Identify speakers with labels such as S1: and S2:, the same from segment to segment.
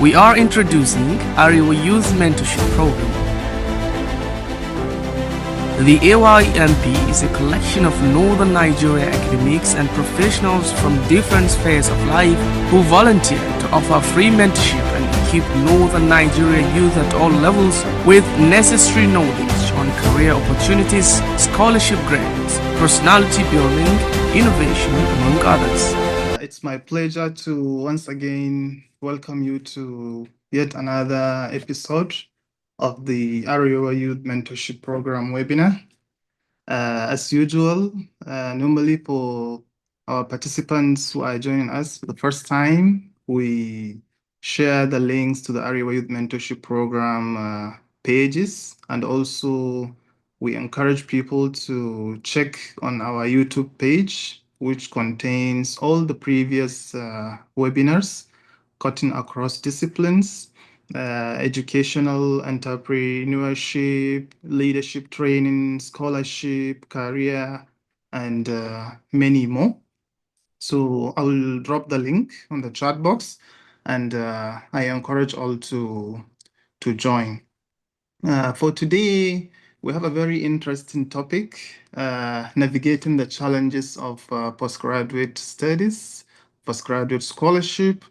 S1: We are introducing Arewa Youth Mentorship Program. The AYMP is a collection of Northern Nigeria academics and professionals from different spheres of life who volunteer to offer free mentorship and equip Northern Nigeria youth at all levels with necessary knowledge on career opportunities, scholarship grants, personality building, innovation, among others.
S2: It's my pleasure to once again welcome you to yet another episode of the Arewa Youth Mentorship Program webinar. As usual, normally for our participants who are joining us for the first time, we share the links to the Arewa Youth Mentorship Program pages, and also we encourage people to check on our YouTube page, which contains all the previous webinars cutting across disciplines, educational, entrepreneurship, leadership training, scholarship, career, and many more. So I will drop the link on the chat box, and I encourage all to join. For today, we have a very interesting topic, navigating the challenges of postgraduate studies, postgraduate scholarship,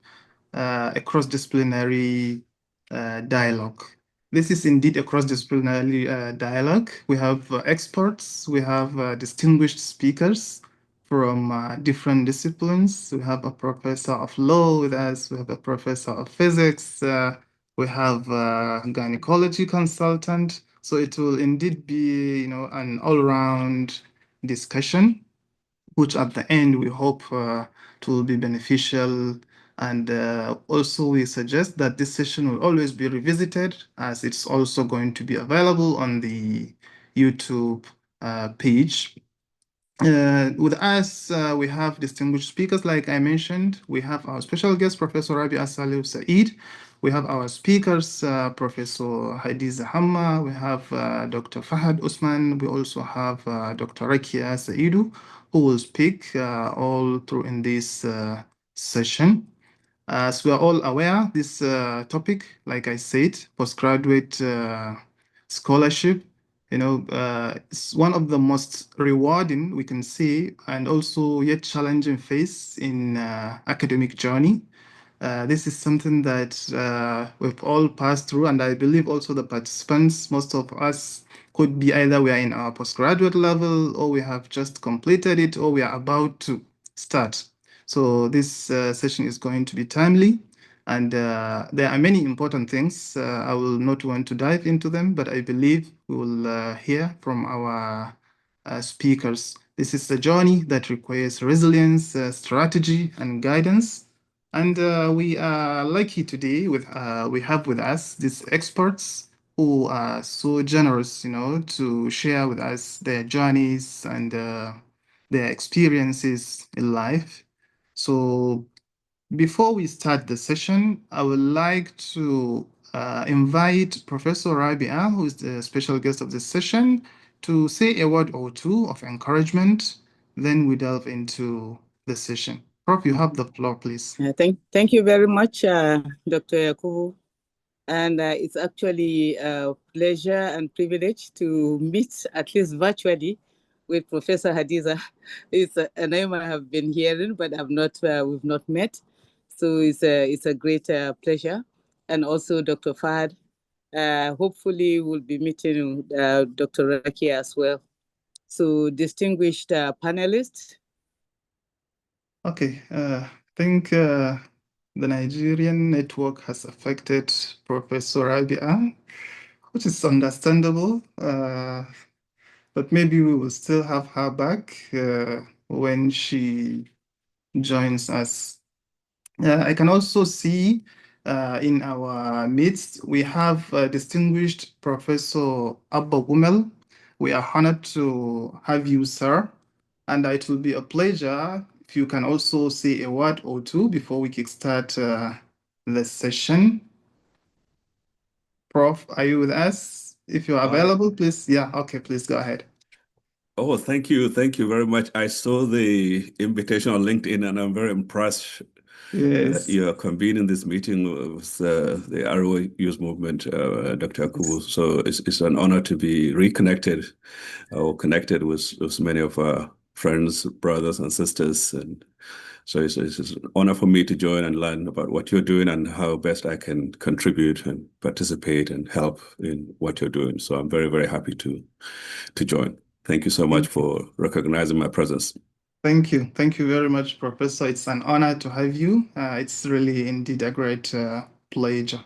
S2: a cross-disciplinary dialogue. This is indeed a cross-disciplinary dialogue. We have experts, we have distinguished speakers from different disciplines. We have a professor of law with us, we have a professor of physics, we have a gynecology consultant. So it will indeed be, an all-round discussion, which at the end we hope it will be beneficial. And also we suggest that this session will always be revisited, as it's also going to be available on the YouTube page. With us, we have distinguished speakers, like I mentioned. We have our special guest, Professor Rabi'a Salih Said. We have our speakers, Professor Hadiza Hamma. We have Dr. Fahad Usman. We also have Dr. Rakiya Saidu, who will speak all through in this session. As we are all aware, this topic, like I said, postgraduate scholarship, it's one of the most rewarding, we can say, and also yet challenging phase in academic journey. This is something that we've all passed through, and I believe also the participants, most of us, could be either we are in our postgraduate level, or we have just completed it, or we are about to start. So this session is going to be timely, and there are many important things. I will not want to dive into them, but I believe we will hear from our speakers. This is a journey that requires resilience, strategy, and guidance. And we are lucky today we have with us these experts who are so generous, to share with us their journeys and their experiences in life. So before we start the session, I would like to invite Professor Rabi'a, who is the special guest of this session, to say a word or two of encouragement. Then we delve into the session. Prof, you have the floor, please.
S3: Thank you very much, Dr. Yakubu. And it's actually a pleasure and privilege to meet, at least virtually, with Professor Hadiza. It's a name I have been hearing, but we've not met. So it's a great pleasure. And also Dr. Fahad. Hopefully we'll be meeting Dr. Rakiya as well. So distinguished panelists.
S2: Okay, I think the Nigerian network has affected Professor Rabi'a, which is understandable. But maybe we will still have her back when she joins us. I can also see in our midst, we have distinguished Professor Abba Gumel. We are honored to have you, sir. And it will be a pleasure if you can also say a word or two before we kickstart the session. Prof, are you with us? If you're available, please. Yeah, okay, please go ahead.
S4: Oh, thank you. Thank you very much. I saw the invitation on LinkedIn and I'm very impressed
S2: Yes.
S4: You are convening this meeting with the Arewa Youth Movement, Dr. Akubu. So it's an honor to be reconnected or connected with many of our friends, brothers, and sisters. And so it's an honor for me to join and learn about what you're doing and how best I can contribute and participate and help in what you're doing. So I'm very, very happy to join. Thank you so much for recognizing my presence.
S2: Thank you. Thank you very much, Professor. It's an honor to have you. It's really indeed a great pleasure.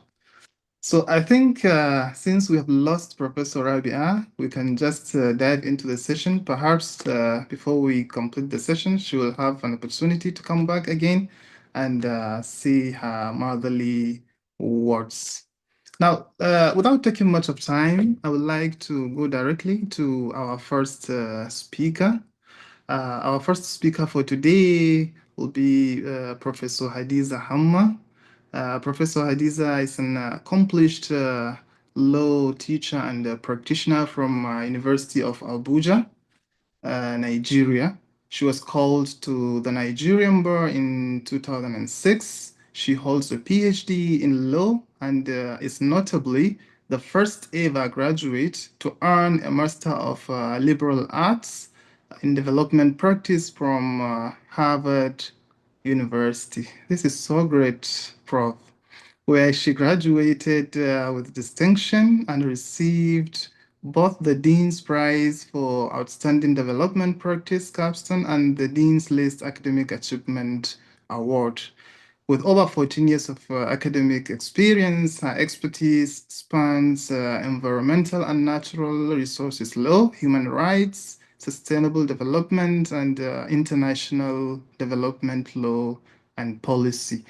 S2: So I think since we have lost Professor Rabia, we can just dive into the session. Perhaps before we complete the session, she will have an opportunity to come back again and see her motherly words. Now, without taking much of time, I would like to go directly to our first speaker. Our first speaker for today will be Professor Hadiza Hamma. Professor Hadiza is an accomplished law teacher and practitioner from University of Abuja, Nigeria. She was called to the Nigerian bar in 2006. She holds a PhD in law and is notably the first ever graduate to earn a Master of Liberal Arts in Development Practice from Harvard University. This is so great, Prof, where she graduated with distinction and received both the Dean's Prize for Outstanding Development Practice capstone and the Dean's List Academic Achievement Award. With over 14 years of academic experience, her expertise spans environmental and natural resources law, human rights, sustainable development, and international development law and policy.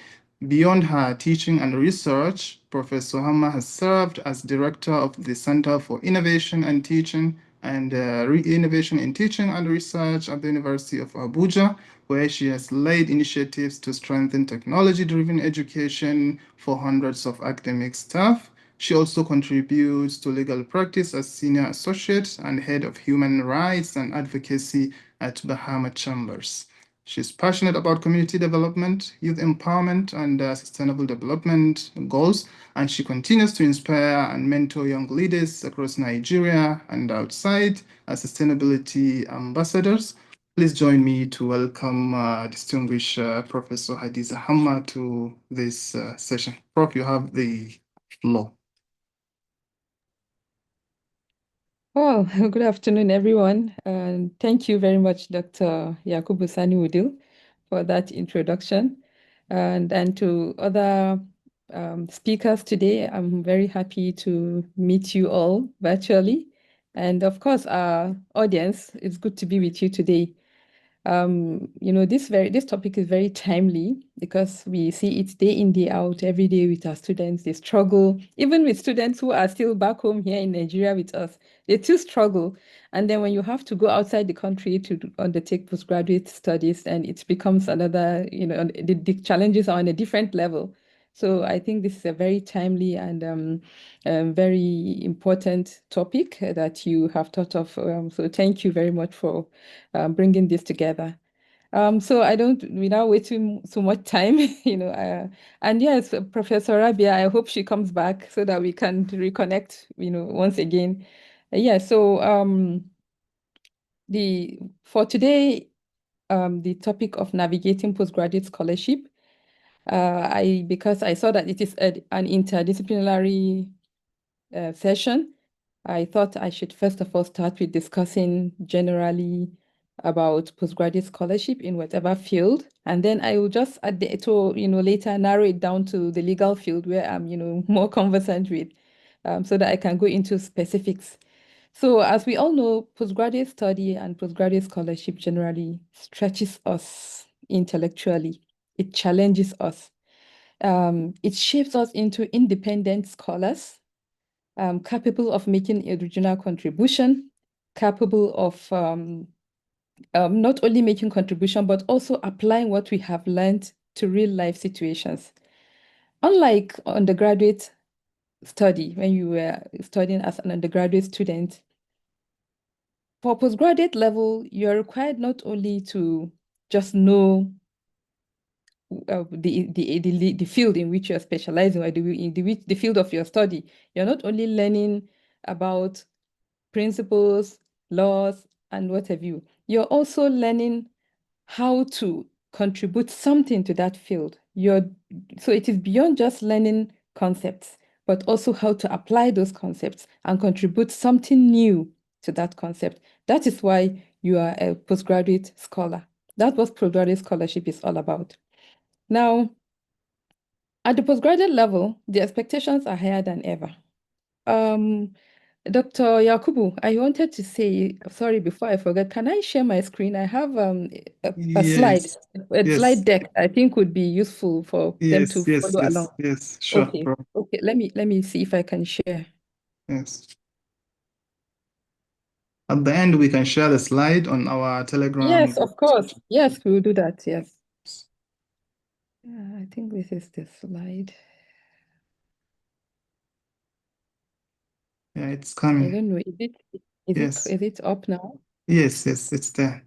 S2: Beyond her teaching and research, Professor Hamma has served as director of the Center for Innovation and Teaching and Innovation in Teaching and Research at the University of Abuja, where she has led initiatives to strengthen technology-driven education for hundreds of academic staff. She also contributes to legal practice as senior associate and head of human rights and advocacy at Hamma Chambers. She's passionate about community development, youth empowerment, and sustainable development goals, and she continues to inspire and mentor young leaders across Nigeria and outside as sustainability ambassadors. Please join me to welcome distinguished Professor Hadiza Hamma to this session. Prof, you have the floor.
S5: Well, good afternoon, everyone. And thank you very much, Dr. Yakubu Sani Udil, for that introduction. And to other speakers today, I'm very happy to meet you all virtually. And of course, our audience, it's good to be with you today. This topic is very timely because we see it day in, day out, every day with our students. They struggle, even with students who are still back home here in Nigeria with us, they still struggle. And then when you have to go outside the country to undertake postgraduate studies, and it becomes another, the challenges are on a different level. So I think this is a very timely and very important topic that you have thought of. So thank you very much for bringing this together. So without wasting so much time, and yes, Professor Rabia, I hope she comes back so that we can reconnect, once again. So for today, the topic of navigating postgraduate scholarship, because I saw that it is an interdisciplinary session, I thought I should first of all start with discussing generally about postgraduate scholarship in whatever field, and then I will just later narrow it down to the legal field where I'm more conversant with, so that I can go into specifics. So as we all know, postgraduate study and postgraduate scholarship generally stretches us intellectually. It challenges us. It shapes us into independent scholars, capable of making a regional contribution, capable of not only making contribution, but also applying what we have learned to real life situations. Unlike undergraduate study, when you were studying as an undergraduate student, for postgraduate level, you're required not only to just know the field in which you're specializing, or the field of your study. You're not only learning about principles, laws, and what have you. You're also learning how to contribute something to that field. So it is beyond just learning concepts, but also how to apply those concepts and contribute something new to that concept. That is why you are a postgraduate scholar. That's what postgraduate scholarship is all about. Now, at the postgraduate level, the expectations are higher than ever. Dr. Yakubu, I wanted to say, sorry, before I forget, can I share my screen? I have a slide,
S2: Yes,
S5: a
S2: yes,
S5: slide deck I think would be useful for them to
S2: yes,
S5: follow along.
S2: yes, sure,
S5: Okay,
S2: bro.
S5: okay, let me see if I can share.
S2: Yes. At the end, we can share the slide on our Telegram.
S5: Yes, of course. Yes, we will do that. Yes. I think this is the slide.
S2: Yeah, it's
S5: I
S2: coming.
S5: don't know.
S2: Yes,
S5: Is it up now?
S2: yes, it's there.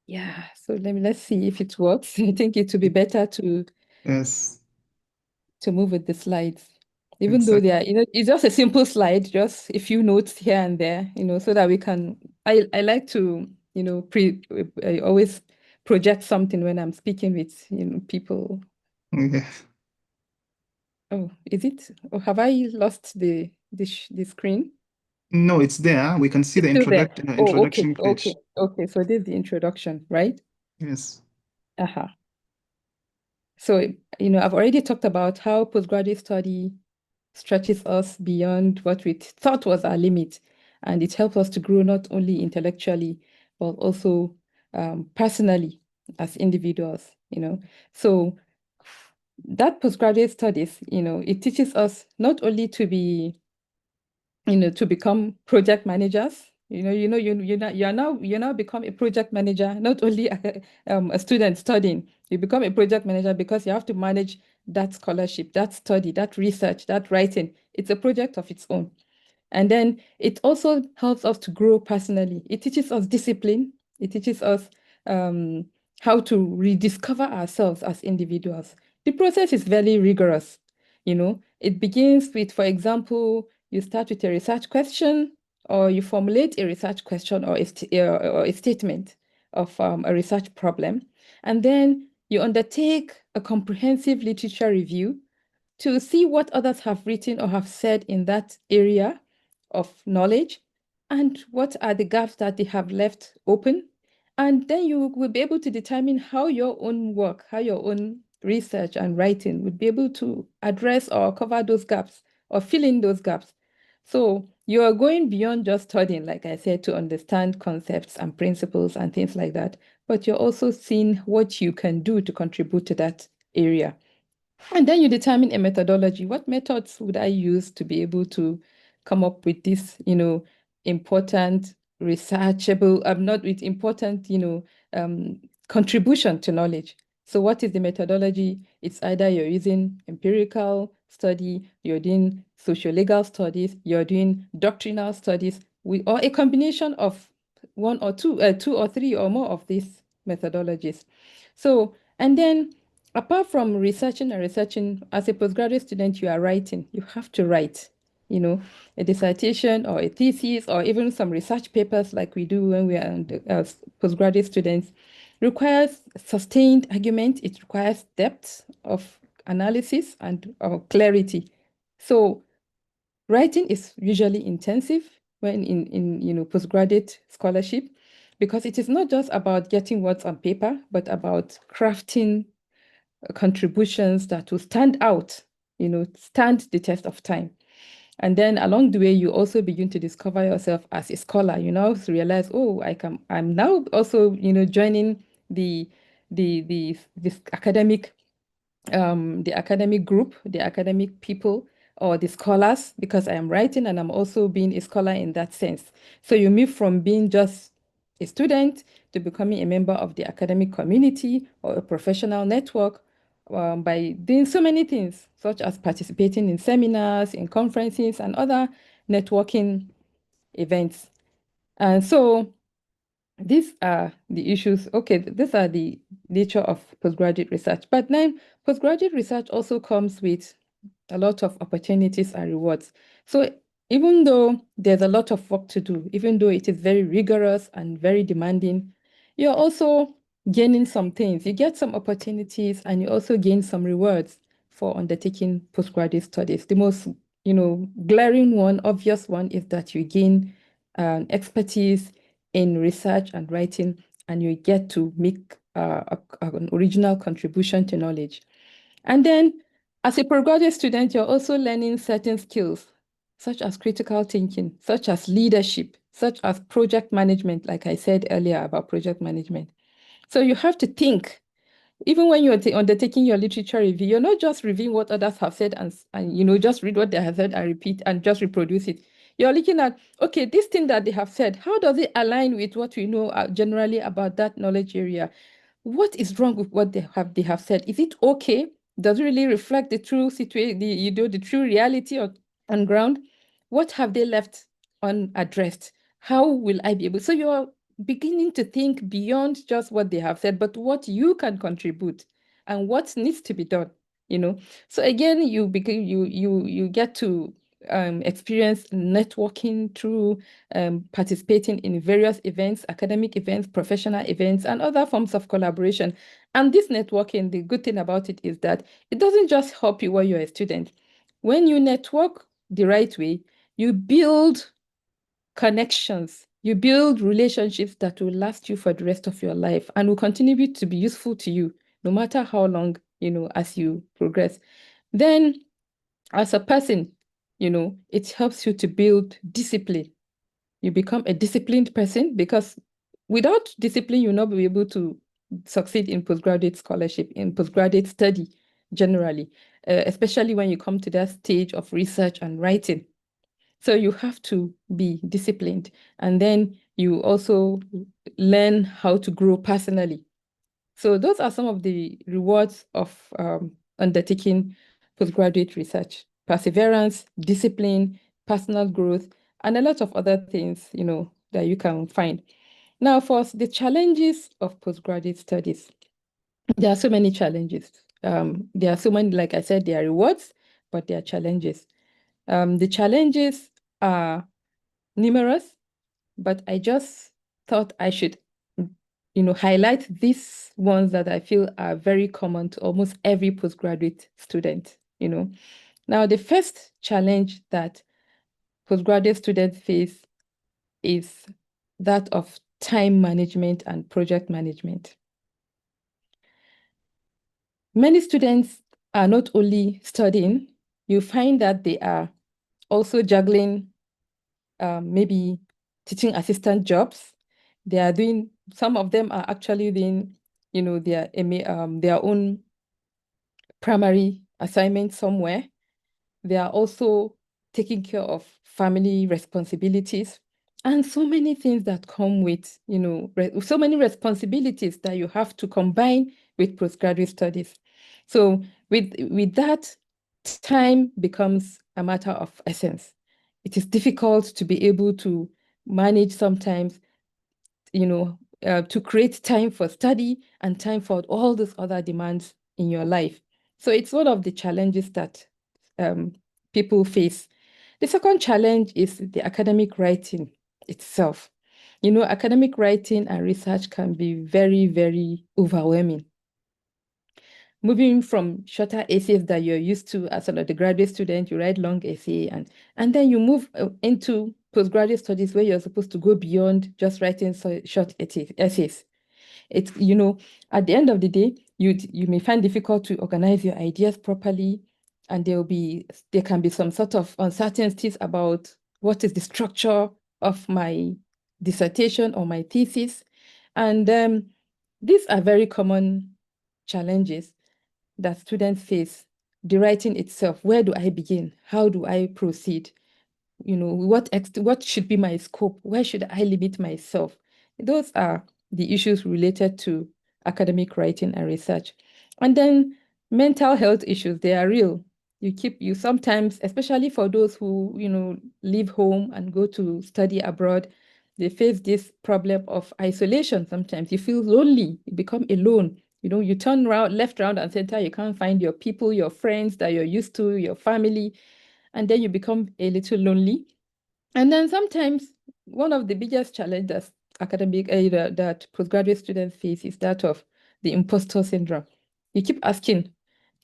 S5: Yeah. So let's see if it works. I think it would be better to
S2: Yes,
S5: move with the slides, even though
S2: exactly.
S5: they are, it's just a simple slide, just a few notes here and there, so that we can. I like to, I always project something when I'm speaking with, people.
S2: Yeah.
S5: Oh, is it? Or have I lost the screen?
S2: No, it's there. We can see
S5: It's
S2: the
S5: still there. Oh,
S2: introduction page.
S5: okay. So this is the introduction, right?
S2: Yes.
S5: Uh-huh. So, I've already talked about how postgraduate study stretches us beyond what we thought was our limit. And it helps us to grow not only intellectually, but also personally as individuals, So that postgraduate studies, it teaches us not only to be, to become project managers. You're now become a project manager, not only a student studying. You become a project manager because you have to manage that scholarship, that study, that research, that writing. It's a project of its own. And then it also helps us to grow personally. It teaches us discipline. It teaches us how to rediscover ourselves as individuals. The process is very rigorous. It begins with, for example, you start with a research question, or you formulate a research question or a statement of a research problem. And then you undertake a comprehensive literature review to see what others have written or have said in that area of knowledge, and what are the gaps that they have left open. And then you will be able to determine how your own work, how your own research and writing would be able to address or cover those gaps or fill in those gaps. So you are going beyond just studying, like I said, to understand concepts and principles and things like that, but you're also seeing what you can do to contribute to that area. And then you determine a methodology. What methods would I use to be able to come up with this, important, researchable, not with important, contribution to knowledge. So what is the methodology? It's either you're using empirical study, you're doing socio-legal studies, you're doing doctrinal studies, or a combination of one or two or three or more of these methodologies. So, and then apart from researching, as a postgraduate student, you are writing. You have to write, a dissertation or a thesis or even some research papers like we do when we are as postgraduate students. Requires sustained argument. It requires depth of analysis and clarity. So writing is usually intensive when in postgraduate scholarship, because it is not just about getting words on paper, but about crafting contributions that will stand out, stand the test of time. And then along the way, you also begin to discover yourself as a scholar. You now realize, oh, I'm now also, joining this academic the academic group, the academic people, or the scholars, because I am writing and I'm also being a scholar in that sense. So you move from being just a student to becoming a member of the academic community or a professional network, by doing so many things, such as participating in seminars, in conferences, and other networking events. And so these are the issues. Okay, these are the nature of postgraduate research. But then postgraduate research also comes with a lot of opportunities and rewards. So even though there's a lot of work to do, even though it is very rigorous and very demanding, you're also gaining some things. You get some opportunities and you also gain some rewards for undertaking postgraduate studies. The most, glaring one, obvious one is that you gain expertise in research and writing, and you get to make an original contribution to knowledge. And then as a postgraduate student, you're also learning certain skills, such as critical thinking, such as leadership, such as project management, like I said earlier about project management. So you have to think, even when you're undertaking your literature review, you're not just reviewing what others have said and just read what they have said and repeat and just reproduce it. You're looking at, okay, this thing that they have said, how does it align with what we know generally about that knowledge area? What is wrong with what they have said? Is it okay? Does it really reflect the true situation, the true reality on ground? What have they left unaddressed? How will I be able? So you're beginning to think beyond just what they have said, but what you can contribute and what needs to be done. So again, you get to experience networking through participating in various events, academic events, professional events, and other forms of collaboration. And this networking, the good thing about it is that it doesn't just help you while you're a student. When you network the right way, you build connections, you build relationships that will last you for the rest of your life and will continue to be useful to you, no matter how long, as you progress. Then, as a person, it helps you to build discipline. You become a disciplined person because without discipline, you'll not be able to succeed in postgraduate scholarship, in postgraduate study generally, especially when you come to that stage of research and writing. So you have to be disciplined. And then you also learn how to grow personally. So those are some of the rewards of undertaking postgraduate research: perseverance, discipline, personal growth, and a lot of other things, that you can find. Now, for the challenges of postgraduate studies, there are so many challenges. There are so many, like I said, there are rewards, but there are challenges. The challenges are numerous, but I just thought I should, highlight these ones that I feel are very common to almost every postgraduate student. Now, the first challenge that postgraduate students face is that of time management and project management. Many students are not only studying, you find that they are also juggling maybe teaching assistant jobs. Some of them are actually doing, their own primary assignment somewhere. They are also taking care of family responsibilities and so many things that come with, so many responsibilities that you have to combine with postgraduate studies. So with that, time becomes a matter of essence. It is difficult to be able to manage sometimes, to create time for study and time for all those other demands in your life. So it's one of the challenges that people face. The second challenge is the academic writing itself. Academic writing and research can be very, very overwhelming. Moving from shorter essays that you're used to as an undergraduate student, you write long essay, and then you move into postgraduate studies where you're supposed to go beyond just writing short essays. It's, at the end of the day, you may find difficult to organize your ideas properly, and there can be some sort of uncertainties about what is the structure of my dissertation or my thesis. And these are very common challenges that students face. The writing itself, where do I begin? How do I proceed? What should be my scope? Where should I limit myself? Those are the issues related to academic writing and research. And then mental health issues, they are real. You sometimes, especially for those who, leave home and go to study abroad, they face this problem of isolation. Sometimes you feel lonely, you become alone. You turn left, round, and center, you can't find your people, your friends that you're used to, your family, and then you become a little lonely. And then sometimes one of the biggest challenges that postgraduate students face is that of the imposter syndrome. You keep asking,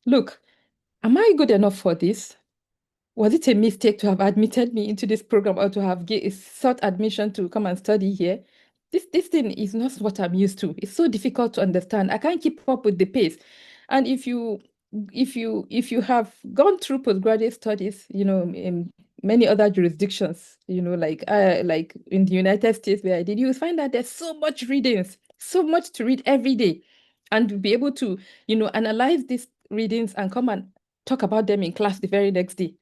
S5: look, am I good enough for this? Was it a mistake to have admitted me into this program or to have sought admission to come and study here? This thing is not what I'm used to. It's so difficult to understand. I can't keep up with the pace. And if you have gone through postgraduate studies, in many other jurisdictions, like in the United States where I did, you will find that there's so much readings, so much to read every day, and to be able to, analyze these readings and come and talk about them in class the very next day.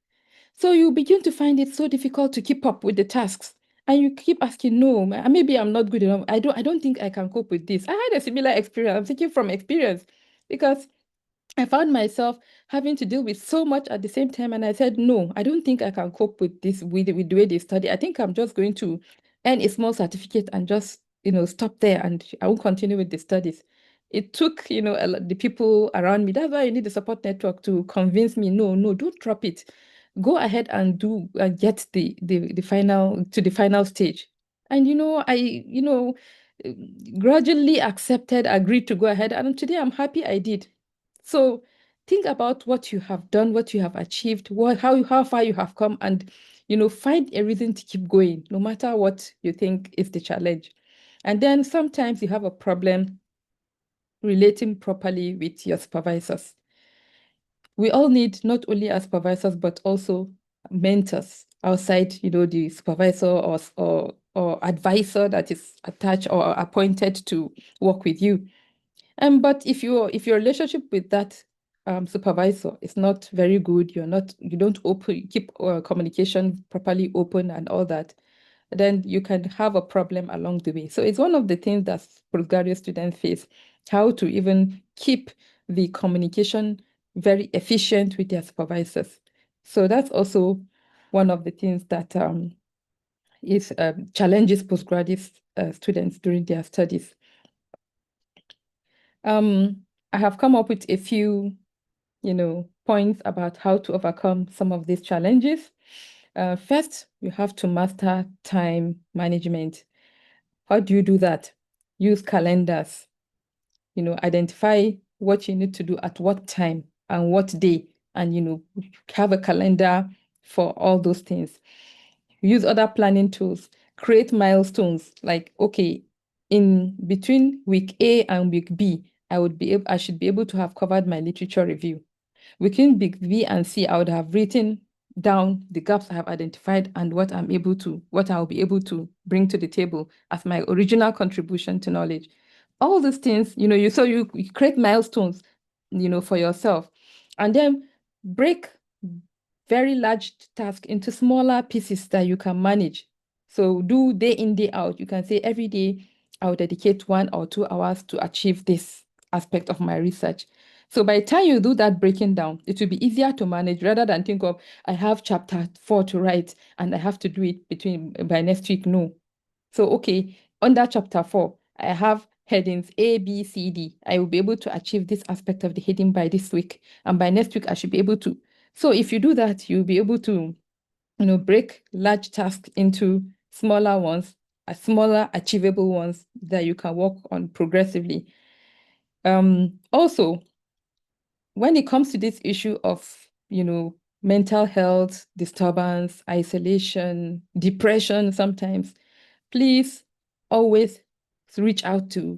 S5: So you begin to find it so difficult to keep up with the tasks. And you keep asking, no, maybe I'm not good enough. I don't think I can cope with this. I had a similar experience. I'm thinking from experience, because I found myself having to deal with so much at the same time. And I said, no, I don't think I can cope with this, with the way they study. I think I'm just going to earn a small certificate and just, stop there, and I won't continue with the studies. It took, the people around me. That's why you need the support network to convince me, no, don't drop it. Go ahead and get the final stage. And, I gradually agreed to go ahead. And today I'm happy I did. So think about what you have done, what you have achieved, how far you have come, and find a reason to keep going, no matter what you think is the challenge. And then sometimes you have a problem relating properly with your supervisors. We all need not only as supervisors, but also mentors outside, the supervisor or advisor that is attached or appointed to work with you. But if your relationship with that supervisor is not very good, you don't keep communication properly open and all that, then you can have a problem along the way. So it's one of the things that postgraduate students face, how to even keep the communication very efficient with their supervisors. So that's also one of the things that challenges postgraduate students during their studies. I have come up with a few, points about how to overcome some of these challenges. First, you have to master time management. How do you do that? Use calendars. Identify what you need to do at what time and what day, and have a calendar for all those things. Use other planning tools. Create milestones, like, okay, in between week A and week B, I should be able to have covered my literature review. Within week B and C, I would have written down the gaps I have identified and what I'll be able to bring to the table as my original contribution to knowledge. All these things, you create milestones, for yourself, and then break very large tasks into smaller pieces that you can manage. So do day in, day out. You can say every day I'll dedicate 1 or 2 hours to achieve this aspect of my research. So by the time you do that breaking down, it will be easier to manage rather than think of, I have chapter 4 to write and I have to do it by next week. No. So, okay, under chapter 4, I have headings A, B, C, D. I will be able to achieve this aspect of the heading by this week. And by next week, I should be able to. So if you do that, you'll be able to, break large tasks into smaller ones, smaller achievable ones that you can work on progressively. Also, when it comes to this issue of, mental health disturbance, isolation, depression sometimes, please always reach out to,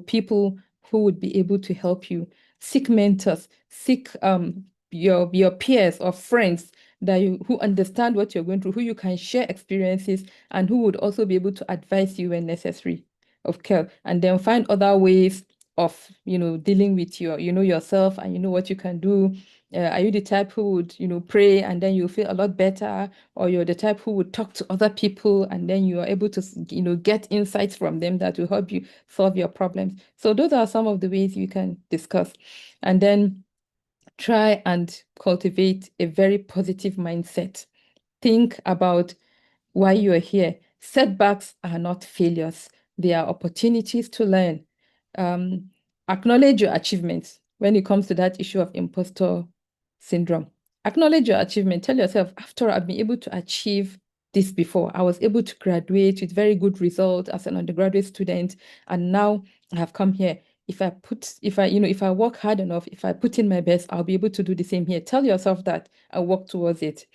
S5: people who would be able to help you. Seek mentors, seek your peers or friends who understand what you're going through, who you can share experiences, and who would also be able to advise you when necessary, of course. And then find other ways of, dealing with yourself, and what you can do. Are you the type who would, pray and then you feel a lot better, or you're the type who would talk to other people and then you are able to, get insights from them that will help you solve your problems? So those are some of the ways you can discuss. And then try and cultivate a very positive mindset. Think about why you are here. Setbacks are not failures. They are opportunities to learn. Acknowledge your achievements when it comes to that issue of imposter syndrome. Acknowledge your achievement. Tell yourself, after all, I've been able to achieve this before. I was able to graduate with very good results as an undergraduate student, and now I have come here. If I work hard enough, if I put in my best, I'll be able to do the same here. Tell yourself that and work towards it.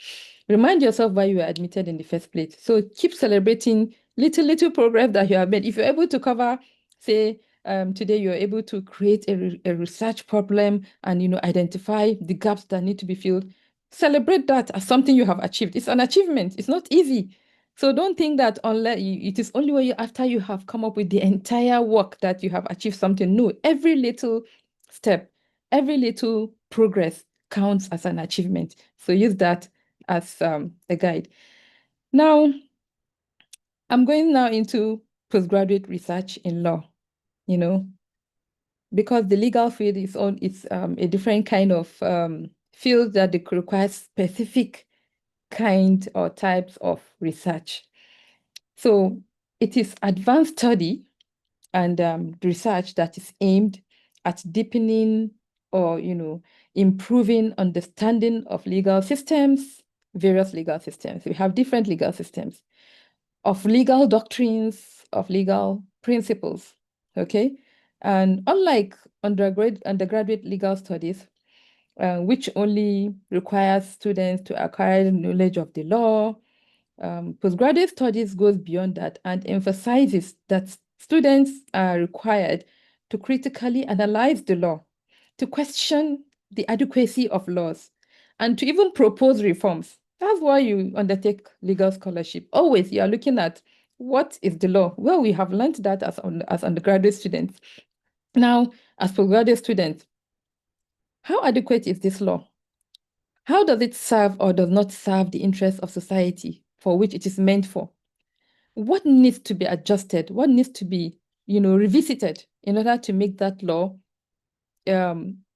S5: Remind yourself why you were admitted in the first place. So keep celebrating little progress that you have made. If you're able to cover, say, today you're able to create a research problem and identify the gaps that need to be filled, celebrate that as something you have achieved. It's an achievement. It's not easy. So don't think that it is only when after you have come up with the entire work that you have achieved something. No, every little step, every little progress counts as an achievement. So use that as a guide. Now, I'm going now into postgraduate research in law, because the legal field is a different kind of field that requires specific kind or types of research. So it is advanced study and research that is aimed at deepening or improving understanding of legal systems, various legal systems. We have different legal systems, of legal doctrines, of legal principles, okay? And unlike undergraduate legal studies, which only requires students to acquire knowledge of the law, postgraduate studies goes beyond that and emphasizes that students are required to critically analyze the law, to question the adequacy of laws, and to even propose reforms. That's why you undertake legal scholarship. Always you are looking at what is the law. Well, we have learned that as undergraduate students. Now, as postgraduate students, how adequate is this law? How does it serve or does not serve the interests of society for which it is meant for? What needs to be adjusted? What needs to be, revisited in order to make that law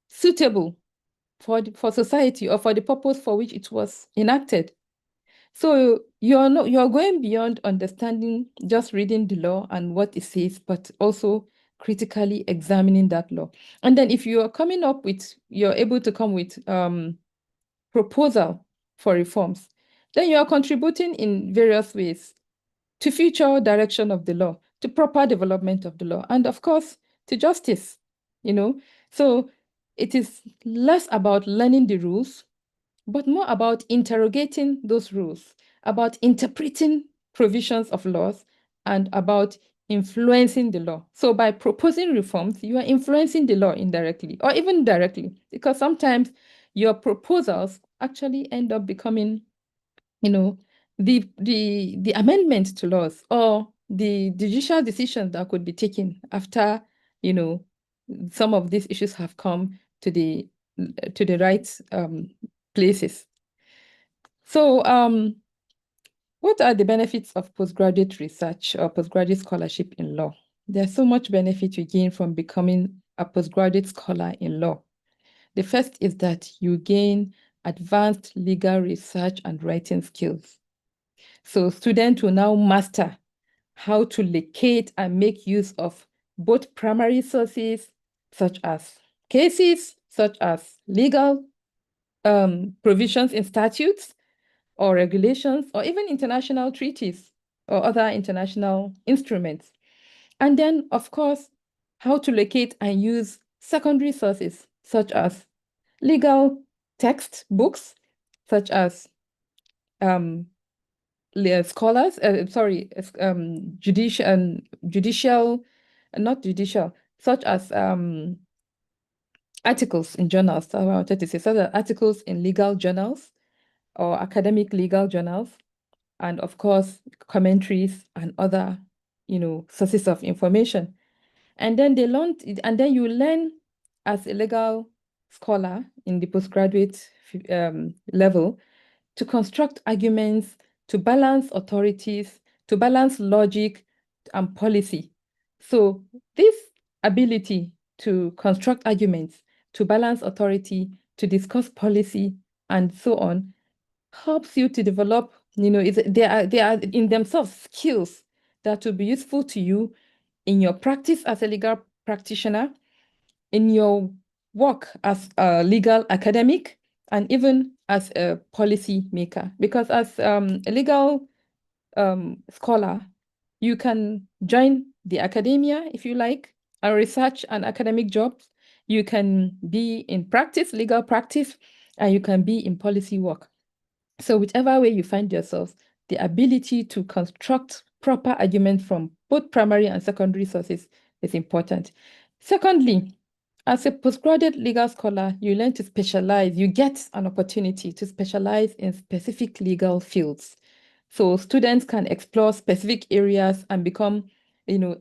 S5: suitable for society or for the purpose for which it was enacted? So you're going beyond understanding, just reading the law and what it says, but also critically examining that law. And then if you're able to come with proposal for reforms, then you are contributing in various ways to future direction of the law, to proper development of the law, and of course, to justice, So it is less about learning the rules, but more about interrogating those rules, about interpreting provisions of laws, and about influencing the law. So by proposing reforms, you are influencing the law indirectly or even directly, because sometimes your proposals actually end up becoming, the amendment to laws or the judicial decisions that could be taken after, some of these issues have come to the right places. So what are the benefits of postgraduate research or postgraduate scholarship in law? There's so much benefit you gain from becoming a postgraduate scholar in law. The first is that you gain advanced legal research and writing skills. So students will now master how to locate and make use of both primary sources, such as cases, such as legal provisions in statutes or regulations, or even international treaties or other international instruments. And then, of course, how to locate and use secondary sources, such as legal text books, such as scholars, such as articles in journals, such as articles in legal journals or academic legal journals, and of course, commentaries and other, sources of information. And then you learn as a legal scholar in the postgraduate level to construct arguments, to balance authorities, to balance logic and policy. So this ability to construct arguments, to balance authority, to discuss policy, and so on, helps you to develop they are in themselves skills that will be useful to you in your practice as a legal practitioner, in your work as a legal academic, and even as a policy maker. Because as a legal scholar, you can join the academia if you like, and research and academic jobs. You can be in practice, legal practice, and you can be in policy work. So whichever way you find yourself, the ability to construct proper arguments from both primary and secondary sources is important. Secondly, as a postgraduate legal scholar, you learn to specialize. You get an opportunity to specialize in specific legal fields. So students can explore specific areas and become,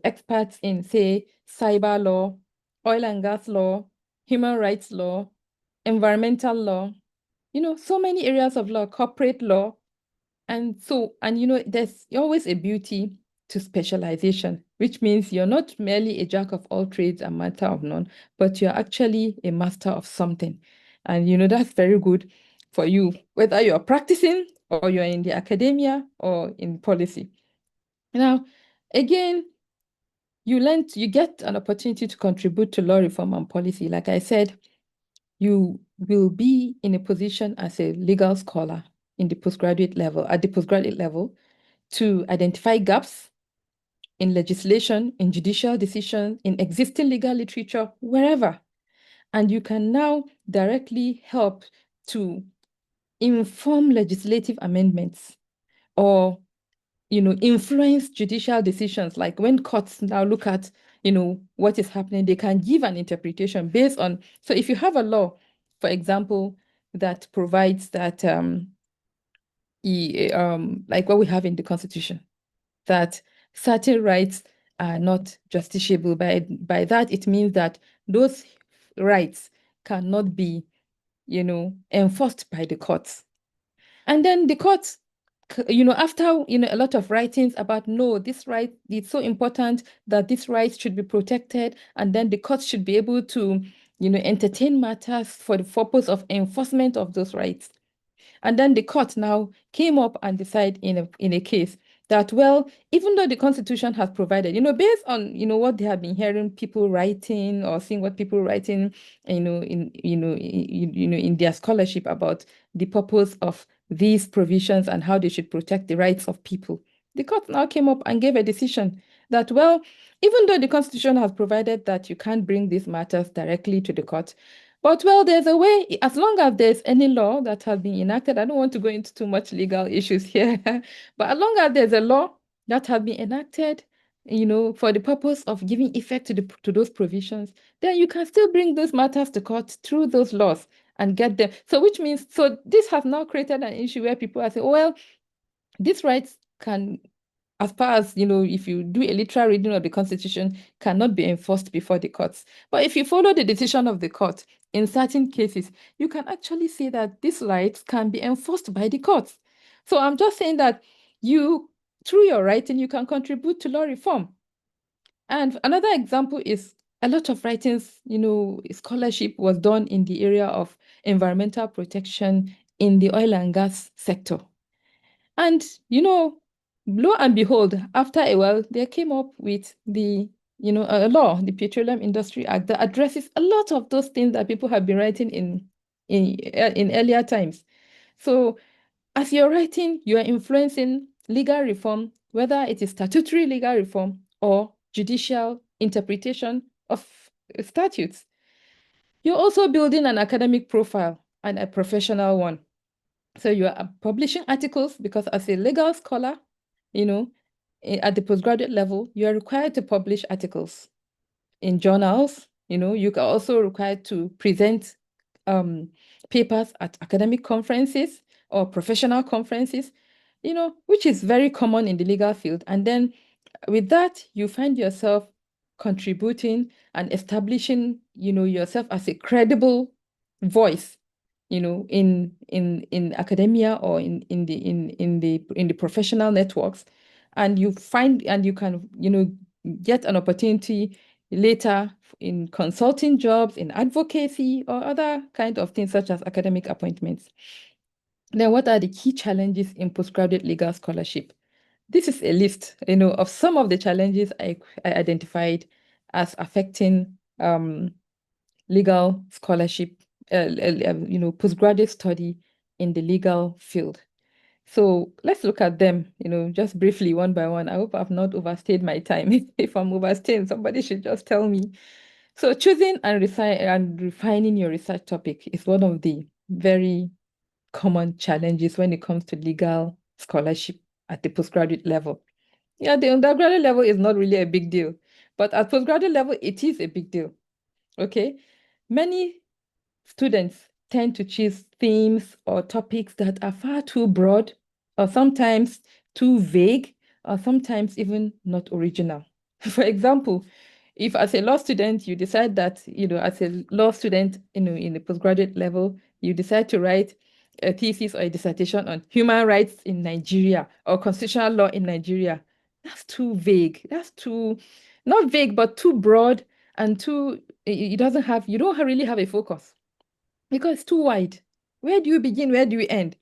S5: experts in, say, cyber law, oil and gas law, human rights law, environmental law, so many areas of law, corporate law. And there's always a beauty to specialization, which means you're not merely a jack of all trades and master of none, but you're actually a master of something. And that's very good for you, whether you're practicing or you're in the academia or in policy. Now, again, you get an opportunity to contribute to law reform and policy. Like I said, you will be in a position as a legal scholar at the postgraduate level to identify gaps in legislation, in judicial decisions, in existing legal literature, wherever. And you can now directly help to inform legislative amendments or influence judicial decisions. Like when courts now look at what is happening, they can give an interpretation based on. So if you have a law, for example, that provides that like what we have in the Constitution, that certain rights are not justiciable. By that, it means that those rights cannot be enforced by the courts. And then the courts, after a lot of writings about, no, this right is so important that this right should be protected, and then the courts should be able to entertain matters for the purpose of enforcement of those rights. And then the court now came up and decided in a case that, well, even though the Constitution has provided, based on what they have been hearing people writing or seeing what people writing, in their scholarship about the purpose of these provisions and how they should protect the rights of people, the court now came up and gave a decision that, well, even though the Constitution has provided that you can't bring these matters directly to the court, but, well, there's a way, as long as there's any law that has been enacted. I don't want to go into too much legal issues here, but as long as there's a law that has been enacted, for the purpose of giving effect to those provisions, then you can still bring those matters to court through those laws and get them. So which means, this has now created an issue where people are saying, well, these rights can, as far as, if you do a literal reading of the Constitution, cannot be enforced before the courts. But if you follow the decision of the court, in certain cases, you can actually say that these rights can be enforced by the courts. So I'm just saying that through your writing, you can contribute to law reform. And another example is a lot of writings, scholarship was done in the area of environmental protection in the oil and gas sector. And, lo and behold, after a while, they came up with a law, the Petroleum Industry Act, that addresses a lot of those things that people have been writing in earlier times. So as you're writing, you're influencing legal reform, whether it is statutory legal reform or judicial interpretation of statutes. You're also building an academic profile and a professional one. So you are publishing articles because as a legal scholar, at the postgraduate level, you are required to publish articles in journals. You are also required to present papers at academic conferences or professional conferences, which is very common in the legal field. And then with that, you find yourself contributing and establishing, yourself as a credible voice, in academia or in the professional networks, and you can get an opportunity later in consulting jobs, in advocacy, or other kind of things such as academic appointments. Then what are the key challenges in postgraduate legal scholarship? This is a list, of some of the challenges I identified as affecting legal scholarship, postgraduate study in the legal field. So let's look at them, just briefly, one by one. I hope I've not overstayed my time. If I'm overstaying, somebody should just tell me. So choosing and refining your research topic is one of the very common challenges when it comes to legal scholarship at the postgraduate level. Yeah, the undergraduate level is not really a big deal, but at postgraduate level, it is a big deal. Okay, many students tend to choose themes or topics that are far too broad, or sometimes too vague, or sometimes even not original. For example, if as a law student, you decide that, as a law student, in the postgraduate level, you decide to write a thesis or a dissertation on human rights in Nigeria or constitutional law in Nigeria, that's too vague. That's too, not vague, but too broad and too, you don't really have a focus because it's too wide. Where do you begin? Where do you end?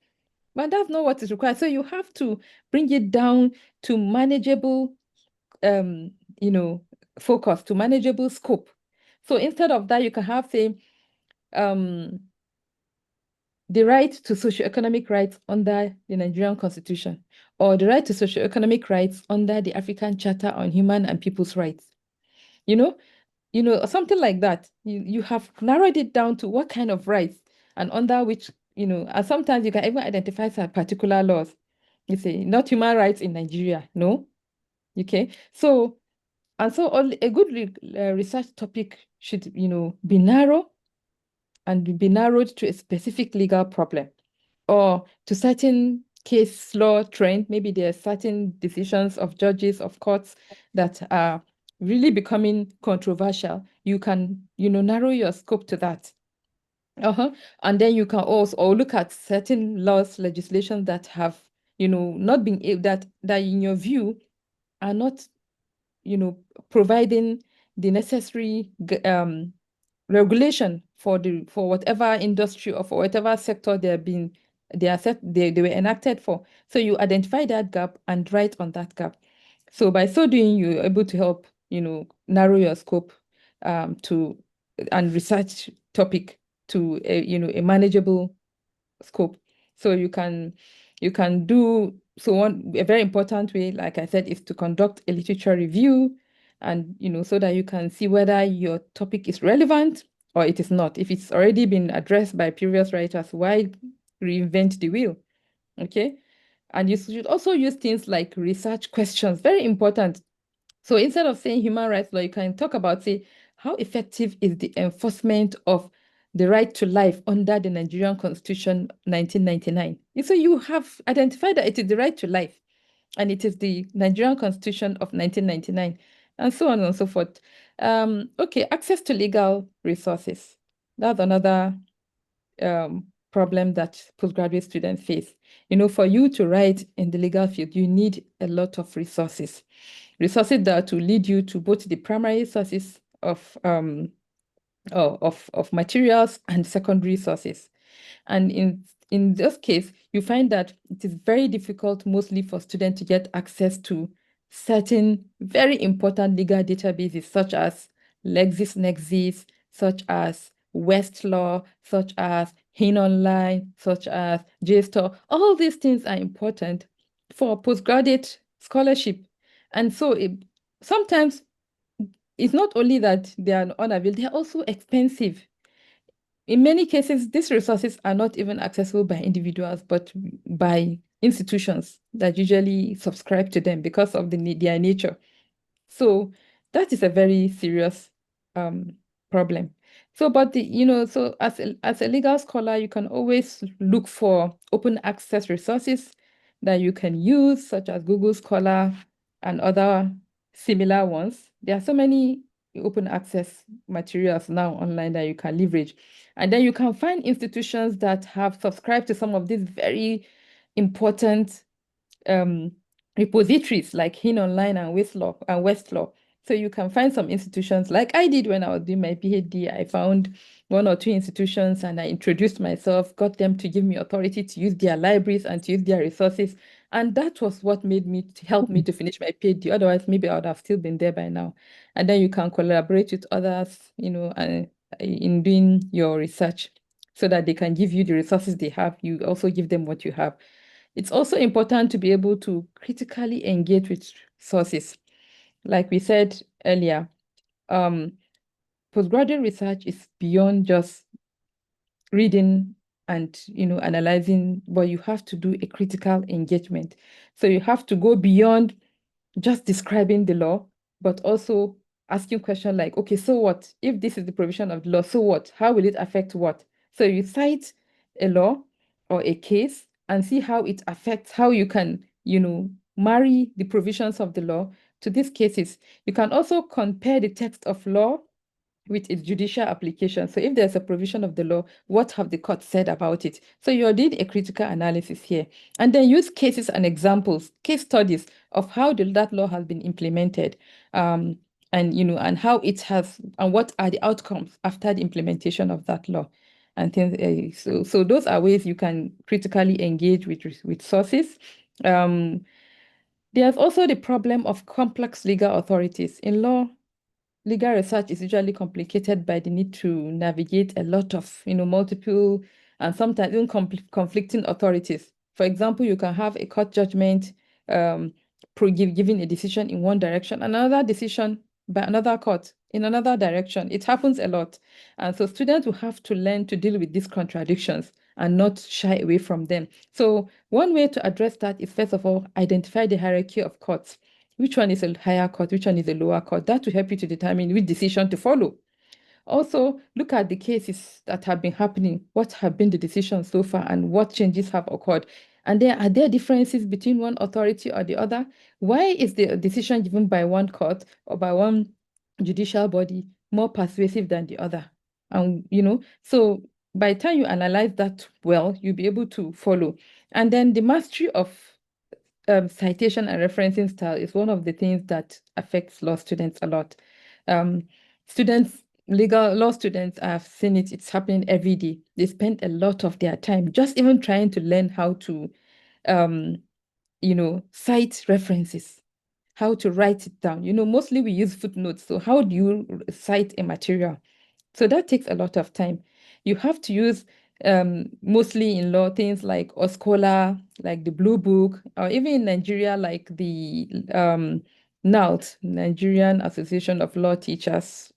S5: But that's not what is required. So you have to bring it down to manageable, focus, to manageable scope. So instead of that, you can have, say, the right to socioeconomic rights under the Nigerian Constitution, or the right to socioeconomic rights under the African Charter on Human and People's Rights. Something like that. You have narrowed it down to what kind of rights and under which, and sometimes you can even identify some particular laws. You say, not human rights in Nigeria, no? Okay, so a good research topic should, be narrow and be narrowed to a specific legal problem or to certain case law trend. Maybe there are certain decisions of judges, of courts that are really becoming controversial. You can, narrow your scope to that. And then you can also look at certain laws, legislation that have, not been able, that in your view are not, providing the necessary regulation for whatever industry or for whatever sector they were enacted for. So you identify that gap and write on that gap. So by so doing, you're able to help, narrow your scope and research topic to a manageable scope. So you can do, so a very important way, like I said, is to conduct a literature review, and so that you can see whether your topic is relevant or it is not. If it's already been addressed by previous writers, why reinvent the wheel? Okay. And you should also use things like research questions, very important. So instead of saying human rights law, you can talk about, say, how effective is the enforcement of the right to life under the Nigerian Constitution 1999? So you have identified that it is the right to life, and it is the Nigerian Constitution of 1999, and so on and so forth. Okay, access to legal resources. That's another problem that postgraduate students face. For you to write in the legal field, you need a lot of resources. Resources that will lead you to both the primary sources of materials and secondary sources. And in this case, you find that it is very difficult mostly for students to get access to certain very important legal databases, such as LexisNexis, such as Westlaw, such as HinOnline, such as JSTOR. All these things are important for postgraduate scholarship. And so sometimes it's not only that they are unavailable, they are also expensive. In many cases, these resources are not even accessible by individuals, but by institutions that usually subscribe to them because of their nature. So that is a very serious problem. So, but so as a legal scholar, you can always look for open access resources that you can use, such as Google Scholar and other similar ones. There are so many open access materials now online that you can leverage. And then you can find institutions that have subscribed to some of these very important repositories like HinOnline and Westlaw. So you can find some institutions like I did when I was doing my PhD. I found 1 or 2 institutions and I introduced myself, got them to give me authority to use their libraries and to use their resources. And that was what helped me to finish my PhD. Otherwise, maybe I would have still been there by now. And then you can collaborate with others, in doing your research so that they can give you the resources they have. You also give them what you have. It's also important to be able to critically engage with sources. Like we said earlier, postgraduate research is beyond just reading and analyzing, but you have to do a critical engagement. So you have to go beyond just describing the law, but also asking questions like, okay, so what? If this is the provision of the law, so what? How will it affect what? So you cite a law or a case and see how it affects, how you can, marry the provisions of the law to these cases. You can also compare the text of law with its judicial application. So if there's a provision of the law, what have the court said about it? So you're doing a critical analysis here. And then use cases and examples, case studies of how that law has been implemented, and how it has, and what are the outcomes after the implementation of that law. And things, so those are ways you can critically engage with sources. There's also the problem of complex legal authorities. In law, legal research is usually complicated by the need to navigate a lot of, multiple and sometimes even conflicting authorities. For example, you can have a court judgment giving a decision in one direction, another decision by another court in another direction. It happens a lot. And so students will have to learn to deal with these contradictions and not shy away from them. So one way to address that is, first of all, identify the hierarchy of courts. Which one is a higher court? Which one is a lower court? That will help you to determine which decision to follow. Also, look at the cases that have been happening. What have been the decisions so far and what changes have occurred? And are there differences between one authority or the other? Why is the decision given by one court or by one judicial body more persuasive than the other? And, so by the time you analyze that well, you'll be able to follow. And then the mastery of citation and referencing style is one of the things that affects law students a lot. Legal law students, I've seen it, it's happening every day. They spend a lot of their time just even trying to learn how to, cite references, how to write it down. Mostly we use footnotes. So how do you cite a material? So that takes a lot of time. You have to use mostly in law things like Oscola, like the Blue Book, or even in Nigeria, like the NALT, Nigerian Association of Law Teachers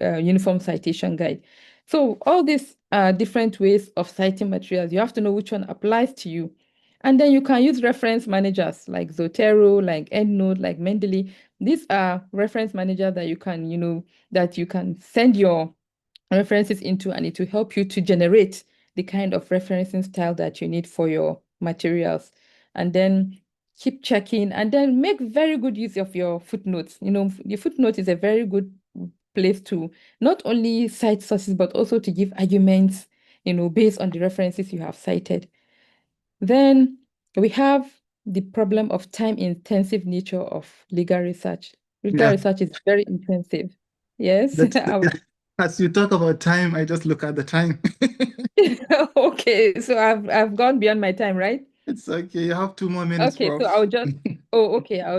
S5: Uniform Citation Guide. So all these are different ways of citing materials. You have to know which one applies to you. And then you can use reference managers like Zotero, like EndNote, like Mendeley. These are reference managers that you can send your references into, and it will help you to generate the kind of referencing style that you need for your materials. And then keep checking and then make very good use of your footnotes. The footnote is a very good place to not only cite sources, but also to give arguments, based on the references you have cited. Then we have the problem of time-intensive nature of legal research. Legal research is very intensive. Yes.
S2: As you talk about time, I just look at the time.
S5: Okay, so I've gone beyond my time, right?
S2: It's okay. You have 2 more minutes.
S5: Okay, so I'll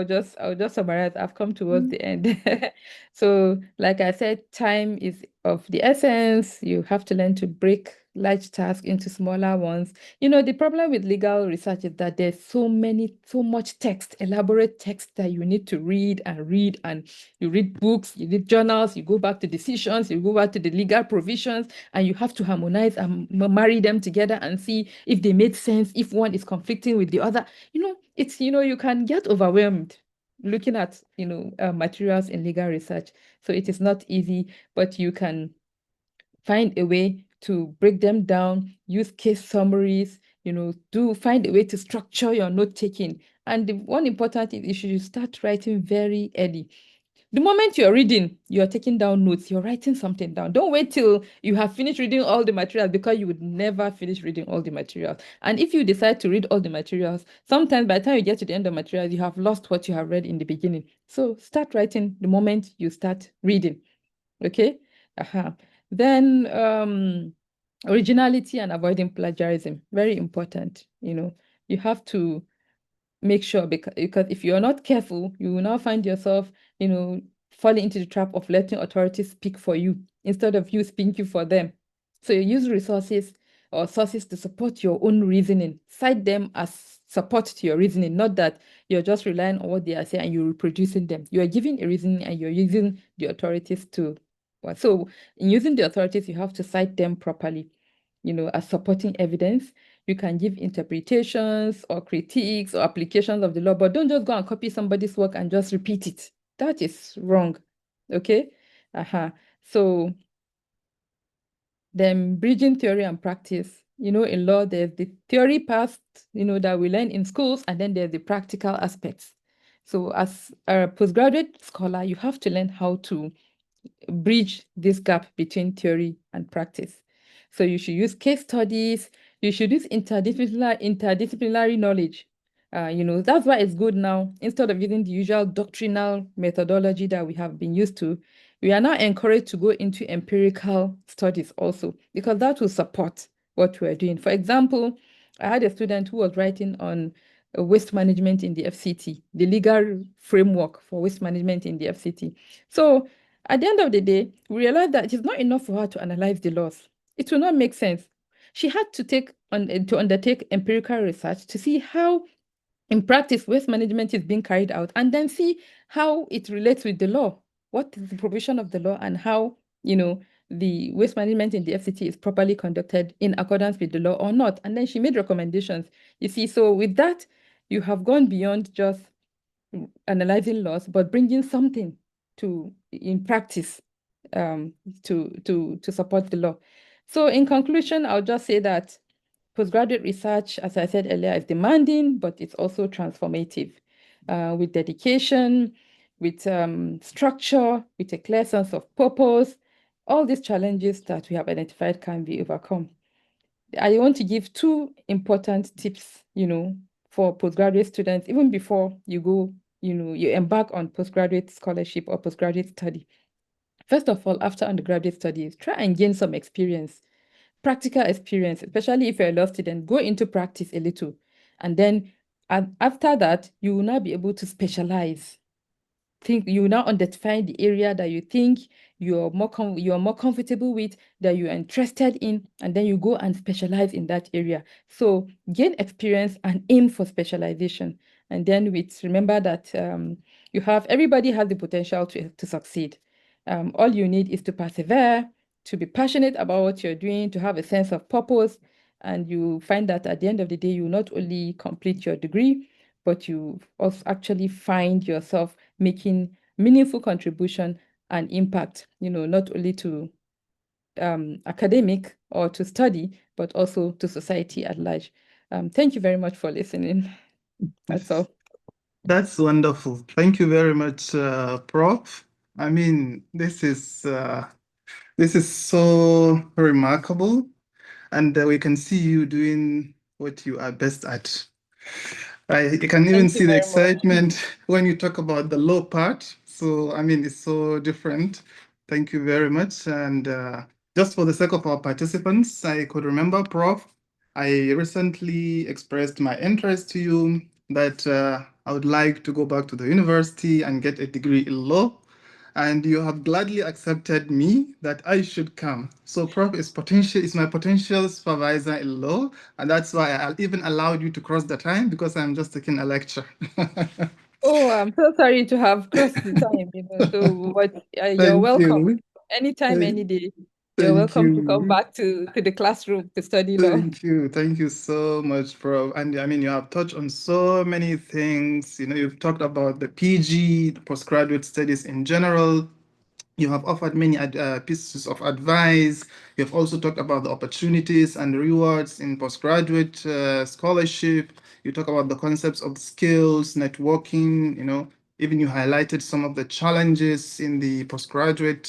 S5: just I'll just summarize. I've come towards the end. So, like I said, time is of the essence. You have to learn to break large tasks into smaller ones. The problem with legal research is that there's so much text, elaborate text that you need to read, and you read books, you read journals, you go back to decisions, you go back to the legal provisions, and you have to harmonize and marry them together and see if they made sense, if one is conflicting with the other. You can get overwhelmed looking at, materials in legal research. So it is not easy, but you can find a way to break them down, use case summaries, find a way to structure your note taking. And the one important thing is you should start writing very early. The moment you're reading, you're taking down notes, you're writing something down. Don't wait till you have finished reading all the materials, because you would never finish reading all the materials. And if you decide to read all the materials, sometimes by the time you get to the end of materials, you have lost what you have read in the beginning. So start writing the moment you start reading. Okay? Then originality and avoiding plagiarism, very important. You have to make sure, because if you're not careful, you will now find yourself, falling into the trap of letting authorities speak for you instead of you speaking for them. So you use resources or sources to support your own reasoning. Cite them as support to your reasoning, not that you're just relying on what they are saying and you're reproducing them. You are giving a reasoning and you're using the authorities to. So in using the authorities, you have to cite them properly, as supporting evidence. You can give interpretations or critiques or applications of the law, but don't just go and copy somebody's work and just repeat it. That is wrong. Okay? So then bridging theory and practice. In law, there's the theory part, that we learn in schools, and then there's the practical aspects. So as a postgraduate scholar, you have to learn how to bridge this gap between theory and practice. So you should use case studies, you should use interdisciplinary knowledge. That's why it's good now. Instead of using the usual doctrinal methodology that we have been used to, we are now encouraged to go into empirical studies also, because that will support what we're doing. For example, I had a student who was writing on waste management in the FCT, the legal framework for waste management in the FCT. So at the end of the day, we realized that it is not enough for her to analyze the laws. It will not make sense. She had to undertake empirical research to see how, in practice, waste management is being carried out, and then see how it relates with the law. What is the provision of the law, and how, the waste management in the FCT is properly conducted in accordance with the law or not. And then she made recommendations. You see, so with that, you have gone beyond just analyzing laws, but bringing something in practice to support the law. So in conclusion, I'll just say that postgraduate research, as I said earlier, is demanding, but it's also transformative. With dedication, with structure, with a clear sense of purpose, all these challenges that we have identified can be overcome. I want to give 2 important tips, for postgraduate students, even before you go, you embark on postgraduate scholarship or postgraduate study. First of all, after undergraduate studies, try and gain some experience, practical experience, especially if you're a law student. Go into practice a little. And then after that, you will now be able to specialize. You now identify the area that you think you're more comfortable with, that you're interested in, and then you go and specialize in that area. So gain experience and aim for specialization. And then remember that everybody has the potential to succeed. All you need is to persevere, to be passionate about what you're doing, to have a sense of purpose, and you find that at the end of the day, you not only complete your degree, but you also actually find yourself making meaningful contribution and impact, not only to academic or to study, but also to society at large. Thank you very much for listening. That's all.
S2: That's wonderful. Thank you very much, Prof. I mean, this is so remarkable, and we can see you doing what you are best at. You can even see the excitement when you talk about the law part. So, I mean, it's so different. Thank you very much. And just for the sake of our participants, I could remember, Prof, I recently expressed my interest to you that I would like to go back to the university and get a degree in law. And you have gladly accepted me that I should come. So Prof is my potential supervisor in law, and that's why I even allowed you to cross the time, because I'm just taking a lecture.
S5: Oh, I'm so sorry to have crossed the time, but you're welcome. Anytime, any day. You're welcome to come back to the classroom to study law.
S2: Thank you so much, Prof. And I mean, you have touched on so many things. You've talked about the PG, the postgraduate studies in general. You have offered many pieces of advice. You have also talked about the opportunities and rewards in postgraduate scholarship. You talk about the concepts of skills, networking, Even you highlighted some of the challenges in the postgraduate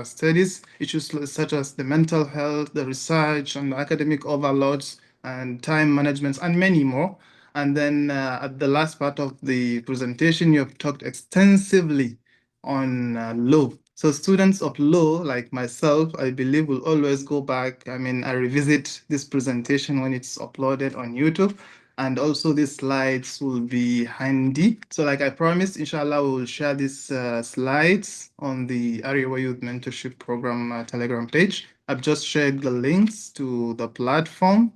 S2: studies, issues such as the mental health, the research, and academic overloads, and time management, and many more. And then at the last part of the presentation, you have talked extensively on law. So students of law, like myself, I believe will always go back. I mean, I revisit this presentation when it's uploaded on YouTube. And also these slides will be handy. So like I promised, inshallah, we will share these slides on the Arewa Youth Mentorship Program Telegram page. I've just shared the links to the platform.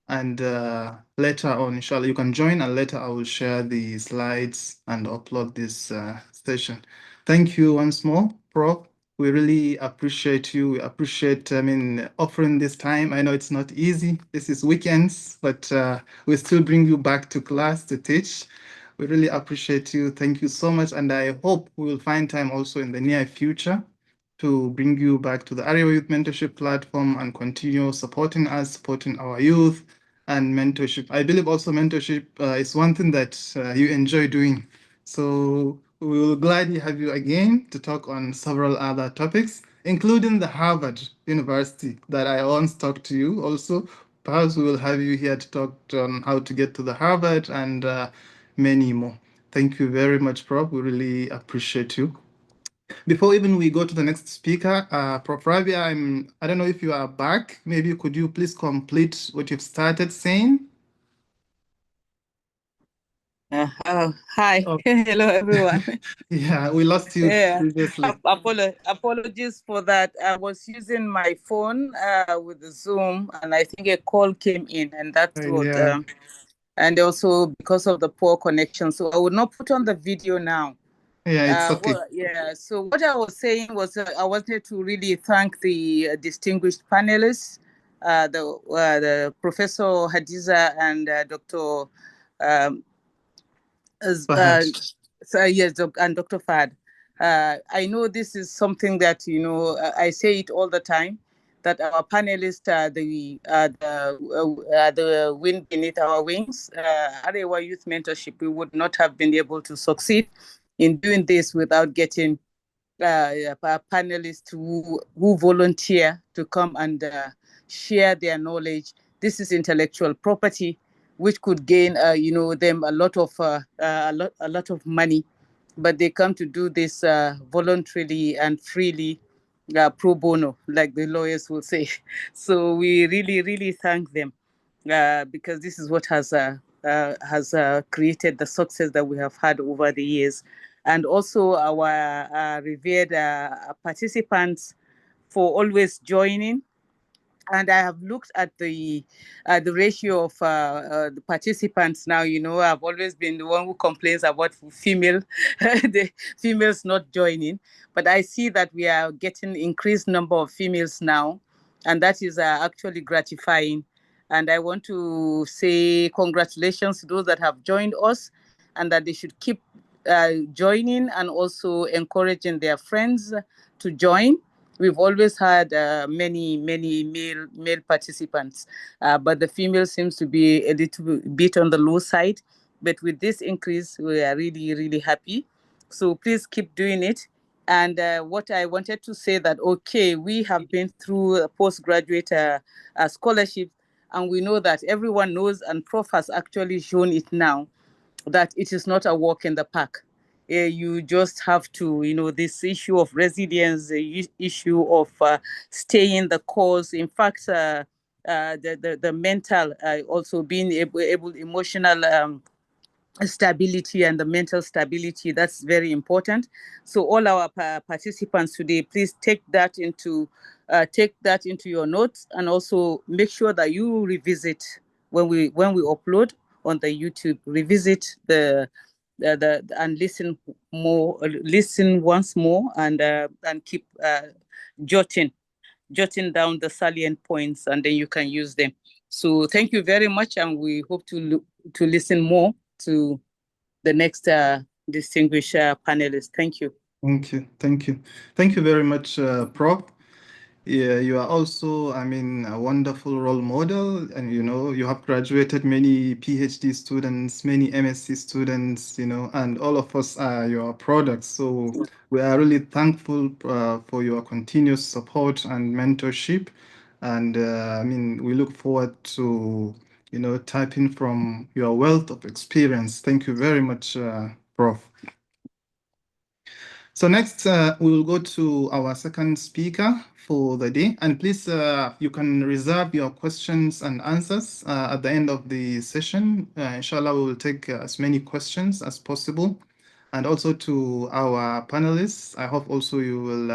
S2: And later on, inshallah, you can join, and later I will share the slides and upload this session. Thank you once more, Prof. We really appreciate you. We appreciate, offering this time. I know it's not easy. This is weekends, but we still bring you back to class to teach. We really appreciate you. Thank you so much. And I hope we will find time also in the near future to bring you back to the Arewa Youth Mentorship platform and continue supporting us, supporting our youth and mentorship. I believe also mentorship is one thing that you enjoy doing. So we will gladly have you again to talk on several other topics, including the Harvard University that I once talked to you also. Perhaps we will have you here to talk on how to get to the Harvard and many more. Thank you very much, Prof. We really appreciate you. Before even we go to the next speaker, Prof. Rabia, I don't know if you are back. Maybe could you please complete what you've started saying?
S3: Hi.
S2: Oh.
S3: Hello, everyone.
S2: Yeah, we lost you previously.
S3: Apologies for that. I was using my phone with the Zoom, and I think a call came in, and that's what.
S2: Yeah.
S3: And also because of the poor connection, so I will not put on the video now.
S2: Yeah, it's okay.
S3: So what I was saying was I wanted to really thank the distinguished panelists, the Professor Hadiza and Dr.
S2: Fahad.
S3: And Dr. Fahad. I know this is something that, I say it all the time, that our panelists are the wind beneath our wings. Arewa Youth Mentorship, we would not have been able to succeed in doing this without getting panelists who volunteer to come and share their knowledge. This is intellectual property, which could gain, them a lot of money, but they come to do this voluntarily and freely, pro bono, like the lawyers will say. So we really, really thank them because this is what has created the success that we have had over the years, and also our revered participants for always joining. And I have looked at the ratio of the participants now. I've always been the one who complains about the females not joining. But I see that we are getting increased number of females now. And that is actually gratifying. And I want to say congratulations to those that have joined us, and that they should keep joining and also encouraging their friends to join. We've always had many male participants, but the female seems to be a little bit on the low side. But with this increase, we are really, really happy. So please keep doing it. And what I wanted to say that, okay, we have been through a postgraduate scholarship, and we know that everyone knows, and Prof has actually shown it now, that it is not a walk in the park. You just have to, this issue of resilience, the issue of staying the course. In fact, the mental, also being able emotional stability and the mental stability, that's very important. So all our participants today, please take that into your notes, and also make sure that you revisit when we upload on the YouTube, revisit and listen once more, and keep jotting down the salient points, and then you can use them. So thank you very much, and we hope to listen more to the next distinguished panelist. Thank you.
S2: Thank you very much, Prof. Yeah, you are also, I mean, a wonderful role model, and you have graduated many PhD students, many MSc students, and all of us are your products. So we are really thankful for your continuous support and mentorship. And I mean, we look forward to, tapping from your wealth of experience. Thank you very much, Prof. So next, we will go to our second speaker for the day. And please, you can reserve your questions and answers at the end of the session. Inshallah, we will take as many questions as possible. And also to our panelists, I hope also you will,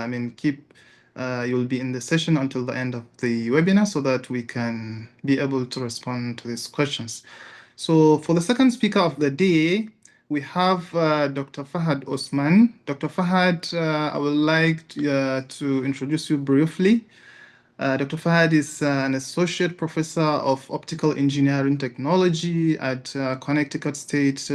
S2: you'll be in the session until the end of the webinar so that we can be able to respond to these questions. So for the second speaker of the day, we have Dr. Fahad Usman. Dr. Fahad, I would like to introduce you briefly. Dr. Fahad is an associate professor of optical engineering technology at Connecticut State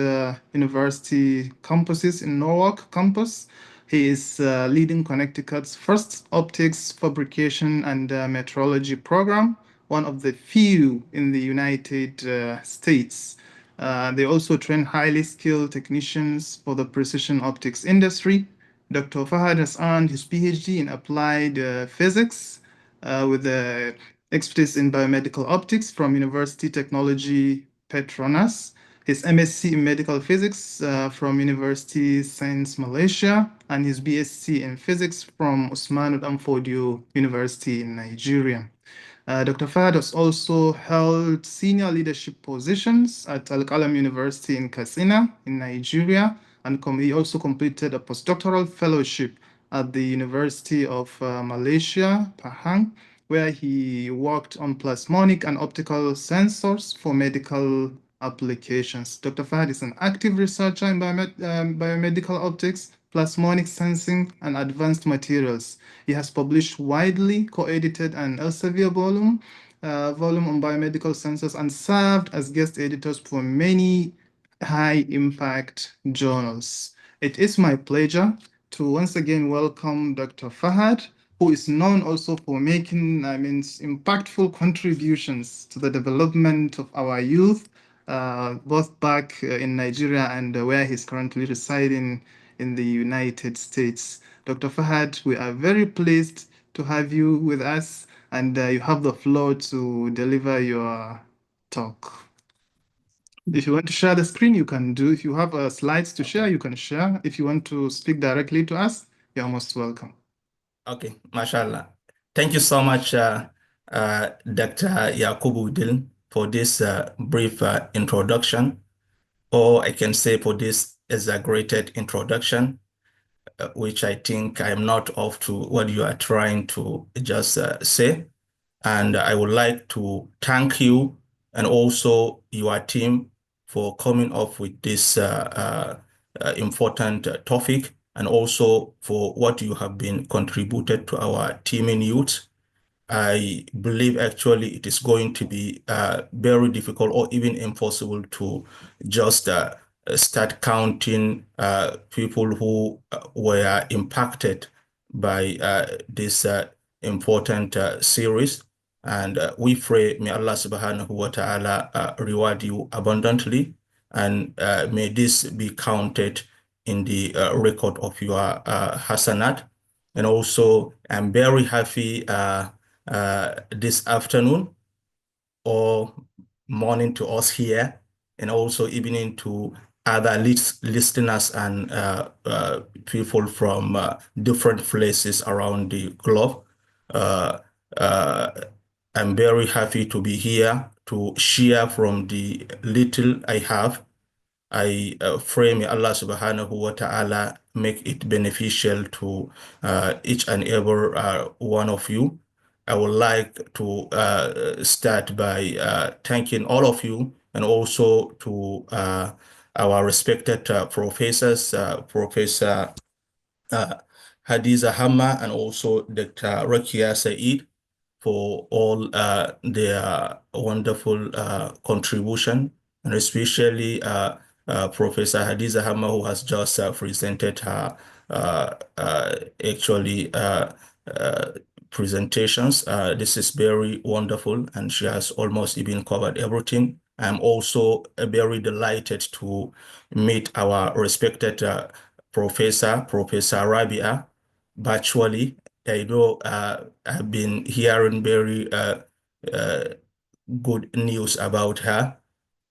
S2: University campuses in Norwalk campus. He is leading Connecticut's first optics fabrication and metrology program, one of the few in the United States. They also train highly skilled technicians for the precision optics industry. Dr. Fahad has earned his PhD in applied physics with expertise in biomedical optics from University Technology Petronas, his MSc in medical physics from University Science Malaysia, and his BSc in physics from Usman University in Nigeria. Dr. Fahad has also held senior leadership positions at Al-Qalam University in Katsina in Nigeria, and he also completed a postdoctoral fellowship at the University of Malaysia, Pahang, where he worked on plasmonic and optical sensors for medical applications. Dr. Fahad is an active researcher in biomedical optics, plasmonic sensing, and advanced materials. He has published widely, co-edited an Elsevier volume on biomedical sensors, and served as guest editors for many high-impact journals. It is my pleasure to once again welcome Dr. Fahad, who is known also for making, impactful contributions to the development of our youth, both back in Nigeria and where he's currently residing in the United States. Dr. Fahad, we are very pleased to have you with us, and you have the floor to deliver your talk. If you want to share the screen, you can do. If you have slides to share, you can share. If you want to speak directly to us, you're most welcome.
S6: Okay, mashallah. Thank you so much, Dr. Yakubu Dil, for this brief introduction, or I can say for this exaggerated introduction, which I think I am not off to what you are trying to just say. And I would like to thank you and also your team for coming up with this important topic, and also for what you have been contributed to our team in youth. I believe actually it is going to be very difficult or even impossible to just start counting people who were impacted by this important series. And we pray, may Allah subhanahu wa ta'ala reward you abundantly, and may this be counted in the record of your hasanat. And also, I'm very happy this afternoon or morning to us here, and also evening to other listeners and people from different places around the globe. I'm very happy to be here to share from the little I have. I pray may Allah subhanahu wa ta'ala make it beneficial to each and every one of you. I would like to start by thanking all of you, and also to our respected professors, Professor Hadiza Hamma, and also Dr. Rakiya Said, for all their wonderful contribution, and especially Professor Hadiza Hamma, who has just presented her presentations. This is very wonderful, and she has almost even covered everything. I'm also very delighted to meet our respected Professor Rabi'a virtually. I know I've been hearing very good news about her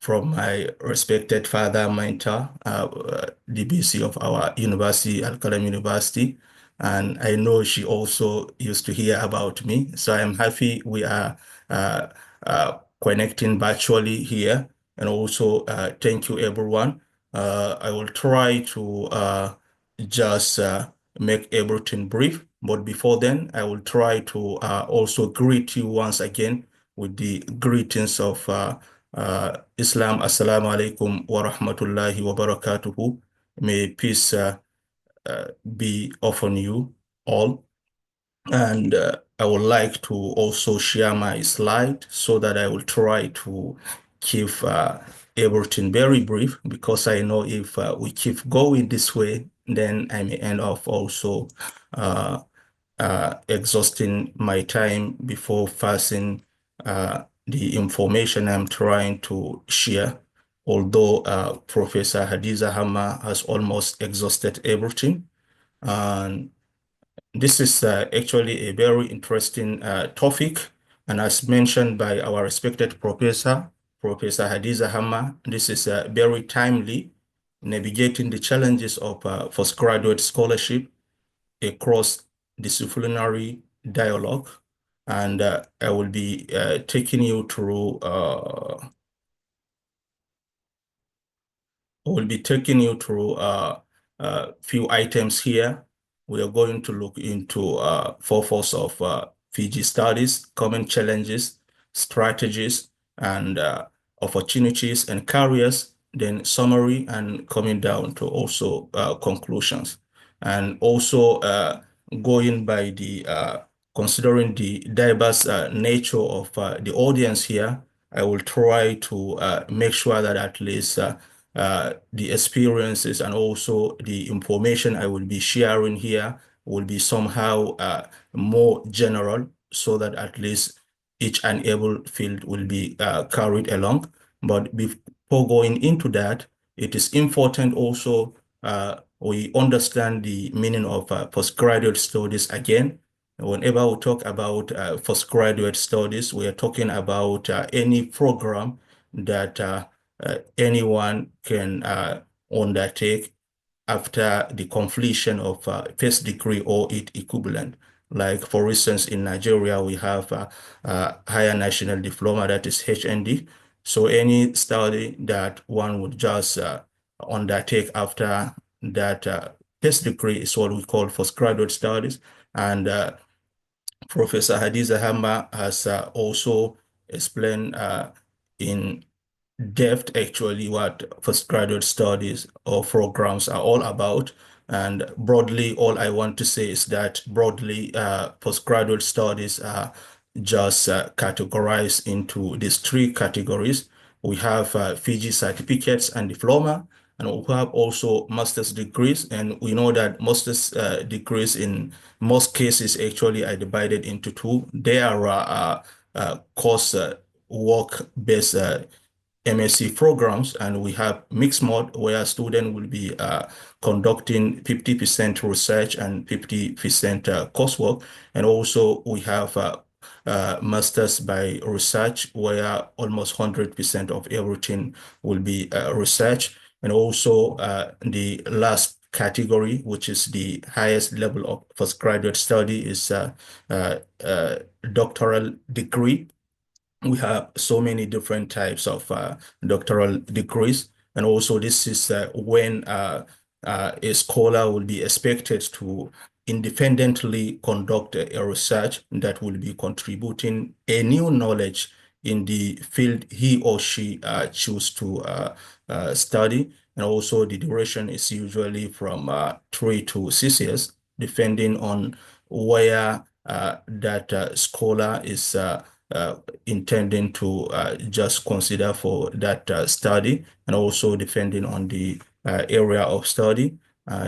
S6: from my respected father mentor, the BC of our university, Al-Qalam University. And I know she also used to hear about me. So I'm happy we are connecting virtually here. And also, thank you, everyone. I will try to just make everything brief. But before then, I will try to also greet you once again with the greetings of Islam. Assalamu alaikum wa rahmatullahi wa barakatuhu. May peace be upon you all. And I would like to also share my slide so that I will try to keep everything very brief, because I know if we keep going this way, then I may end up also exhausting my time before passing the information I'm trying to share. Although Professor Hadiza Hamma has almost exhausted everything. And this is actually a very interesting topic. And as mentioned by our respected Professor Hadiza Hamma, this is very timely, navigating the challenges of postgraduate scholarship, a cross-disciplinary dialogue. And I will be taking you through a few items here. We are going to look into focus of Fiji studies, common challenges, strategies, and opportunities and careers, then summary, and coming down to also conclusions. And also going by the considering the diverse nature of the audience here, I will try to make sure that at least the experiences and also the information I will be sharing here will be somehow more general, so that at least each and every field will be carried along. But before going into that, it is important also we understand the meaning of postgraduate studies again. Whenever we talk about postgraduate studies, we are talking about any program that anyone can undertake after the completion of first degree or its equivalent. Like, for instance, in Nigeria, we have a higher national diploma, that is HND. So any study that one would just undertake after that first degree is what we call postgraduate studies. And Professor Hadiza Hamma has also explained in depth actually what postgraduate studies or programs are all about. And broadly, all I want to say is that broadly, postgraduate studies are just categorized into these three categories. We have Fiji certificates and diploma, and we have also master's degrees. And we know that master's degrees in most cases actually are divided into two. There are course work-based MSc programs, and we have mixed mode, where a student will be conducting 50% research and 50% coursework. And also we have masters by research, where almost 100% of everything will be research. And also the last category, which is the highest level of postgraduate study, is doctoral degree. We have so many different types of doctoral degrees. And also this is when a scholar will be expected to independently conduct a research that will be contributing a new knowledge in the field he or she choose to study. And also the duration is usually from 3 to 6 years, depending on where that scholar is intending to just consider for that study, and also depending on the area of study.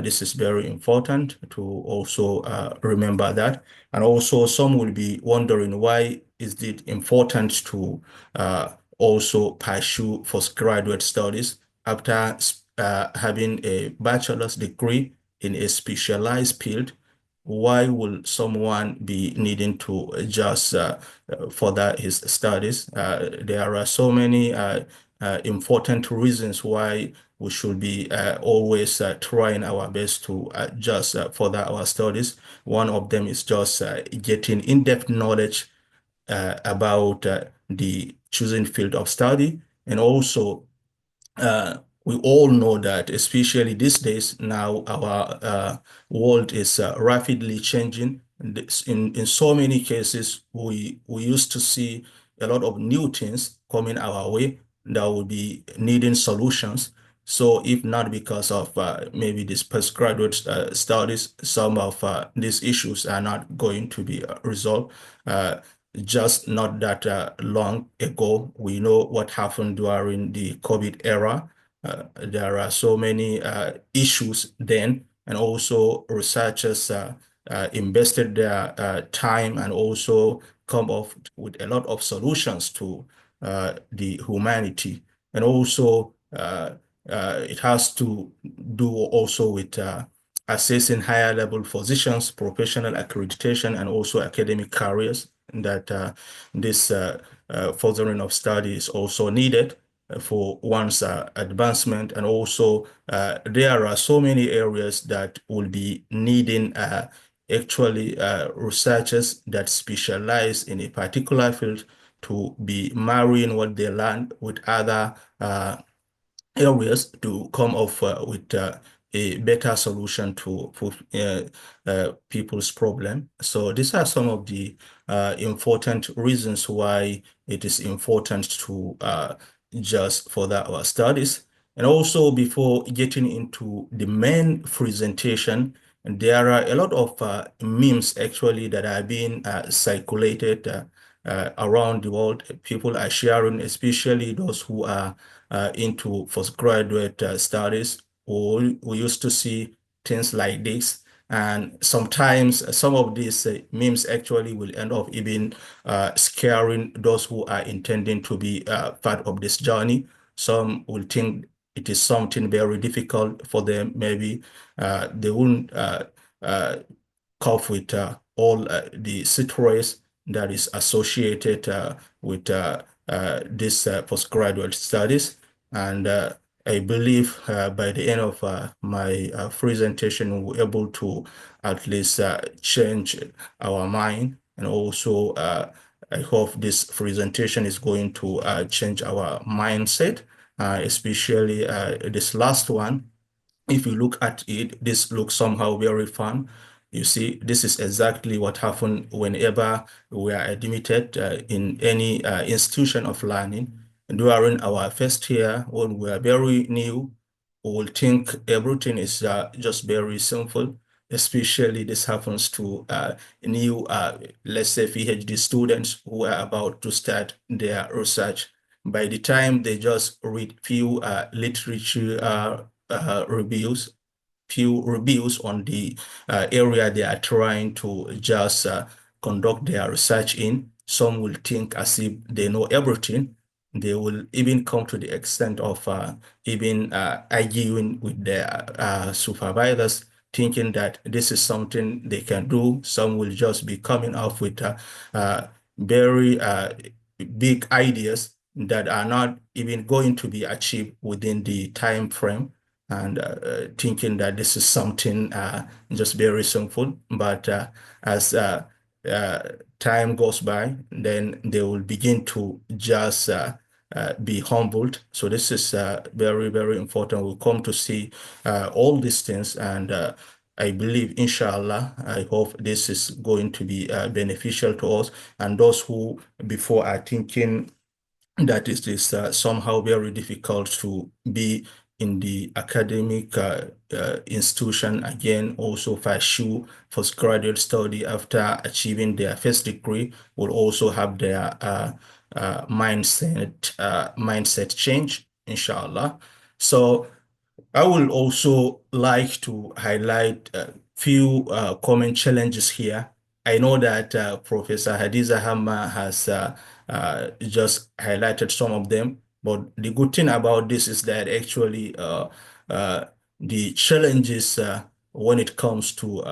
S6: This is very important to also remember that. And also some will be wondering, why is it important to also pursue postgraduate studies after having a bachelor's degree in a specialized field? Why will someone be needing to just further his studies? There are so many important reasons why we should be always trying our best to just further our studies. One of them is just getting in-depth knowledge about the chosen field of study. And also, we all know that, especially these days now, our world is rapidly changing. In so many cases, we used to see a lot of new things coming our way that will be needing solutions. So if not because of maybe this postgraduate studies, some of these issues are not going to be resolved. Just not that long ago, we know what happened during the COVID era. There are so many issues then, and also researchers invested their time and also come up with a lot of solutions to the humanity. And also it has to do also with assessing higher level positions, professional accreditation, and also academic careers, that this furthering of study is also needed for one's advancement. And also there are so many areas that will be needing actually researchers that specialize in a particular field to be marrying what they learn with other areas to come up with a better solution to people's problem. So these are some of the important reasons why it is important to just further our studies. And also, before getting into the main presentation, there are a lot of memes actually that are being circulated around the world. People are sharing, especially those who are into postgraduate studies. We used to see things like this. And sometimes some of these memes actually will end up even scaring those who are intending to be part of this journey. Some will think it is something very difficult for them. Maybe they won't cope with all the stress that is associated with this postgraduate studies. And I believe by the end of my presentation, we're able to at least change our mind. And also, I hope this presentation is going to change our mindset, especially this last one. If you look at it, this looks somehow very fun. You see, this is exactly what happened whenever we are admitted in any institution of learning. During our first year, when we are very new, we will think everything is just very simple. Especially this happens to new, let's say, PhD students who are about to start their research. By the time they just read few literature reviews on the area they are trying to just conduct their research in, some will think as if they know everything. They will even come to the extent of even arguing with their supervisors, thinking that this is something they can do. Some will just be coming up with very big ideas that are not even going to be achieved within the time frame, and thinking that this is something just very simple. But as time goes by, then they will begin to just be humbled. So this is very, very important. We'll come to see all these things, and I believe, inshallah, I hope this is going to be beneficial to us. And those who before are thinking that it is somehow very difficult to be in the academic institution, again, also pursue postgraduate study after achieving their first degree, will also have their mindset change, inshallah. So I will also like to highlight a few common challenges here. I know that Professor Hadiza Hamma has just highlighted some of them, but the good thing about this is that actually the challenges when it comes to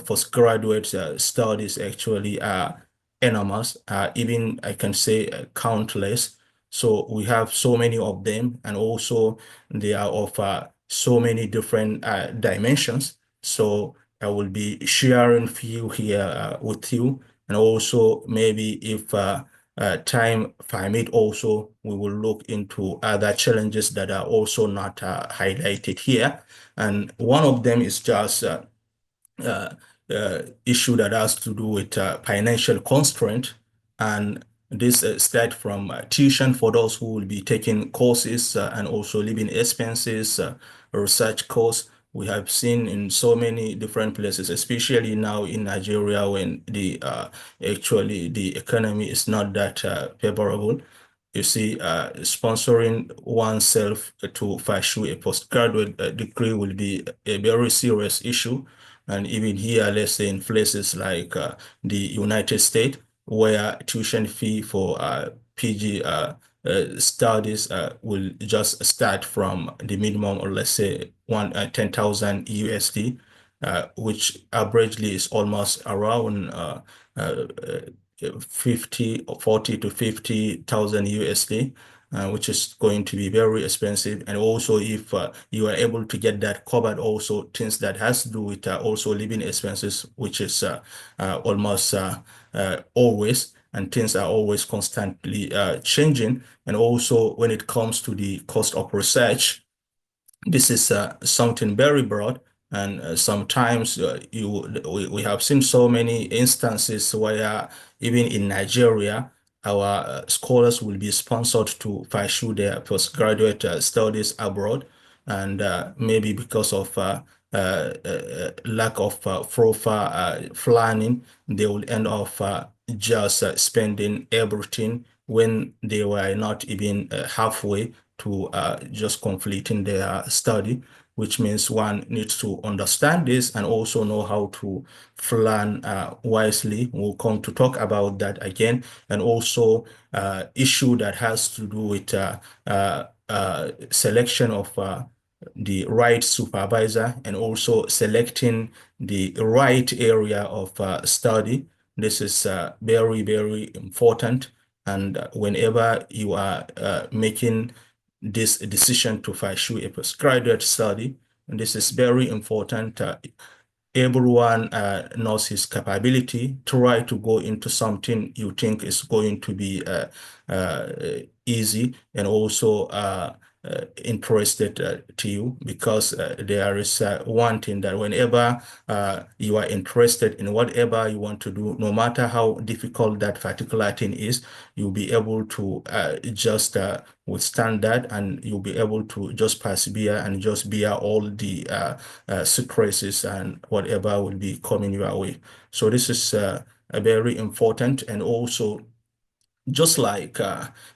S6: postgraduate studies actually are enormous, even I can say countless. So we have so many of them, and also they are of so many different dimensions. So I will be sharing few here with you, and also maybe if time permit, also we will look into other challenges that are also not highlighted here. And one of them is just uh, issue that has to do with financial constraint, and this start from tuition for those who will be taking courses and also living expenses, research costs. We have seen in so many different places, especially now in Nigeria, when the actually the economy is not that favorable. You see, sponsoring oneself to pursue a postgraduate degree will be a very serious issue. And even here, let's say in places like the United States, where tuition fee for PG studies will just start from the minimum, or let's say 10,000 USD, which averagely is almost around 40 to 50,000 USD. Which is going to be very expensive. And also if you are able to get that covered, also things that has to do with also living expenses, which is almost always, and things are always constantly changing. And also when it comes to the cost of research, this is something very broad. And sometimes we have seen so many instances where even in Nigeria, our scholars will be sponsored to pursue their postgraduate studies abroad. And maybe because of lack of proper planning, they will end up just spending everything when they were not even halfway to just completing their study, which means one needs to understand this and also know how to plan wisely. We'll come to talk about that again. And also issue that has to do with selection of the right supervisor, and also selecting the right area of study. This is very, very important. And whenever you are making this decision to pursue a postgraduate study, and this is very important. Everyone knows his capability. Try to go into something you think is going to be easy and also interested to you, because there is one thing that whenever you are interested in whatever you want to do, no matter how difficult that particular thing is, you'll be able to just withstand that, and you'll be able to just persevere and just bear all the stresses and whatever will be coming your way. So this is a very important. And also just like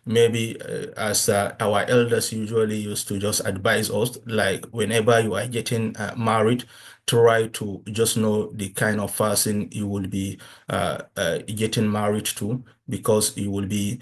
S6: maybe as our elders usually used to just advise us, like whenever you are getting married, try to just know the kind of person you will be getting married to, because you will be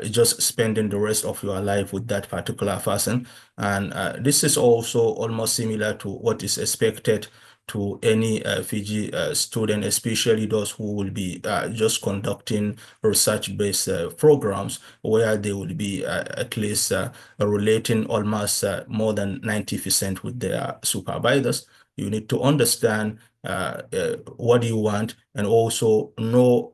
S6: just spending the rest of your life with that particular person. And this is also almost similar to what is expected to any Fiji student, especially those who will be just conducting research-based programs, where they will be at least relating almost more than 90% with their supervisors. You need to understand what you want, and also know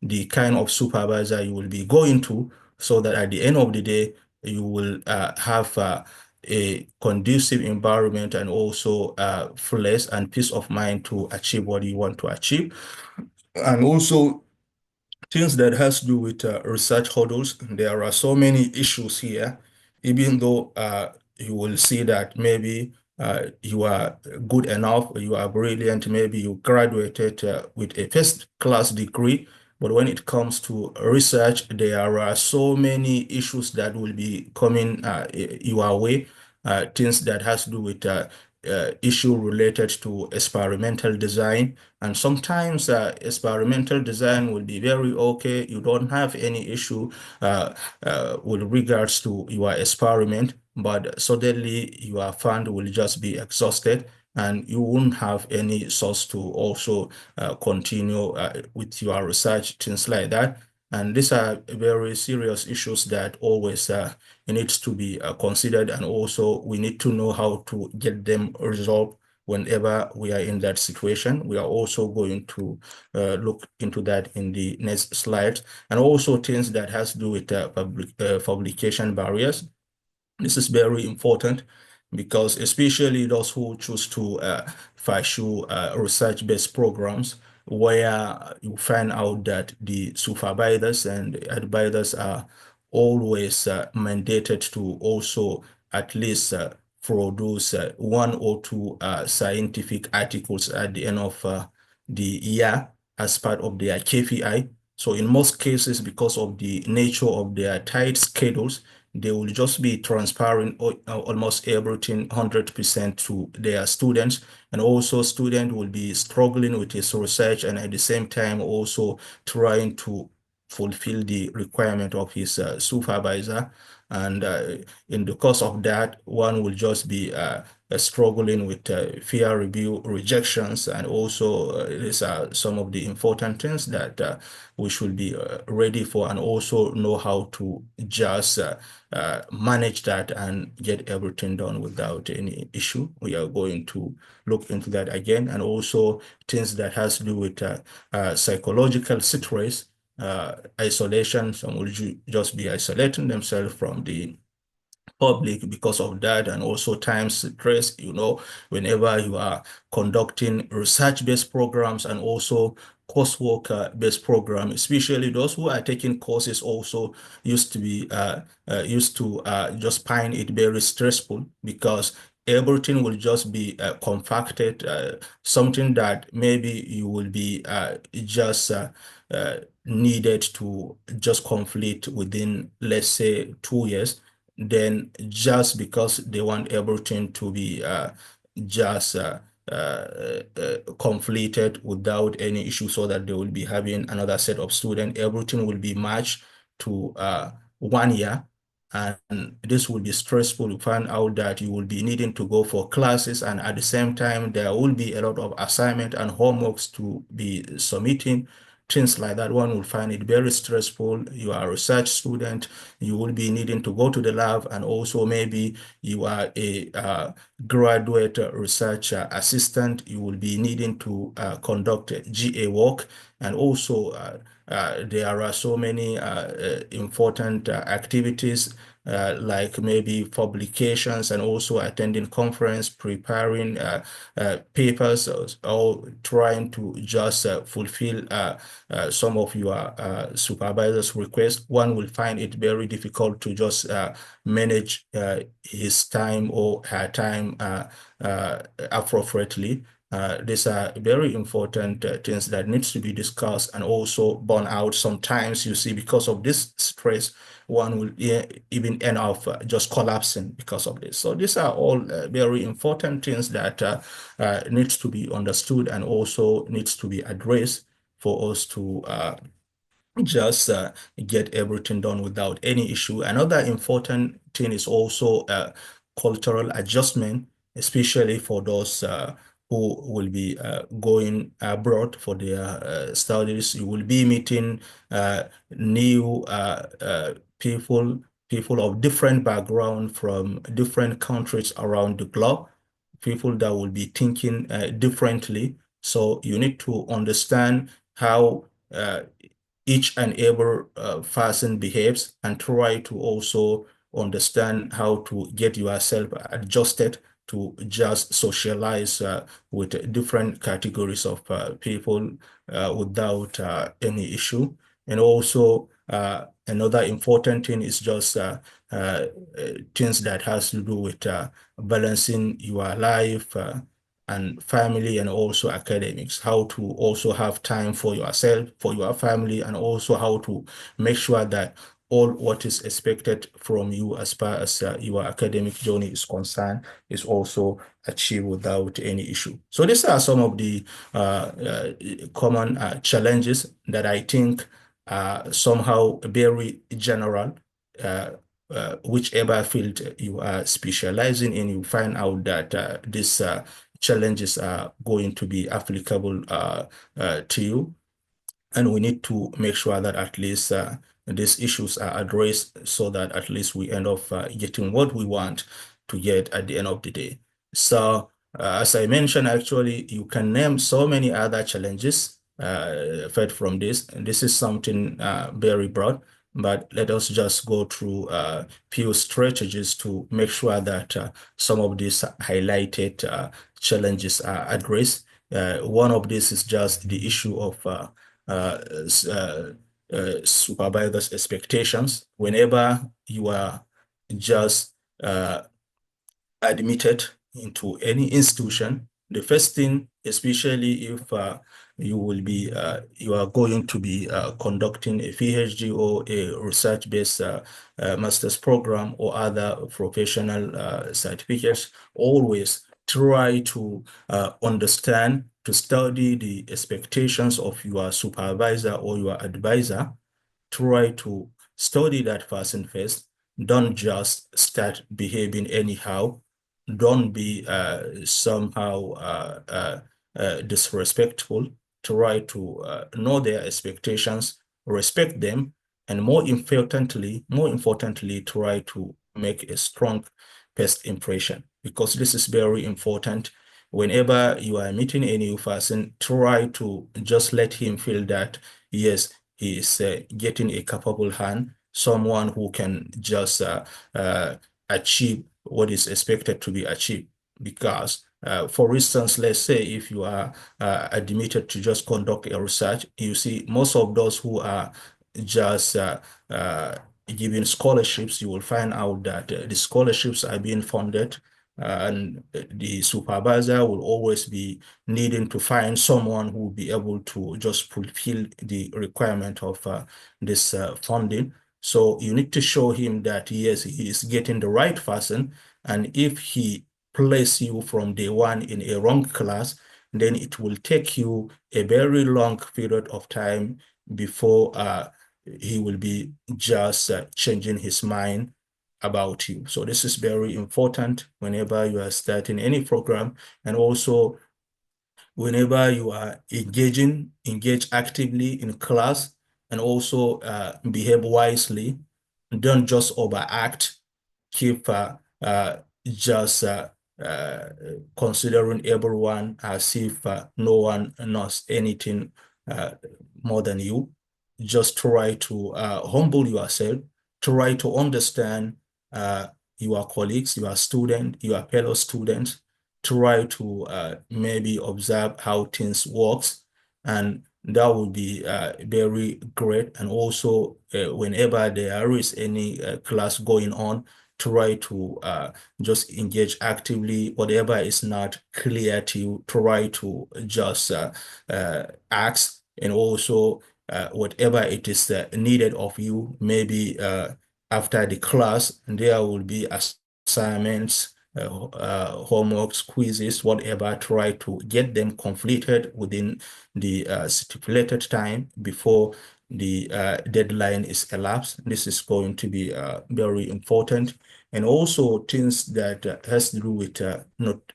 S6: the kind of supervisor you will be going to, so that at the end of the day, you will have a conducive environment, and also fullness and peace of mind to achieve what you want to achieve. And also things that has to do with research hurdles. There are so many issues here, even though you will see that maybe you are good enough, you are brilliant, maybe you graduated with a first-class degree, but when it comes to research, there are so many issues that will be coming your way. things that has to do with issue related to experimental design. And sometimes experimental design will be very okay. You don't have any issue with regards to your experiment, but suddenly your fund will just be exhausted and you won't have any source to also continue with your research, things like that. And these are very serious issues that always needs to be considered, and also we need to know how to get them resolved whenever we are in that situation. We are also going to look into that in the next slide, and also things that has to do with publication barriers. This is very important because especially those who choose to pursue research-based programs, where you find out that the supervisors and advisors are always mandated to also at least produce 1 or 2 scientific articles at the end of the year as part of their KPI. So in most cases, because of the nature of their tight schedules, they will just be transparent almost everything 100% to their students. And also student will be struggling with his research and at the same time also trying to fulfill the requirement of his supervisor. And in the course of that, one will just be struggling with peer review rejections. And also these are some of the important things that we should be ready for, and also know how to just manage that and get everything done without any issue. We are going to look into that again, and also things that has to do with psychological stress, isolation. Some will just be isolating themselves from the public because of that, and also time stress, whenever you are conducting research-based programs and also coursework-based program, especially those who are taking courses also used to just find it very stressful because everything will just be compacted, something that maybe you will be just needed to just complete within, let's say, 2 years. Then just because they want everything to be just completed without any issue, so that they will be having another set of students, everything will be matched to 1 year. And this will be stressful. You find out that you will be needing to go for classes, and at the same time, there will be a lot of assignment and homeworks to be submitting. Things like that, one will find it very stressful. You are a research student, you will be needing to go to the lab, and also maybe you are a graduate research assistant, you will be needing to conduct GA work. And also there are so many important activities like maybe publications, and also attending conference, preparing papers, or trying to just fulfill some of your supervisor's requests. One will find it very difficult to just manage his time or her time appropriately. These are very important things that needs to be discussed. And also burnout. Sometimes you see, because of this stress, one will even end up just collapsing because of this. So these are all very important things that needs to be understood and also needs to be addressed for us to just get everything done without any issue. Another important thing is also cultural adjustment, especially for those who will be going abroad for their studies. You will be meeting new people of different background from different countries around the globe, people that will be thinking differently. So you need to understand how each and every person behaves, and try to also understand how to get yourself adjusted to just socialize with different categories of people without any issue. And also another important thing is just things that has to do with balancing your life and family, and also academics, how to also have time for yourself, for your family, and also how to make sure that all what is expected from you as far as your academic journey is concerned is also achieved without any issue. So these are some of the common challenges that I think are somehow very general. Whichever field you are specializing in, you find out that these challenges are going to be applicable to you. And we need to make sure that at least these issues are addressed so that at least we end up getting what we want to get at the end of the day. So as I mentioned, actually, you can name so many other challenges fed from this. And this is something very broad, but let us just go through a few strategies to make sure that some of these highlighted challenges are addressed. One of these is just the issue of supervisors' expectations. Whenever you are just admitted into any institution, the first thing, especially if you are going to be conducting a PhD or a research-based master's program or other professional certificates, always try to understand, to study the expectations of your supervisor or your advisor. Try to study that person first. Don't just start behaving anyhow. Don't be somehow disrespectful. Try to know their expectations, respect them, and more importantly, try to make a strong first impression, because this is very important. Whenever you are meeting a new person, try to just let him feel that, yes, he is getting a capable hand, someone who can just achieve what is expected to be achieved. Because, for instance, let's say if you are admitted to just conduct a research, you see most of those who are just giving scholarships, you will find out that the scholarships are being funded, and the supervisor will always be needing to find someone who will be able to just fulfill the requirement of this funding. So you need to show him that, yes, he is getting the right person. And if he places you from day one in a wrong class, then it will take you a very long period of time before he will be just changing his mind about you. So this is very important whenever you are starting any program, and also whenever you are engage actively in class, and also behave wisely. Don't just overact. Keep just considering everyone as if no one knows anything more than you. Just try to humble yourself. Try to understand your colleagues, your students, your fellow students. Try to maybe observe how things works, and that would be very great. And also, whenever there is any class going on, try to just engage actively. Whatever is not clear to you, try to just ask, and also whatever it is needed of you, maybe after the class, there will be assignments, homeworks, quizzes, whatever. Try to get them completed within the stipulated time before the deadline is elapsed. This is going to be very important. And also things that has to do with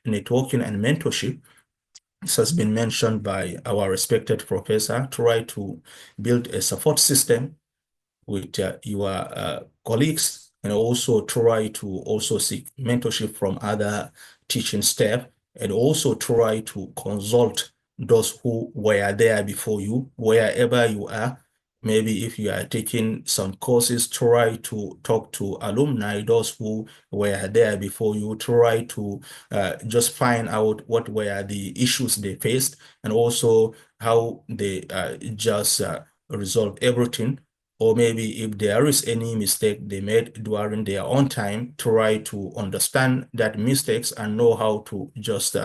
S6: networking and mentorship. This has been mentioned by our respected professor. Try to build a support system with your colleagues, and also try to also seek mentorship from other teaching staff, and also try to consult those who were there before you, wherever you are. Maybe if you are taking some courses, try to talk to alumni, those who were there before you. Try to just find out what were the issues they faced, and also how they just resolve everything. or maybe if there is any mistake they made during their own time, try to understand that mistakes and know how to just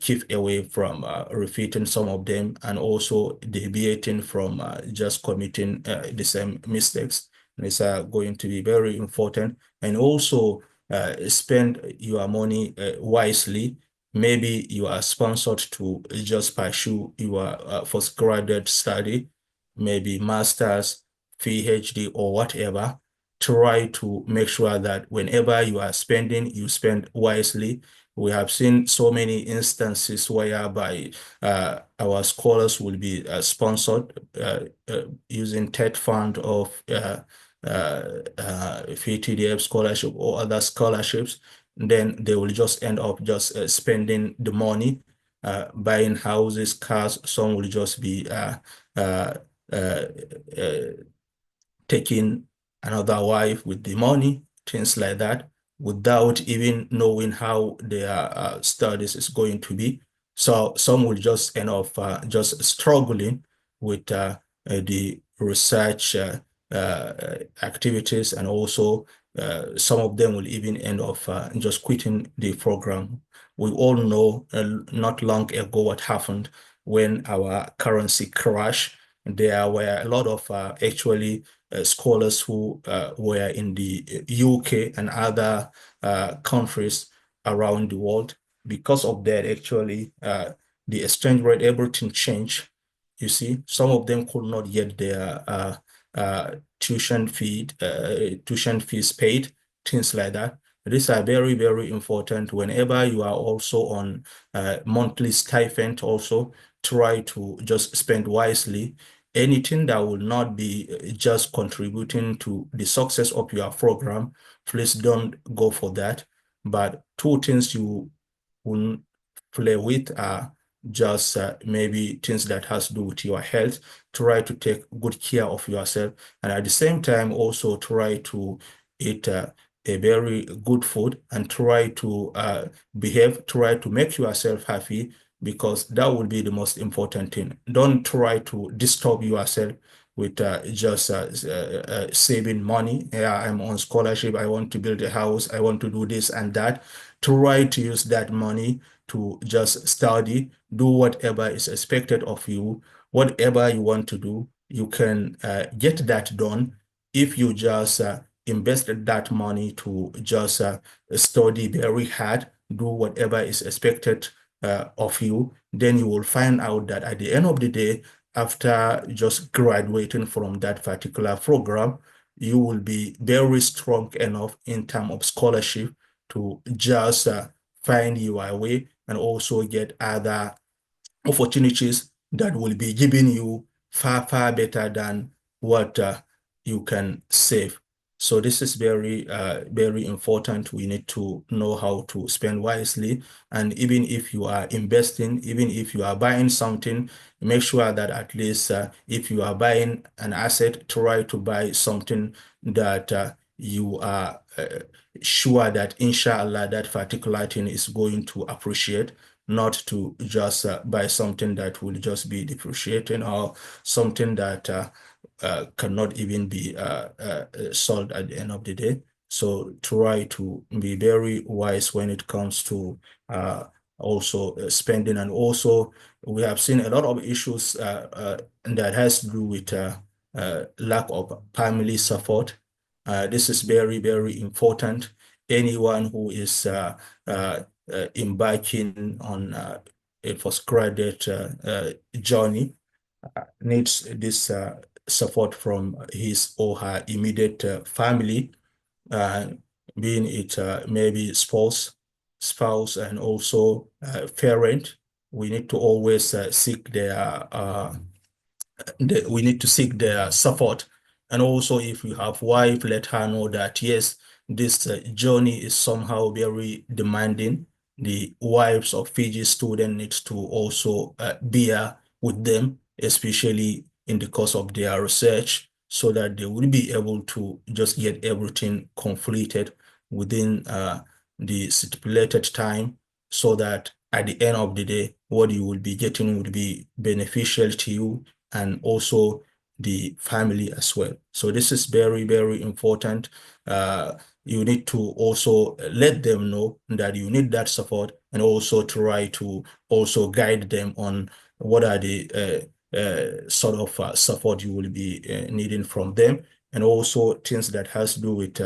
S6: keep away from repeating some of them, and also deviating from just committing the same mistakes. And it's going to be very important. And also spend your money wisely. Maybe you are sponsored to just pursue your postgraduate study, maybe master's, PhD, or whatever. Try to make sure that whenever you are spending, you spend wisely. We have seen so many instances whereby our scholars will be sponsored using TED fund of VTDF scholarship or other scholarships. Then they will just end up just spending the money, buying houses, cars. Some will just be taking another wife with the money, things like that, without even knowing how their studies is going to be. So some will just end up just struggling with the research activities, and also some of them will even end up just quitting the program. We all know not long ago what happened when our currency crashed. There were a lot of actually scholars who were in the UK and other countries around the world. Because of that, actually, the exchange rate, everything changed. You see, some of them could not get their tuition fees paid, things like that. These are very, very important. Whenever you are also on monthly stipend, also try to just spend wisely. Anything that will not be just contributing to the success of your program, please don't go for that. But two things you will play with are just maybe things that has to do with your health. Try to take good care of yourself, and at the same time also try to eat a very good food, and try to try to make yourself happy, because that will be the most important thing. Don't try to disturb yourself with just saving money. Yeah, I'm on scholarship, I want to build a house, I want to do this and that. Try to use that money to just study, do whatever is expected of you. Whatever you want to do, you can get that done if you just invested that money to just study very hard, do whatever is expected of you. Then you will find out that at the end of the day, after just graduating from that particular program, you will be very strong enough in terms of scholarship to just find your way, and also get other opportunities that will be giving you far, far better than what you can save. So this is very, very important. We need to know how to spend wisely. And even if you are investing, even if you are buying something, make sure that at least if you are buying an asset, try to buy something that you are sure that inshallah that particular thing is going to appreciate, not to just buy something that will just be depreciating, or something that cannot even be sold at the end of the day. So try to be very wise when it comes to also spending. And also we have seen a lot of issues that has to do with lack of family support. This is very, very important. Anyone who is embarking on a postgraduate journey needs this support from his or her immediate family, being it maybe spouse, and also parent. We need to always seek their we need to seek their support. And also, if you have wife, let her know that yes, this journey is somehow very demanding. The wives of Fiji students need to also bear with them, especially in the course of their research, so that they will be able to just get everything completed within the stipulated time, so that at the end of the day, what you will be getting will be beneficial to you, and also the family as well. So this is very, very important. You need to also let them know that you need that support, and also try to also guide them on what are the sort of support you will be needing from them, and also things that has to do with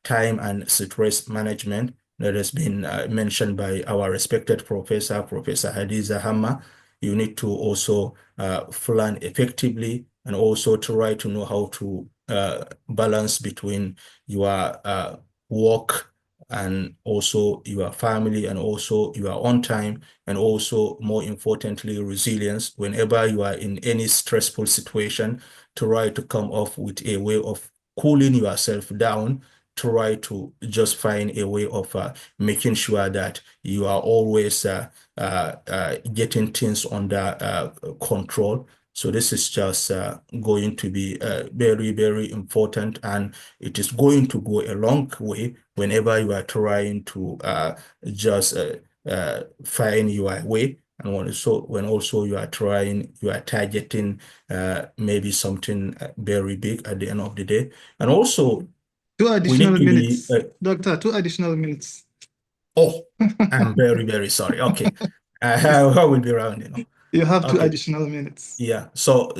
S6: time and stress management that has been mentioned by our respected Professor Hadiza Hamma. You need to also plan effectively, and also try to know how to balance between your work and also your family, and also your own time, and also more importantly, resilience. Whenever you are in any stressful situation, try to come up with a way of cooling yourself down. Try to just find a way of making sure that you are always getting things under control. So this is just going to be very, very important, and it is going to go a long way whenever you are trying to just find your way. And when also you are targeting maybe something very big at the end of the day. And also
S2: 2 additional
S6: we need to
S2: minutes.
S6: be,
S2: Doctor, 2 additional minutes.
S6: oh, I'm very, very sorry. Okay. I will be rounding up.
S2: You have 2
S6: Okay.
S2: additional minutes.
S6: Yeah. So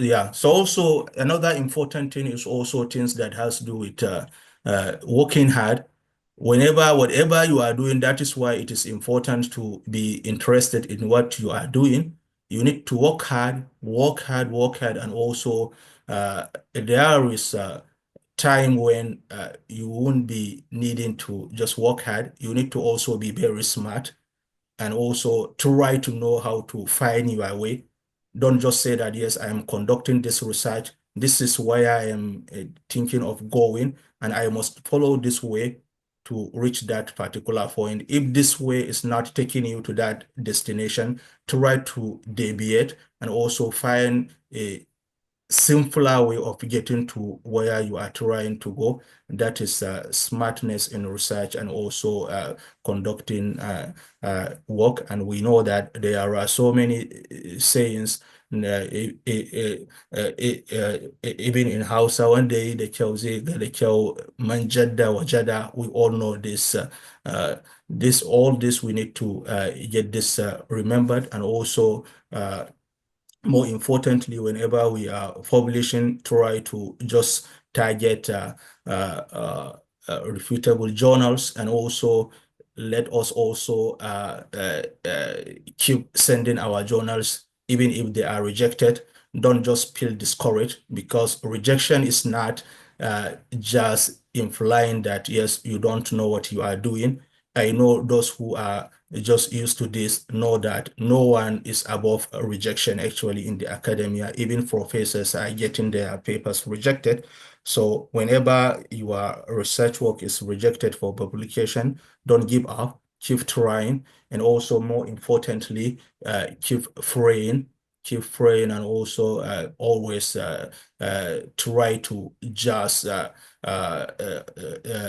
S6: also another important thing is also things that has to do with working hard. Whatever you are doing, that is why it is important to be interested in what you are doing. You need to work hard, and also there is time when you won't be needing to just work hard. You need to also be very smart, and also try to know how to find your way. Don't just say that, yes, I am conducting this research. This is where I am thinking of going, and I must follow this way to reach that particular point. If this way is not taking you to that destination, try to deviate, and also find a simpler way of getting to where you are trying to go. That is smartness in research, and also conducting work. And we know that there are so many sayings, even in Hausa, one day the manjada wajada. We all know this. All this we need to get this remembered, and also more importantly, whenever we are publishing, try to just target refutable journals, and also let us also keep sending our journals, even if they are rejected. Don't just feel discouraged, because rejection is not just implying that, yes, you don't know what you are doing. I know those who are just used to this know that no one is above a rejection. Actually, in the academia, even professors are getting their papers rejected. So whenever your research work is rejected for publication, don't give up, keep trying, and also more importantly, keep praying, and also always try to just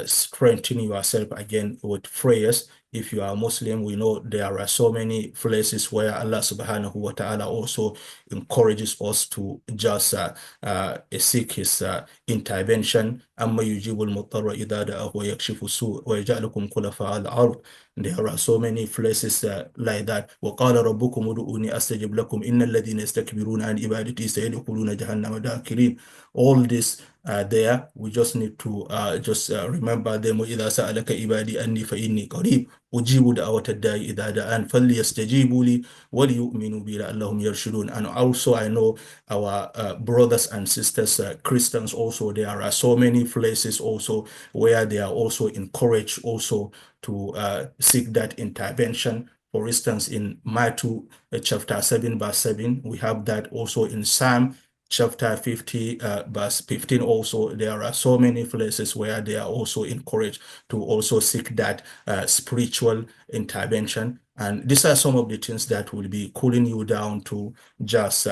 S6: strengthen yourself again with prayers. If you are Muslim, we know there are so many places where Allah subhanahu wa ta'ala also encourages us to just seek his intervention. أَمَّا يُجِيبُ الْمُضْطَرَّ إِذَا دَعَاهُ وَيَكْشِفُ السُّوءَ وَيَجْعَلُكُمْ خُلَفَاءَ الْأَرْضِ. There are so many places like that. وَقَالَ رَبُّكُمُ ادْعُونِي أَسْتَجِبْ لَكُمْ إِنَّ الَّذِينَ يَسْتَكْبِرُونَ عَنْ عِبَادَتِي سَيَدْخُلُونَ جَهَنَّمَ دَاخِرِينَ. All this there. We just need to just remember them. وَإِذَا سَأَلَكَ عِبَادِي أَنِّي فَإِنِّي قَرِيبٌ أُجِيبُ دَعْوَةَ الدَّاعِ إِذَا دَعَانِ فَلْيَسْتَجِيبُوا لِي وَلْيُؤْمِنُوا بِي لَعَلَّهُمْ يَرْشُدُونَ. And also I know our brothers and sisters, Christians also, there are so many places also where they are also encouraged also to seek that intervention. For instance, in Matthew chapter 7 verse 7, we have that also in Psalm chapter 50 verse 15. Also, there are so many places where they are also encouraged to also seek that spiritual intervention. And these are some of the things that will be cooling you down to just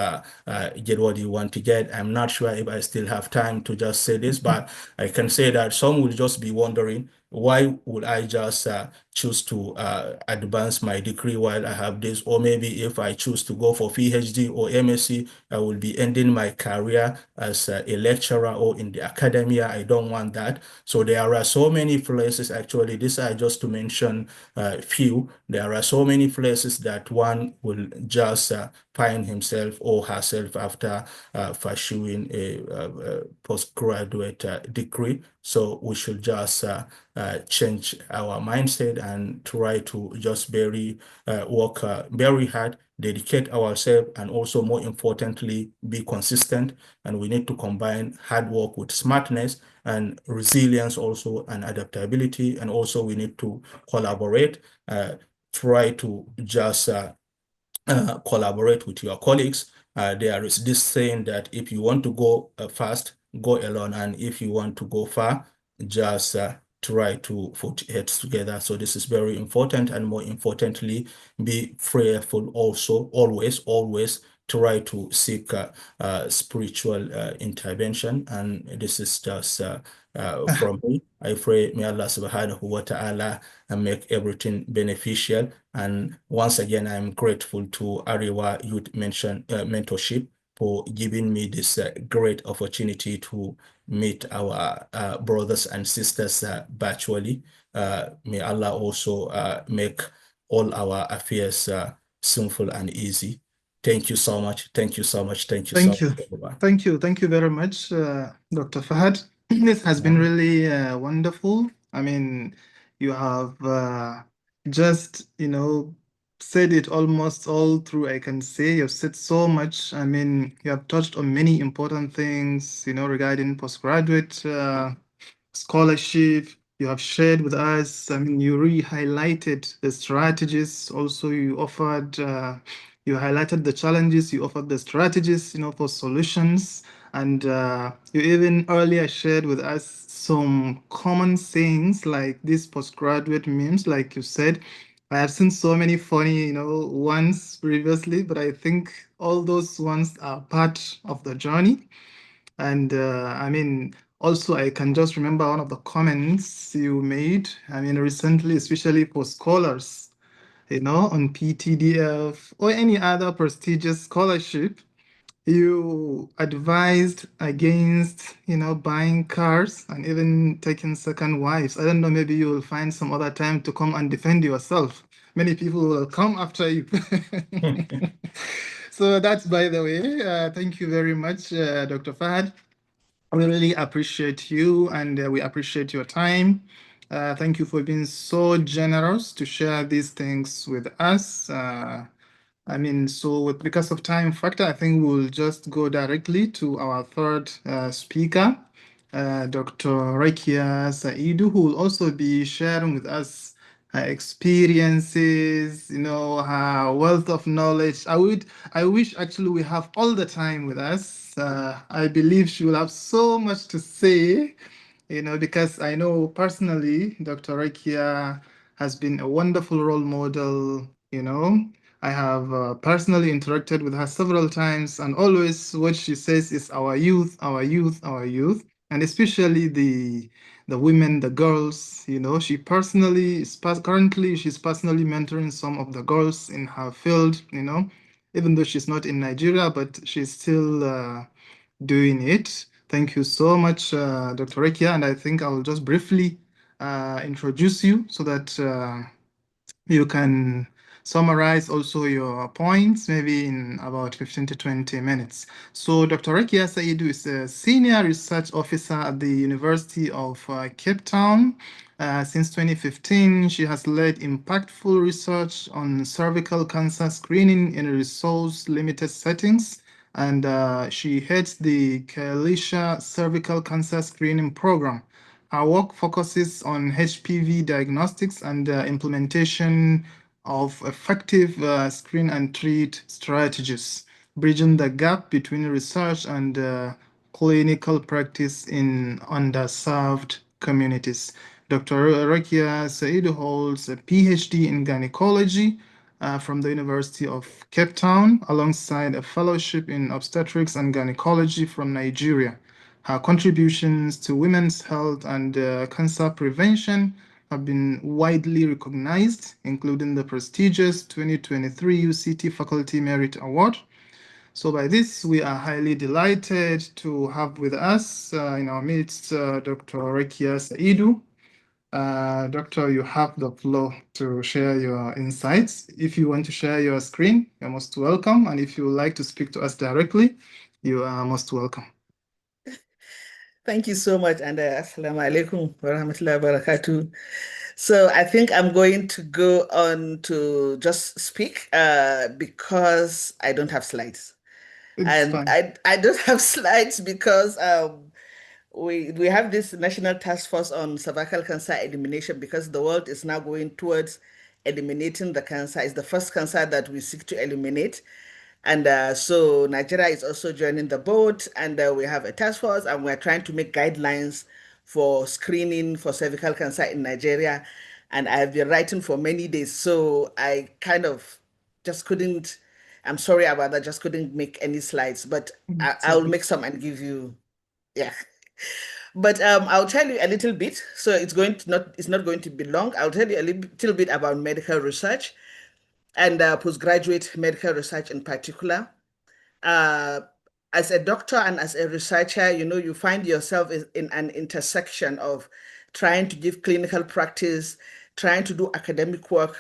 S6: get what you want to get. I'm not sure if I still have time to just say this, but I can say that some will just be wondering, why would I just choose to advance my degree while I have this? Or maybe if I choose to go for PhD or MSc, I will be ending my career as a lecturer or in the academia. I don't want that. So there are so many places, actually, this are just to mention a few. There are so many places that one will just find himself or herself after pursuing a postgraduate degree. So we should just change our mindset and try to just work very hard, dedicate ourselves, and also more importantly, be consistent. And we need to combine hard work with smartness and resilience also, and adaptability. And also we need to collaborate, try to just collaborate with your colleagues. There is this saying that if you want to go fast, go alone. And if you want to go far, just try to put heads together. So this is very important. And more importantly, be prayerful also, always try to seek spiritual intervention. And this is just from me. I pray may Allah subhanahu wa ta'ala make everything beneficial. And once again, I'm grateful to Arewa Youth Mentorship for giving me this great opportunity to meet our brothers and sisters virtually. May Allah also make all our affairs simple and easy. Thank you so much. Thank you so much. Thank you so much, everyone.
S2: Thank you. Thank you very much, Dr. Fahad. This has been really wonderful. I mean, you have just, said it almost all through, I can say. You've said so much. I mean, you have touched on many important things, regarding postgraduate scholarship. You have shared with us. I mean, you really highlighted the strategies. Also, you offered, you highlighted the challenges. You offered the strategies, for solutions. And you even earlier shared with us some common sayings like these postgraduate memes, like you said. I have seen so many funny, ones previously, but I think all those ones are part of the journey. And I mean, also, I can just remember one of the comments you made. I mean, recently, especially for scholars, on PTDF or any other prestigious scholarship, you advised against, buying cars and even taking second wives. I don't know, maybe you will find some other time to come and defend yourself. Many people will come after you. So that's by the way. Thank you very much, Dr. Fahad. We really appreciate you, and we appreciate your time. Thank you for being so generous to share these things with us. I mean, so because of time factor, I think we'll just go directly to our third speaker, Dr. Rakiya Saidu, who will also be sharing with us her experiences, her wealth of knowledge. I wish actually we have all the time with us. I believe she will have so much to say, because I know personally Dr. Rakiya has been a wonderful role model. I have personally interacted with her several times, and always what she says is our youth, our youth, our youth, and especially the women, the girls. She personally is currently she's personally mentoring some of the girls in her field. Even though she's not in Nigeria, but she's still doing it. Thank you so much, Dr. Rakiya, and I think I will just briefly introduce you so that you can summarize also your points, maybe in about 15 to 20 minutes. So Dr. Rakiya Saidu is a senior research officer at the University of Cape Town. Since 2015, she has led impactful research on cervical cancer screening in resource-limited settings, and she heads the Kaelisha Cervical Cancer Screening Program. Our work focuses on HPV diagnostics and implementation of effective screen and treat strategies, bridging the gap between research and clinical practice in underserved communities. Dr. Rakiya Saidu holds a PhD in gynecology from the University of Cape Town, alongside a fellowship in obstetrics and gynecology from Nigeria. Her contributions to women's health and cancer prevention have been widely recognized, including the prestigious 2023 UCT Faculty Merit Award. So by this, we are highly delighted to have with us in our midst Dr. Rakiya Saidu. Doctor, you have the floor to share your insights. If you want to share your screen, you're most welcome. And if you would like to speak to us directly, you are most welcome.
S7: Thank you so much, and assalamu alaikum wa rahmatullahi wa barakatuh. So I think I'm going to go on to just speak because I don't have slides. I don't have slides because we have this National Task Force on Cervical Cancer Elimination, because the world is now going towards eliminating the cancer. It's the first cancer that we seek to eliminate. And so Nigeria is also joining the boat, and we have a task force, and we're trying to make guidelines for screening for cervical cancer in Nigeria. And I've been writing for many days, so I kind of just couldn't, I'm sorry about that, just couldn't make any slides, but I'll make some and give you, yeah. But I'll tell you a little bit. So it's not going to be long. I'll tell you a little bit about medical research and postgraduate medical research in particular. As a doctor and as a researcher, you find yourself in an intersection of trying to give clinical practice, trying to do academic work,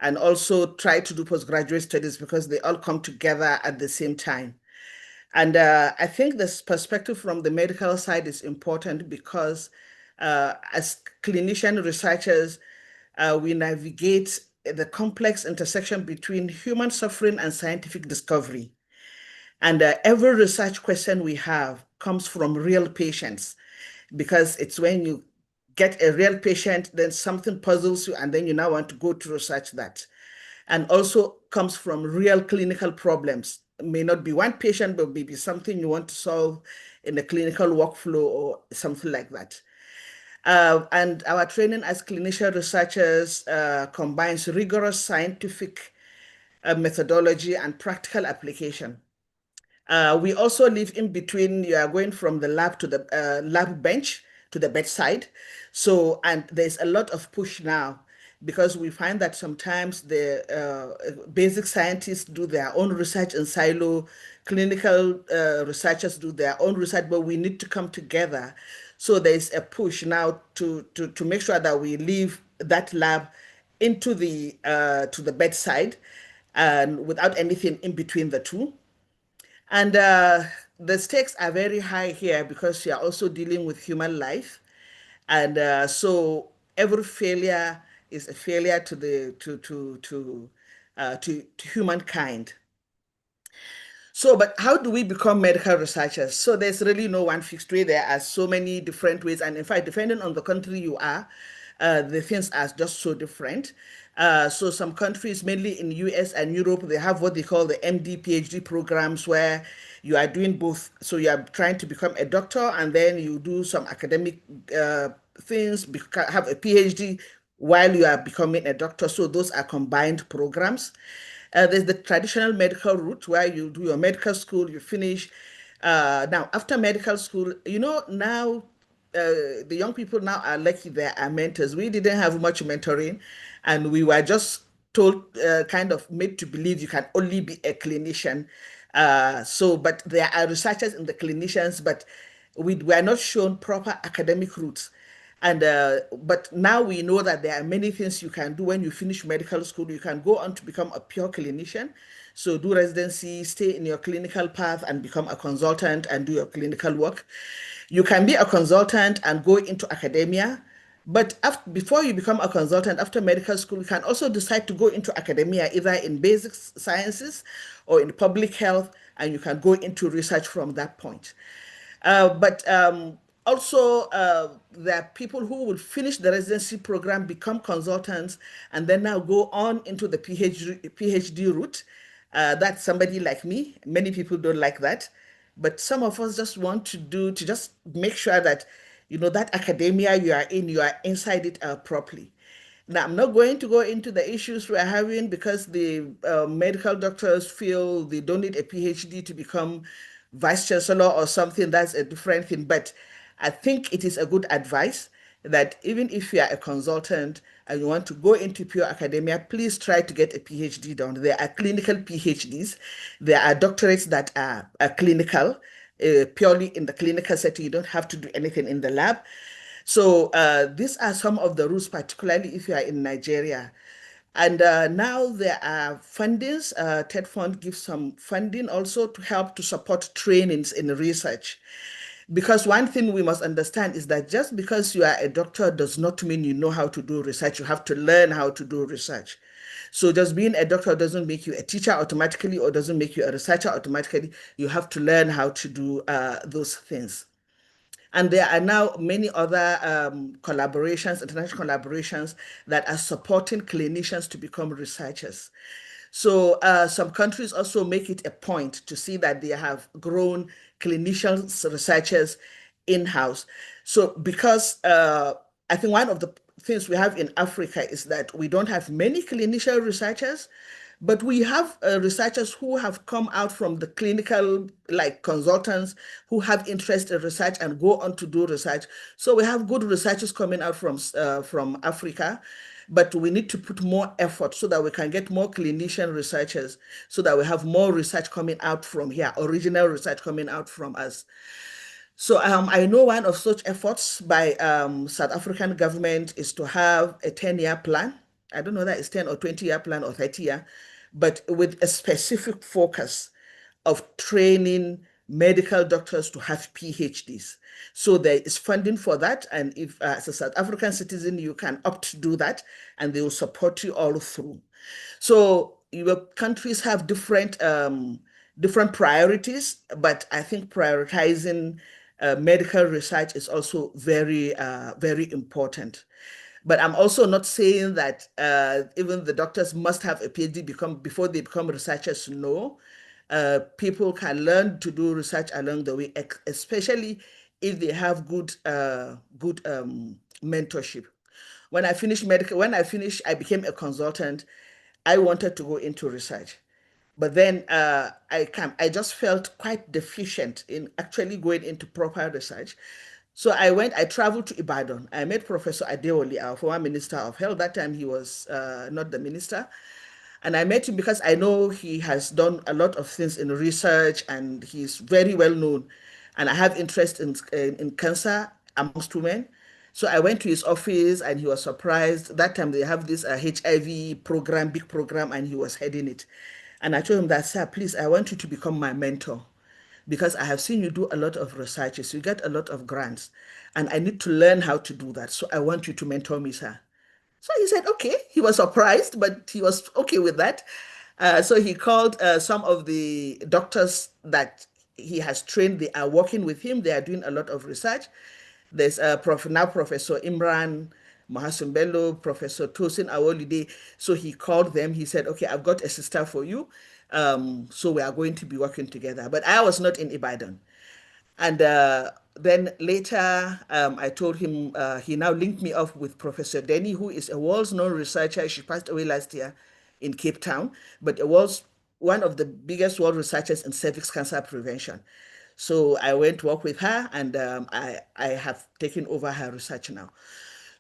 S7: and also try to do postgraduate studies, because they all come together at the same time. And I think this perspective from the medical side is important, because as clinician researchers, we navigate the complex intersection between human suffering and scientific discovery. And every research question we have comes from real patients, because it's when you get a real patient, then something puzzles you, and then you now want to go to research that. And also comes from real clinical problems. It may not be one patient, but maybe something you want to solve in a clinical workflow or something like that. And our training as clinician researchers combines rigorous scientific methodology and practical application. We also live in between. You are going from the lab to the lab bench to the bedside. So, and there's a lot of push now, because we find that sometimes the basic scientists do their own research in silo, clinical researchers do their own research, but we need to come together. So there's a push now to make sure that we leave that lab into the to the bedside, and without anything in between the two. And the stakes are very high here, because you are also dealing with human life, and so every failure is a failure to humankind. So, but how do we become medical researchers? So there's really no one fixed way. There are so many different ways. And in fact, depending on the country you are, the things are just so different. So some countries, mainly in US and Europe, they have what they call the MD, PhD programs, where you are doing both. So you are trying to become a doctor, and then you do some academic things, have a PhD while you are becoming a doctor. So those are combined programs. There's the traditional medical route, where you do your medical school, you finish. Now, after medical school, now the young people now are lucky they are mentors. We didn't have much mentoring, and we were just told, kind of made to believe you can only be a clinician. But there are researchers in the clinicians, but we were not shown proper academic routes. And but now we know that there are many things you can do when you finish medical school. You can go on to become a pure clinician. So do residency, stay in your clinical path, and become a consultant and do your clinical work. You can be a consultant and go into academia. But before you become a consultant, after medical school, you can also decide to go into academia, either in basic sciences or in public health, and you can go into research from that point. Also, there are people who will finish the residency program, become consultants, and then now go on into the PhD route. That's somebody like me. Many people don't like that. But some of us just want to just make sure that, that academia you are inside it properly. Now, I'm not going to go into the issues we're having, because the medical doctors feel they don't need a PhD to become vice chancellor or something, that's a different thing. But I think it is a good advice that even if you are a consultant and you want to go into pure academia, please try to get a PhD done. There are clinical PhDs. There are doctorates that are clinical, purely in the clinical setting. You don't have to do anything in the lab. So these are some of the rules, particularly if you are in Nigeria. And now there are fundings. TED Fund gives some funding also to help to support trainings in research. Because one thing we must understand is that just because you are a doctor does not mean you know how to do research. You have to learn how to do research. So just being a doctor doesn't make you a teacher automatically or doesn't make you a researcher automatically. You have to learn how to do those things. And there are now many other collaborations, international collaborations that are supporting clinicians to become researchers. So some countries also make it a point to see that they have grown clinicians, researchers in-house. So because I think one of the things we have in Africa is that we don't have many clinician researchers, but we have researchers who have come out from the clinical, like consultants, who have interest in research and go on to do research. So we have good researchers coming out from Africa, but we need to put more effort so that we can get more clinician researchers, so that we have more research coming out from here, original research coming out from us. So I know one of such efforts by South African government is to have a 10-year plan. I don't know whether it's 10 or 20-year plan or 30-year, but with a specific focus of training medical doctors to have PhDs. So there is funding for that. And if as a South African citizen, you can opt to do that, and they will support you all through. So your countries have different priorities, but I think prioritizing medical research is also very, very important. But I'm also not saying that even the doctors must have a PhD before they become researchers. No, people can learn to do research along the way, especially if they have good mentorship. When I finished I became a consultant. I wanted to go into research. But then I just felt quite deficient in actually going into proper research. So I traveled to Ibadan. I met Professor Adewale, our former Minister of Health. That time he was not the minister. And I met him because I know he has done a lot of things in research and he's very well known. And I have interest in cancer amongst women. So I went to his office and he was surprised. That time they have this HIV program, big program, and he was heading it. And I told him that, sir, please, I want you to become my mentor, because I have seen you do a lot of researches, you get a lot of grants, and I need to learn how to do that. So I want you to mentor me, sir. So he said, okay. He was surprised, but he was okay with that. So he called some of the doctors that he has trained. They are working with him. They are doing a lot of research. There's now Professor Imran Mahasumbelo, Professor Tosin Awolide. So he called them. He said, okay, I've got a sister for you. So we are going to be working together. But I was not in Ibadan. And then later, I told him, he now linked me up with Professor Denny, who is a world-known researcher. She passed away last year in Cape Town, but was one of the biggest world researchers in cervix cancer prevention. So I went to work with her, and I have taken over her research now.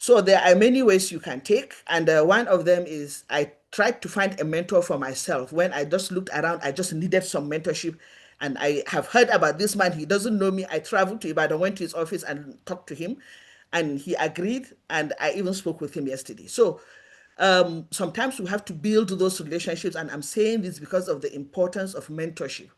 S7: So there are many ways you can take, and one of them is I tried to find a mentor for myself. When I just looked around, I just needed some mentorship, and I have heard about this man. He doesn't know me. I traveled to Ibadan, went to his office and talked to him, and he agreed, and I even spoke with him yesterday. So sometimes we have to build those relationships, and I'm saying this because of the importance of mentorship.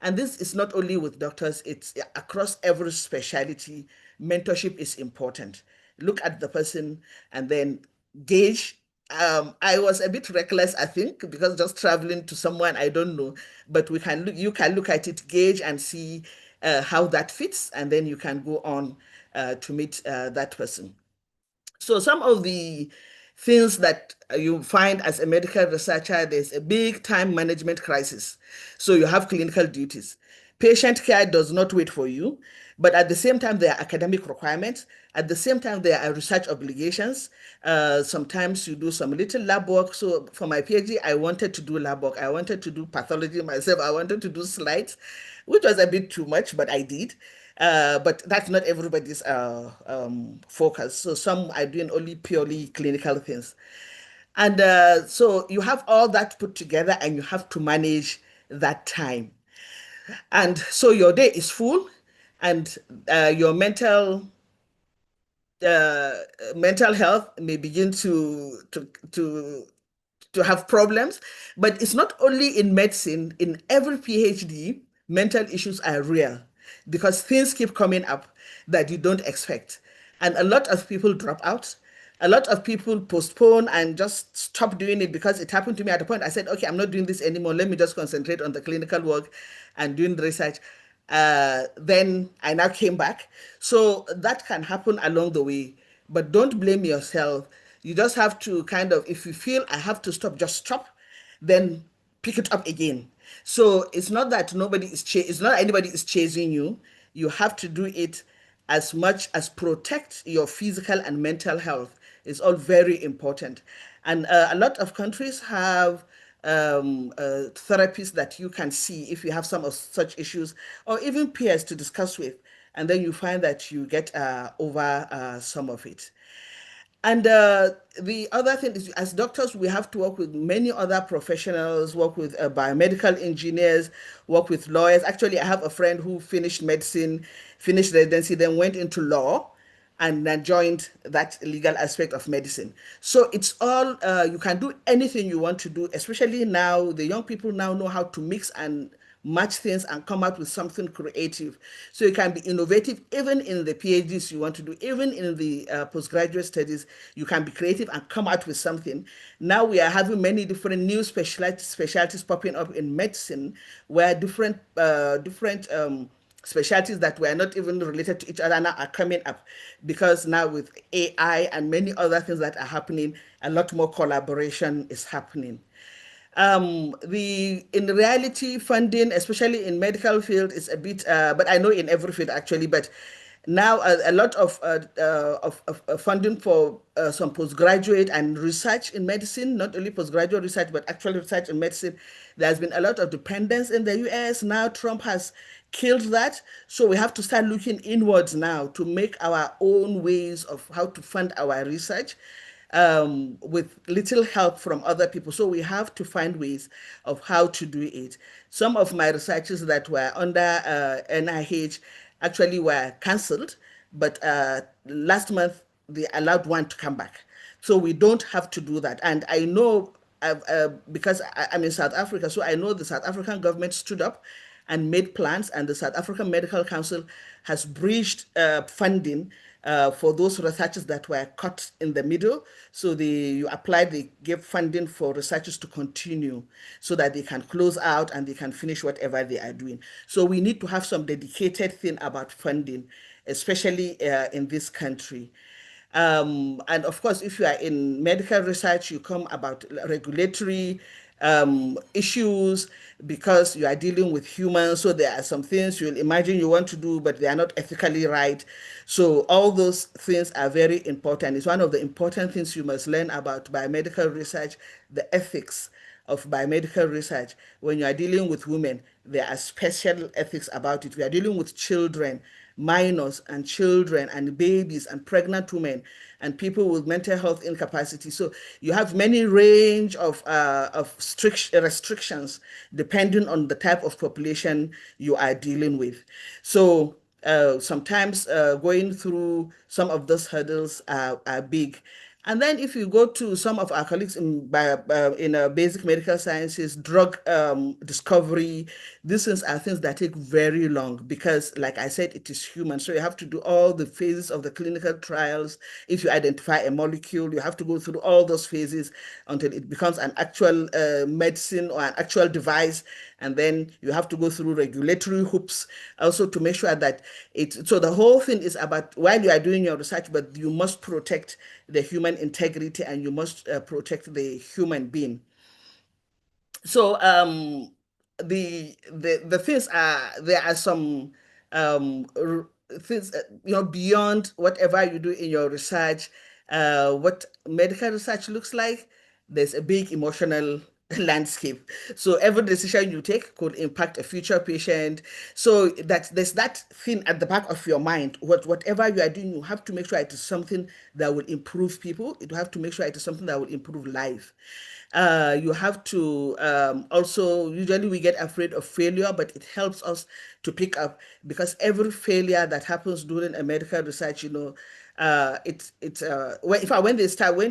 S7: And this is not only with doctors, it's across every specialty. Mentorship is important. Look at the person and then gauge. I was a bit reckless, I think, because just traveling to someone I don't know, but you can look at it, gauge, and see how that fits, and then you can go on to meet that person. So some of the things that you find as a medical researcher, there's a big time management crisis. So you have clinical duties. Patient care does not wait for you. But at the same time, there are academic requirements. At the same time, there are research obligations. Sometimes you do some little lab work. So for my PhD, I wanted to do lab work. I wanted to do pathology myself. I wanted to do slides, which was a bit too much, but I did. But that's not everybody's focus. So some are doing only purely clinical things. And so you have all that put together and you have to manage that time. And so your day is full and your mental health may begin to have problems. But it's not only in medicine. In every PhD, mental issues are real because things keep coming up that you don't expect. And a lot of people drop out. A lot of people postpone and just stop doing it because it happened to me at a point. I said, okay, I'm not doing this anymore. Let me just concentrate on the clinical work and doing the research. Then I now came back. So that can happen along the way, but don't blame yourself. You just have to kind of, if you feel I have to stop, just stop, then pick it up again. So it's not that it's not anybody is chasing you. You have to do it as much as protect your physical and mental health. Is all very important. And a lot of countries have therapists that you can see if you have some of such issues, or even peers to discuss with. And then you find that you get over some of it. And the other thing is, as doctors, we have to work with many other professionals, work with biomedical engineers, work with lawyers. Actually, I have a friend who finished medicine, finished residency, then went into law, and then joined that legal aspect of medicine. So it's all, you can do anything you want to do, especially now, the young people now know how to mix and match things and come up with something creative. So you can be innovative even in the PhDs you want to do, even in the postgraduate studies, you can be creative and come out with something. Now we are having many different new specialties popping up in medicine, where different specialties that were not even related to each other now are coming up, because now with AI and many other things that are happening, a lot more collaboration is happening. In reality, funding, especially in medical field, is a bit, but I know in every field actually, but now a lot of funding for some postgraduate and research in medicine, not only postgraduate research, but actual research in medicine. There's been a lot of dependence in the US. Now Trump has killed that. So we have to start looking inwards now to make our own ways of how to fund our research. With little help from other people. So we have to find ways of how to do it. Some of my researches that were under NIH actually were cancelled, but last month they allowed one to come back. So we don't have to do that. And I know, because I'm in South Africa, so I know the South African government stood up and made plans, and the South African Medical Council has breached funding for those researchers that were cut in the middle. So they gave funding for researchers to continue so that they can close out and they can finish whatever they are doing. So we need to have some dedicated thing about funding, especially in this country. And of course, if you are in medical research, you come about regulatory issues because you are dealing with humans. So there are some things you'll imagine you want to do, but they are not ethically right. So all those things are very important. It's one of the important things you must learn about biomedical research, the ethics of biomedical research. When you are dealing with women, there are special ethics about it. We are dealing with children, minors and children and babies and pregnant women and people with mental health incapacity. So you have many range of restrictions depending on the type of population you are dealing with. So sometimes going through some of those hurdles are big. And then if you go to some of our colleagues in basic medical sciences, drug discovery, these things are things that take very long because, like I said, it is human. So you have to do all the phases of the clinical trials. If you identify a molecule, you have to go through all those phases until it becomes an actual medicine or an actual device. And then you have to go through regulatory hoops also to make sure that so the whole thing is about, while you are doing your research, but you must protect the human integrity and you must protect the human being. So the things are, there are some things, beyond whatever you do in your research, what medical research looks like, there's a big emotional landscape. So every decision you take could impact a future patient. So there's that thing at the back of your mind. Whatever you are doing, you have to make sure it is something that will improve people. You have to make sure it is something that will improve life. You have to also, usually we get afraid of failure, but it helps us to pick up, because every failure that happens during a medical research, when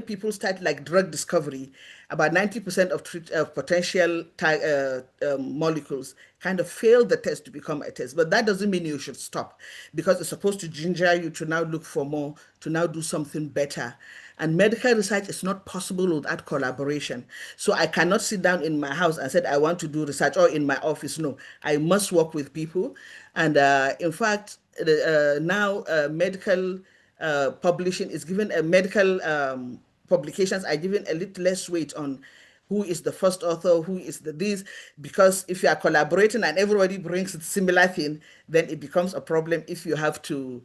S7: people start like drug discovery, about 90% of potential molecules kind of fail the test to become a test. But that doesn't mean you should stop, because it's supposed to ginger you to now look for more, to now do something better. And medical research is not possible without collaboration. So I cannot sit down in my house and say, I want to do research, or in my office. No, I must work with people. And in fact, now medical publishing is given medical publications are given a little less weight on who is the first author, who is this, because if you are collaborating and everybody brings a similar thing, then it becomes a problem if you have to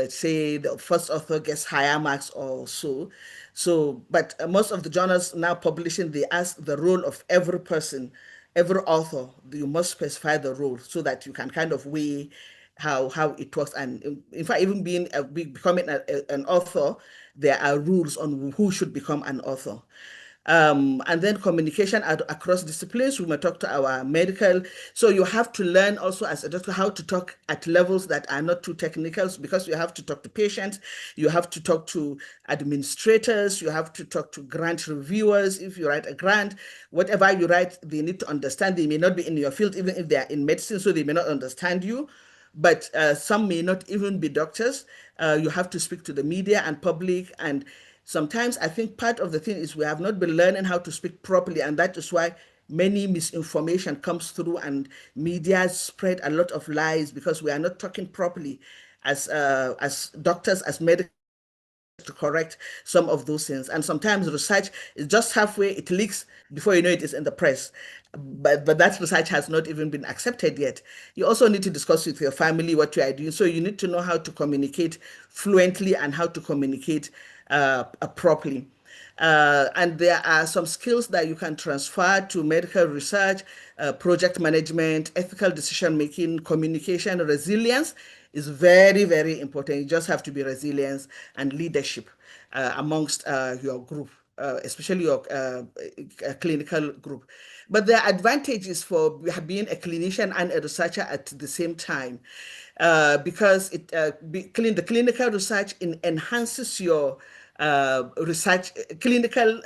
S7: say the first author gets higher marks or so. But most of the journals now publishing, they ask the role of every person, every author. You must specify the role so that you can kind of weigh how it works. And in fact, even becoming an author, there are rules on who should become an author. And then communication across disciplines. We might talk to our medical. So you have to learn also as a doctor how to talk at levels that are not too technical, because you have to talk to patients, you have to talk to administrators, you have to talk to grant reviewers. If you write a grant, whatever you write, they need to understand. They may not be in your field, even if they are in medicine, so they may not understand you. But some may not even be doctors. You have to speak to the media and public. And sometimes I think part of the thing is we have not been learning how to speak properly. And that is why many misinformation comes through, and media spread a lot of lies, because we are not talking properly as doctors, as medical, to correct some of those things. And sometimes research is just halfway, it leaks, before you know it is in the press. But that research has not even been accepted yet. You also need to discuss with your family what you are doing. So you need to know how to communicate fluently and how to communicate properly. And there are some skills that you can transfer to medical research, project management, ethical decision-making, communication, resilience is very, very important. You just have to be resilient, and leadership amongst your group, especially your clinical group. But there are advantages for being a clinician and a researcher at the same time, because the clinical research enhances your research, clinical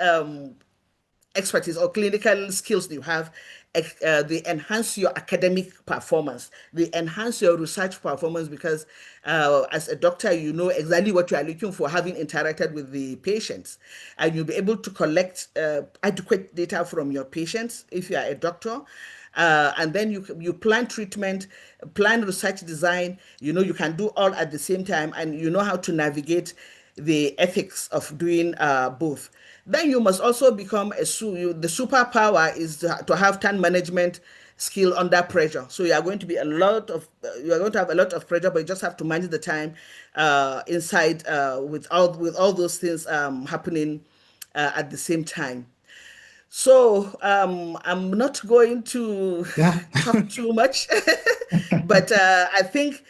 S7: expertise or clinical skills that you have. They enhance your academic performance. They enhance your research performance, because as a doctor, you know exactly what you are looking for, having interacted with the patients, and you'll be able to collect adequate data from your patients if you are a doctor. And then you plan treatment, plan research design. You can do all at the same time, and you know how to navigate the ethics of doing both. Then you must also become the superpower is to have time management skill under pressure. So you are going to have a lot of pressure, but you just have to manage the time inside with all those things happening at the same time. So I'm not going to talk too much, but I think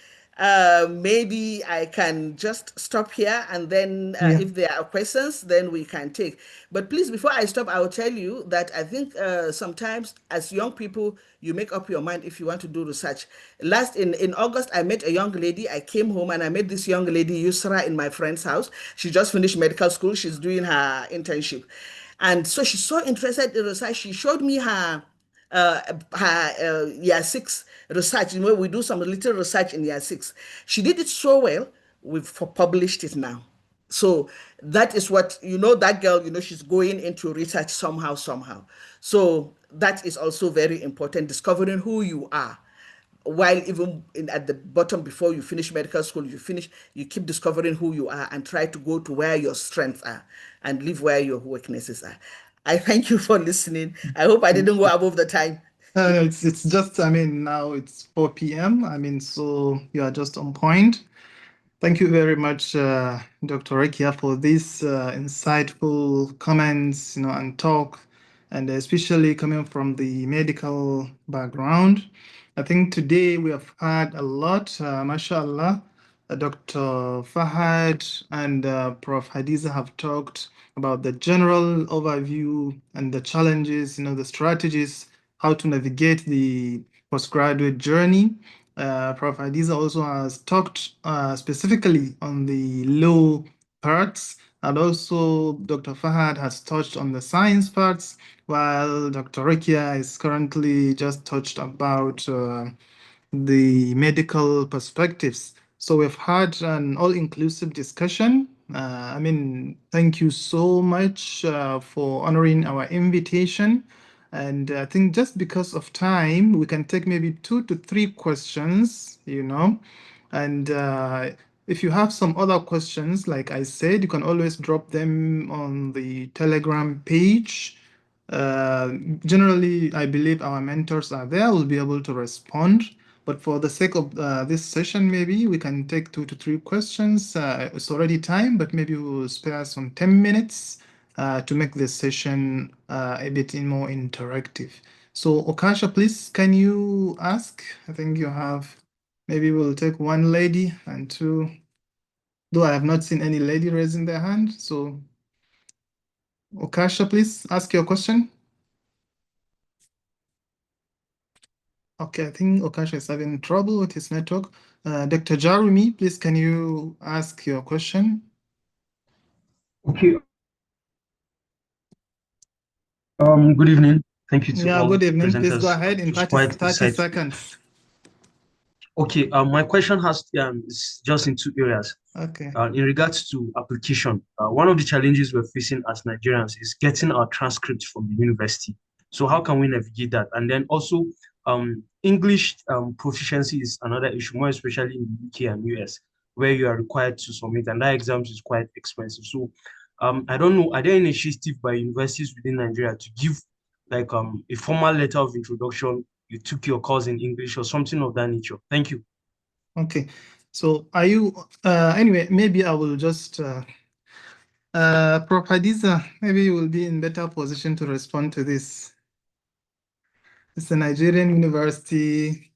S7: maybe I can just stop here, and then if there are questions, then we can take. But please, before I stop, I will tell you that I think sometimes as young people, you make up your mind if you want to do research. In August, I met a young lady. I came home and I met this young lady, Yusra, in my friend's house. She just finished medical school. She's doing her internship. And so she's so interested in research. She showed me her year 6 research. We do some little research in year 6. She did it so well, we've published it now. So that is what, that girl, she's going into research somehow. So that is also very important, discovering who you are. While even at the bottom, before you finish medical school, you keep discovering who you are and try to go to where your strengths are and leave where your weaknesses are. I thank you for listening. I hope I didn't go above the time.
S2: It's just, I mean, now it's 4 p.m. I mean, so you are just on point. Thank you very much, Dr. Rakiya, for these insightful comments, and talk, and especially coming from the medical background. I think today we have had a lot, mashallah. Dr. Fahad and Prof. Hadiza have talked about the general overview and the challenges, the strategies, how to navigate the postgraduate journey. Prof. Hadiza also has talked specifically on the low parts, and also Dr. Fahad has touched on the science parts, while Dr. Rakiya is currently just touched about the medical perspectives. So we've had an all-inclusive discussion. I mean, thank you so much for honoring our invitation. And I think just because of time, we can take maybe 2 to 3 questions, And if you have some other questions, like I said, you can always drop them on the Telegram page. Generally, I believe our mentors are there, will be able to respond. But for the sake of this session, maybe we can take 2 to 3 questions. It's already time, but maybe we'll spare some 10 minutes to make this session a bit more interactive. So Okasha, please, can you ask? I think you have, maybe we'll take 1 lady and 2, though I have not seen any lady raising their hand. So Okasha, please ask your question. Okay, I think Okasha is having trouble with his network. Dr. Jeremy, please, can you ask your question?
S8: Okay. Good evening. Thank you to all
S2: good
S8: the
S2: evening.
S8: presenters.
S2: Please go ahead in 30 seconds.
S8: Okay, my question is just in 2 areas.
S2: Okay.
S8: In regards to application, one of the challenges we're facing as Nigerians is getting our transcripts from the university. So how can we navigate that? And then also, English proficiency is another issue, more especially in the UK and US, where you are required to submit, and that exam is quite expensive. So I don't know, are there initiatives by universities within Nigeria to give like a formal letter of introduction, you took your course in English or something of that nature? Thank you.
S2: Okay. So are you, anyway, maybe I will just, Prof. Hadiza, maybe you will be in better position to respond to this. It's a Nigerian university.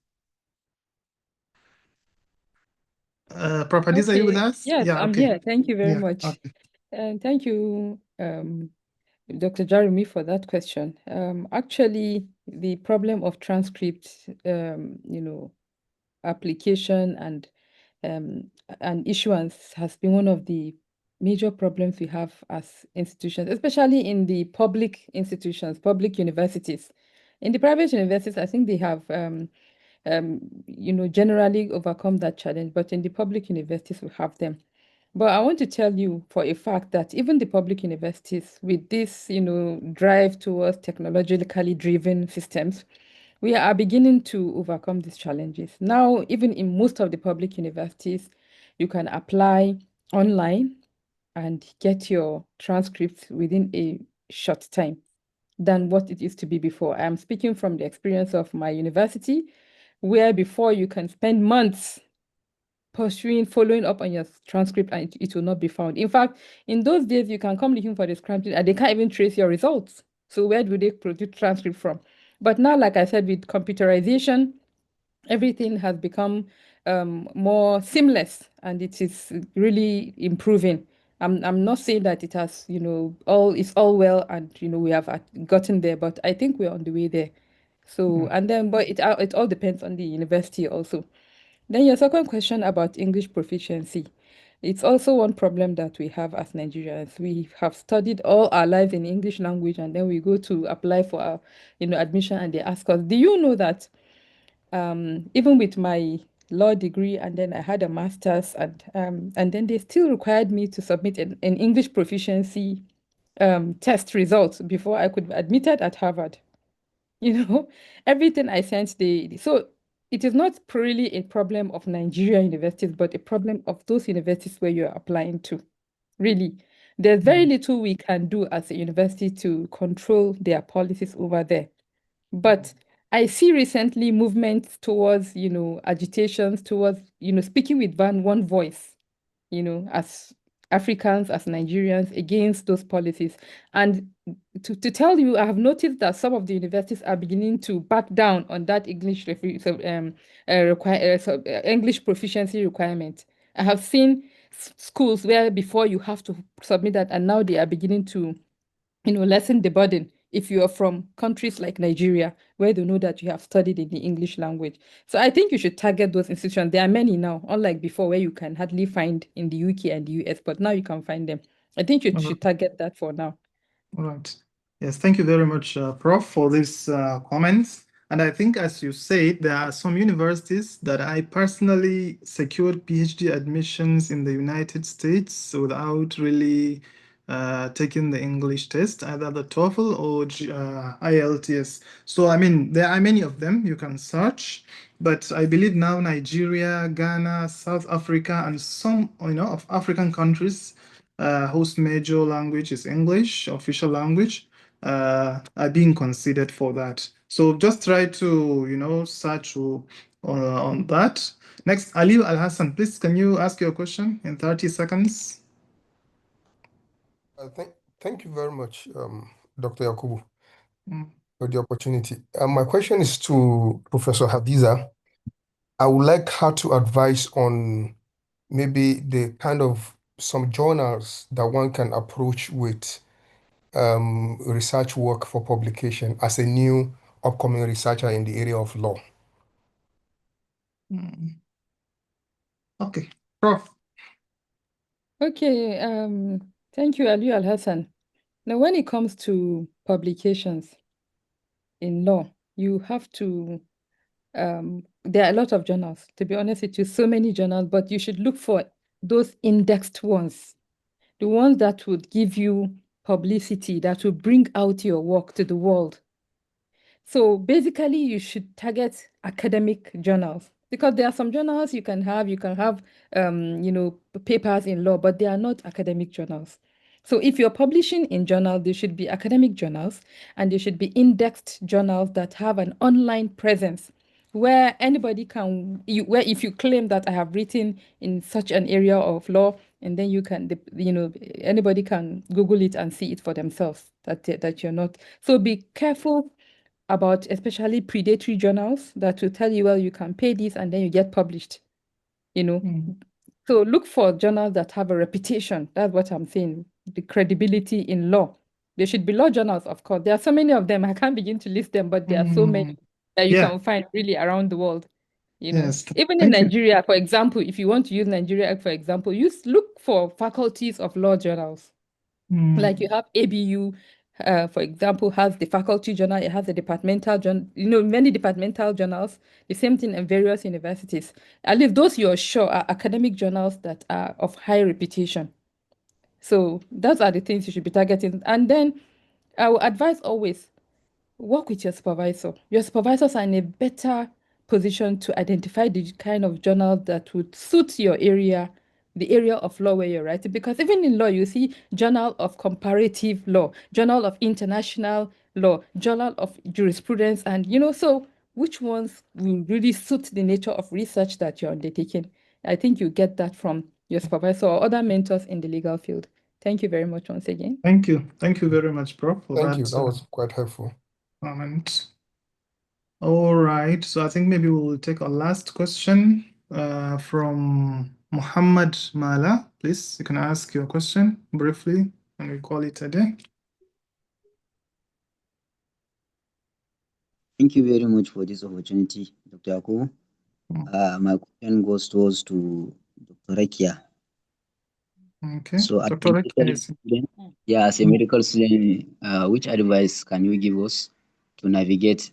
S2: Prof. Hadiza, are you with us?
S5: Yes,
S2: Yeah,
S5: I'm
S2: okay.
S5: here. Thank you very much.
S2: Okay.
S5: And thank you, Dr. Jeremy, for that question. Actually, the problem of transcript, application and issuance has been one of the major problems we have as institutions, especially in the public institutions, public universities. In the private universities, I think they have, generally overcome that challenge, but in the public universities, we have them. But I want to tell you for a fact that even the public universities, with this, drive towards technologically driven systems, we are beginning to overcome these challenges. Now, even in most of the public universities, you can apply online and get your transcripts within a short time than what it used to be before. I'm speaking from the experience of my university, where before you can spend months following up on your transcript and it will not be found. In fact, in those days, you can come looking for the transcript and they can't even trace your results. So where do they produce transcript from? But now, like I said, with computerization, everything has become more seamless and it is really improving. I'm not saying that it has, it's all well and, we have gotten there, but I think we're on the way there. So, and then, but it all depends on the university also. Then your second question about English proficiency. It's also one problem that we have as Nigerians. We have studied all our lives in English language and then we go to apply for our, admission and they ask us, do you know that even with my law degree and then I had a master's and then they still required me to submit an English proficiency test results before I could be admitted at Harvard. Everything I sent so it is not really a problem of Nigerian universities, but a problem of those universities where you're applying to. Really, there's very little we can do as a university to control their policies over there. But I see recently movements towards, agitations towards, speaking with one voice, as Africans, as Nigerians, against those policies. And to tell you, I have noticed that some of the universities are beginning to back down on that English English proficiency requirement. I have seen schools where before you have to submit that, and now they are beginning to, lessen the burden if you are from countries like Nigeria, where they know that you have studied in the English language. So I think you should target those institutions. There are many now, unlike before, where you can hardly find in the UK and the US, but now you can find them. I think you should target that for now.
S2: All right. Yes, thank you very much, Prof, for these comments. And I think, as you said, there are some universities that I personally secured PhD admissions in the United States without really taking the English test, either the TOEFL or IELTS. So, I mean, there are many of them you can search, but I believe now Nigeria, Ghana, South Africa, and some, of African countries whose major language is English, official language, are being considered for that. So just try to, search on that. Next, Ali Al Hassan, please, can you ask your question in 30 seconds?
S9: Thank you very much, Dr. Yakubu, for the opportunity. My question is to Professor Hadiza. I would like her to advise on maybe the kind of some journals that one can approach with research work for publication as a new upcoming researcher in the area of law.
S2: Okay, Prof.
S5: Okay, thank you, Ali Al Hassan. Now, when it comes to publications in law, you have to, there are a lot of journals, to be honest with you, so many journals, but you should look for those indexed ones, the ones that would give you publicity, that will bring out your work to the world. So basically, you should target academic journals, because there are some journals you can have papers in law, but they are not academic journals. So if you're publishing in journals, they should be academic journals, and they should be indexed journals that have an online presence, where anybody can, where if you claim that I have written in such an area of law, and then you can, anybody can Google it and see it for themselves, that you're not. So be careful about especially predatory journals that will tell you, well, you can pay this and then you get published, So look for journals that have a reputation. That's what I'm saying, the credibility in law. There should be law journals, of course. There are so many of them. I can't begin to list them, but there are so many that you can find really around the world.
S2: Yes,
S5: Even in Nigeria, for example, if you want to use Nigeria, for example, look for faculties of law journals. Like you have ABU, for example, has the faculty journal, it has the departmental journal, many departmental journals, the same thing in various universities. At least those you're sure are academic journals that are of high reputation. So those are the things you should be targeting. And then I will advise always, work with your supervisor. Your supervisors are in a better position to identify the kind of journals that would suit your area, the area of law where you're writing. Because even in law, you see Journal of Comparative Law, Journal of International Law, Journal of Jurisprudence, and so which ones will really suit the nature of research that you're undertaking? I think you get that from your supervisor or other mentors in the legal field. Thank you very much once again.
S2: Thank you. Thank you very much, Prof.
S9: Thank you. That was quite helpful.
S2: Comment. All right. So I think maybe we'll take a last question from Muhammad Mala. Please, you can ask your question briefly and we call it a day.
S10: Thank you very much for this opportunity, Dr. Yakubu. My question goes to Dr. Rakiya.
S2: Okay.
S10: So, as a medical student, which advice can you give us to navigate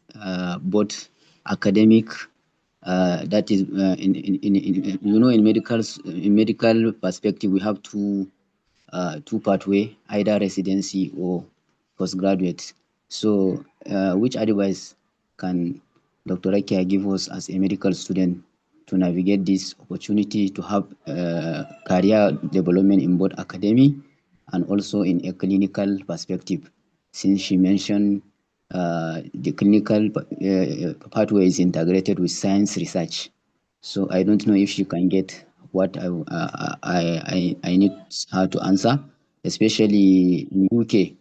S10: both academic, that is, in medical perspective, we have two pathway, either residency or postgraduate. So, which advice can Dr. Rakiya give us as a medical student to navigate this opportunity to have career development in both academy and also in a clinical perspective, since she mentioned the clinical pathway is integrated with science research. So I don't know if she can get what I need her to answer, especially in UK.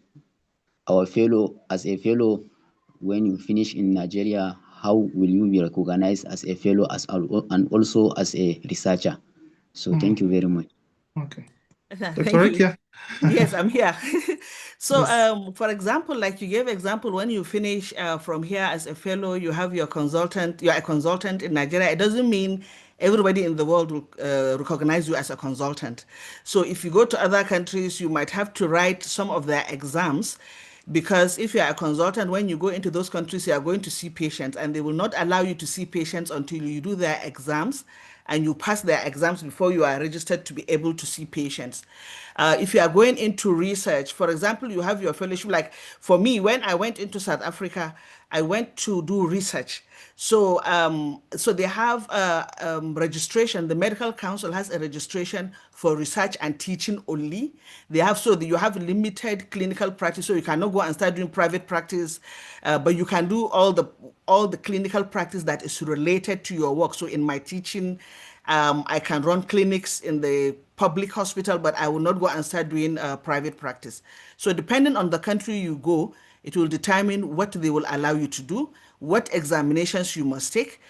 S10: Our fellow, as a fellow, when you finish in Nigeria, how will you be recognized as a fellow and also as a researcher? So thank you very much.
S2: Okay.
S7: Thank
S2: Dr.
S7: you.
S2: Rakiya.
S7: Yes, I'm here. So,
S2: Yes.
S7: for example, like you gave example, when you finish from here as a fellow, you have your consultant, you're a consultant in Nigeria. It doesn't mean everybody in the world will recognize you as a consultant. So if you go to other countries, you might have to write some of their exams, because if you are a consultant, when you go into those countries, you are going to see patients, and they will not allow you to see patients until you do their exams and you pass their exams before you are registered to be able to see patients. If you are going into research, for example, you have your fellowship. Like for me, when I went into South Africa, I went to do research. So they have registration. The Medical Council has a registration for research and teaching only. They have you have limited clinical practice, so you cannot go and start doing private practice, but you can do all the clinical practice that is related to your work. So in my teaching, I can run clinics in the public hospital, but I will not go and start doing private practice. So depending on the country you go, it will determine what they will allow you to do, what examinations you must take.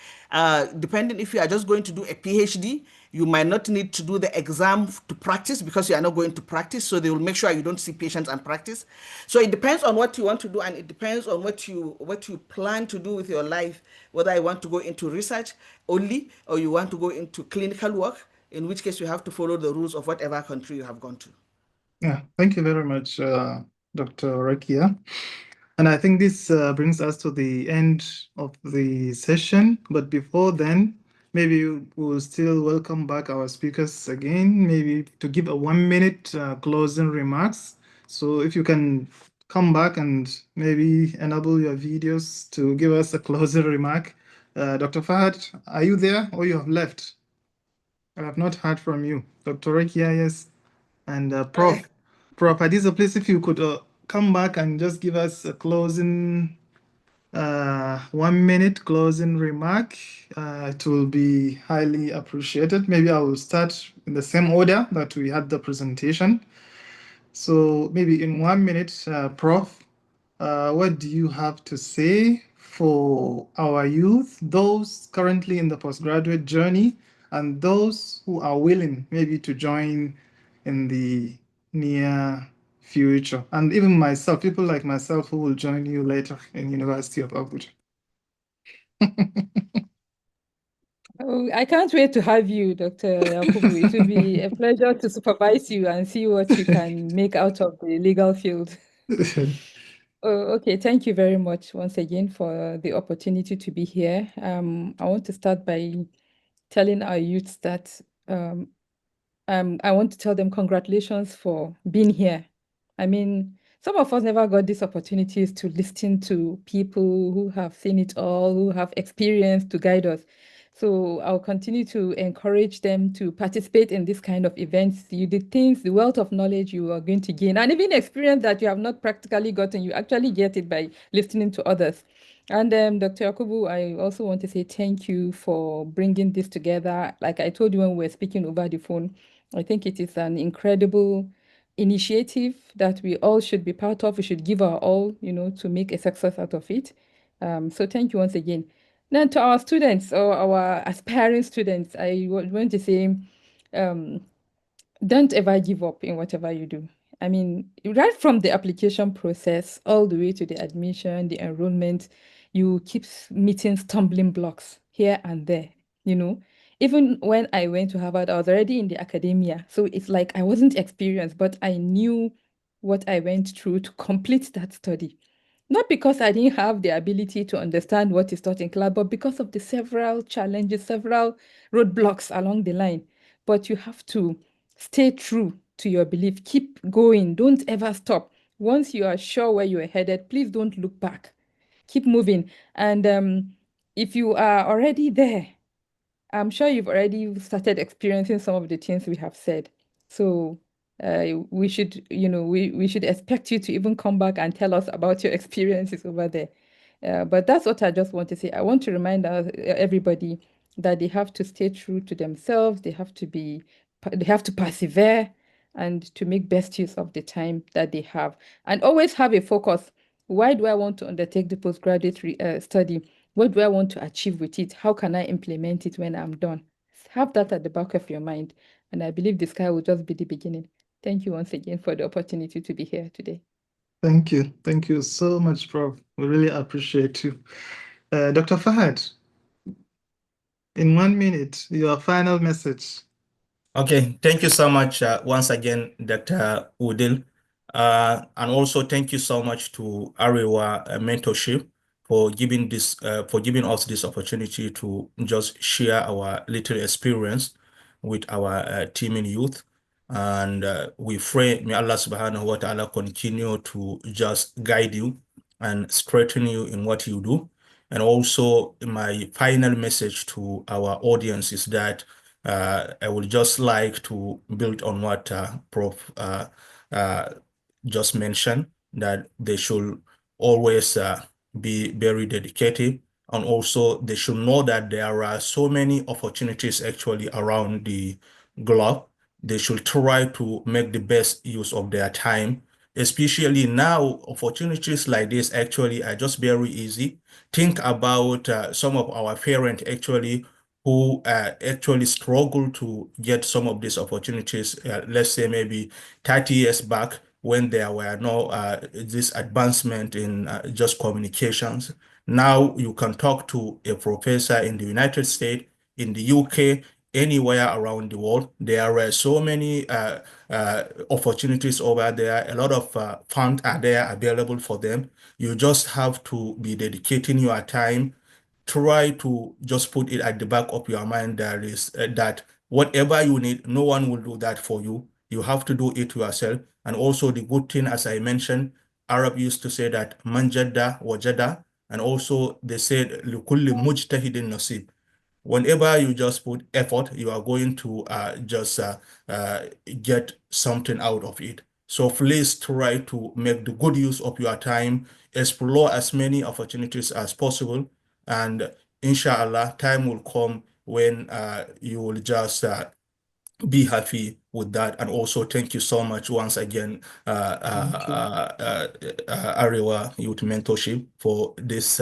S7: Depending if you are just going to do a PhD, you might not need to do the exam to practice because you are not going to practice. So they will make sure you don't see patients and practice. So it depends on what you want to do, and it depends on what you plan to do with your life, whether I want to go into research only or you want to go into clinical work, in which case you have to follow the rules of whatever country you have gone to.
S2: Yeah, thank you very much, Dr. Rakiya. And I think this brings us to the end of the session. But before then, maybe we'll still welcome back our speakers again, maybe to give a 1 minute closing remarks. So if you can come back and maybe enable your videos to give us a closing remark. Dr. Fahad, are you there or you have left? I have not heard from you. Dr. Rakiya, yes. And Prof. Hadiza, please, if you could come back and just give us a closing, 1 minute closing remark, it will be highly appreciated. Maybe I will start in the same order that we had the presentation. So maybe in 1 minute, Prof, what do you have to say for our youth, those currently in the postgraduate journey, and those who are willing maybe to join in the near future, and even myself, people like myself who will join you later in University of Abuja?
S5: Oh, I can't wait to have you, Dr. Yakubu. It will be a pleasure to supervise you and see what you can make out of the legal field. Oh, okay, thank you very much once again for the opportunity to be here. I want to start by telling our youths that I want to tell them congratulations for being here. I mean, some of us never got these opportunities to listen to people who have seen it all, who have experience to guide us. So I'll continue to encourage them to participate in this kind of events. The wealth of knowledge you are going to gain, and even experience that you have not practically gotten, you actually get it by listening to others. And Dr. Yakubu, I also want to say thank you for bringing this together. Like I told you when we were speaking over the phone, I think it is an incredible initiative that we all should be part of. We should give our all, to make a success out of it. So thank you once again. Now to our students or our aspiring students, I want to say, don't ever give up in whatever you do. I mean, right from the application process all the way to the admission, the enrollment, you keep meeting stumbling blocks here and there, Even when I went to Harvard, I was already in the academia. So it's like I wasn't experienced, but I knew what I went through to complete that study. Not because I didn't have the ability to understand what is taught in class, but because of the several challenges, several roadblocks along the line. But you have to stay true to your belief. Keep going. Don't ever stop. Once you are sure where you are headed, please don't look back. Keep moving. And if you are already there, I'm sure you've already started experiencing some of the things we have said. So we should, we should expect you to even come back and tell us about your experiences over there. But that's what I just want to say. I want to remind everybody that they have to stay true to themselves. They have to persevere and to make best use of the time that they have, and always have a focus. Why do I want to undertake the postgraduate study? What do I want to achieve with it? How can I implement it when I'm done? Have that at the back of your mind. And I believe the sky will just be the beginning. Thank you once again for the opportunity to be here today.
S2: Thank you. Thank you so much, Prof. We really appreciate you. Dr. Fahad, in 1 minute, your final message.
S6: Okay, thank you so much once again, Dr. Udil. And also thank you so much to Arewa Mentorship for giving us this opportunity to just share our little experience with our team in youth. And we pray, may Allah subhanahu wa ta'ala continue to just guide you and strengthen you in what you do. And also my final message to our audience is that I would just like to build on what Prof just mentioned, that they should always be very dedicated, and also they should know that there are so many opportunities actually around the globe. They should try to make the best use of their time, especially now. Opportunities like this actually are just very easy. Think about some of our parents actually who actually struggle to get some of these opportunities, let's say maybe 30 years back, when there were no this advancement in just communications. Now you can talk to a professor in the United States, in the UK, anywhere around the world. There are so many opportunities over there. A lot of funds are there available for them. You just have to be dedicating your time. Try to just put it at the back of your mind that whatever you need, no one will do that for you. You have to do it yourself. And also the good thing, as I mentioned, Arab used to say that manjada wajada, and also they said likulli mujtahidin nasib. Whenever you just put effort, you are going to just get something out of it. So please try to make the good use of your time, explore as many opportunities as possible, and inshallah, time will come when you will just be happy with that. And also thank you so much once again, Arewa Youth Mentorship, for this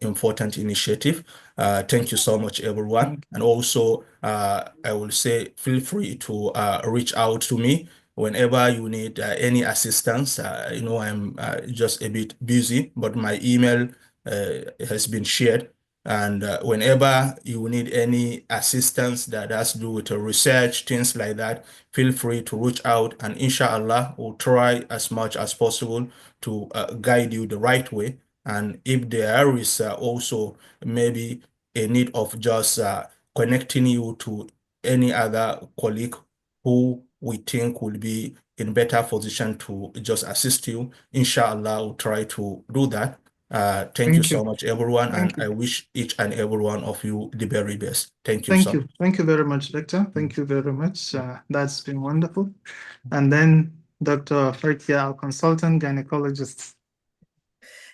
S6: important initiative. Thank you so much, everyone. And also, I will say, feel free to reach out to me whenever you need any assistance. I'm just a bit busy, but my email has been shared. And whenever you need any assistance that has to do with research, things like that, feel free to reach out, and inshallah, we'll try as much as possible to guide you the right way. And if there is also maybe a need of just connecting you to any other colleague who we think will be in better position to just assist you, inshallah, we'll try to do that. Thank you so much, everyone, and I wish each and every one of you the very best. Thank you so much.
S2: Thank you very much, Doctor. Thank you very much. That's been wonderful. And then Dr. Rakiya, our consultant gynecologist.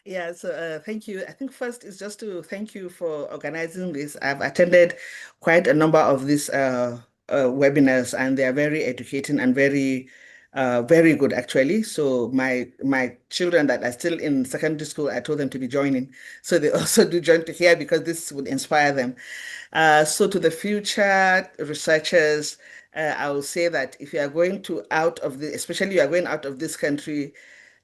S7: Yeah, so thank you. I think first is just to thank you for organizing this. I've attended quite a number of these webinars, and they are very educating and very good, actually. So my children that are still in secondary school, I told them to be joining. So they also do join to hear, because this would inspire them. So to the future researchers, I will say that if you are going especially you are going out of this country,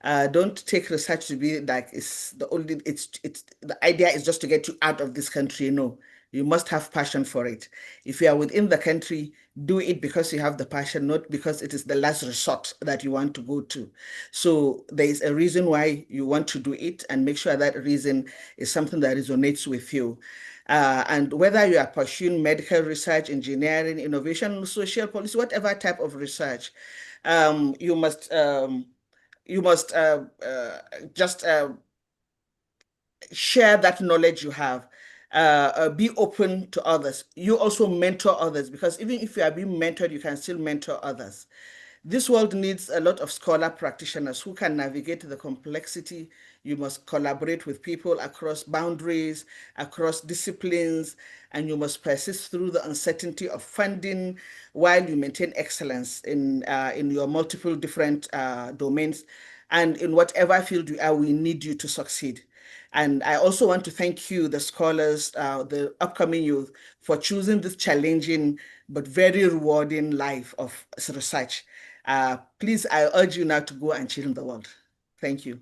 S7: don't take research to be like the idea is just to get you out of this country. No, you must have passion for it. If you are within the country, do it because you have the passion, not because it is the last resort that you want to go to. So there is a reason why you want to do it, and make sure that reason is something that resonates with you. And whether you are pursuing medical research, engineering, innovation, social policy, whatever type of research, you must just share that knowledge you have. Be open to others. You also mentor others, because even if you are being mentored, you can still mentor others. This world needs a lot of scholar practitioners who can navigate the complexity. You must collaborate with people across boundaries, across disciplines, and you must persist through the uncertainty of funding while you maintain excellence in your multiple different domains. And in whatever field you are, we need you to succeed. And I also want to thank you, the scholars, the upcoming youth, for choosing this challenging but very rewarding life of research. Please, I urge you now to go and change the world. Thank you.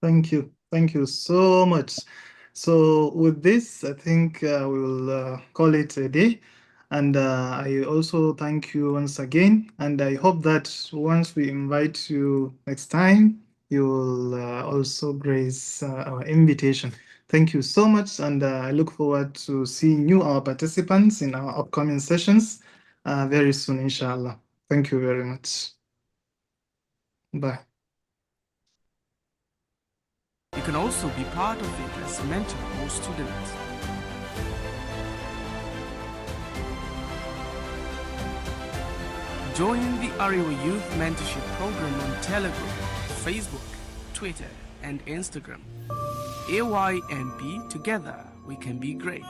S2: Thank you. Thank you so much. So with this, I think we will call it a day. And I also thank you once again. And I hope that once we invite you next time, you will also grace our invitation. Thank you so much. And I look forward to seeing you, our participants, in our upcoming sessions very soon, inshallah. Thank you very much. Bye.
S1: You can also be part of it as a mentor or student. Join the Arewa Youth Mentorship Program on Telegram, Facebook, Twitter, and Instagram. AYMP, together we can be great.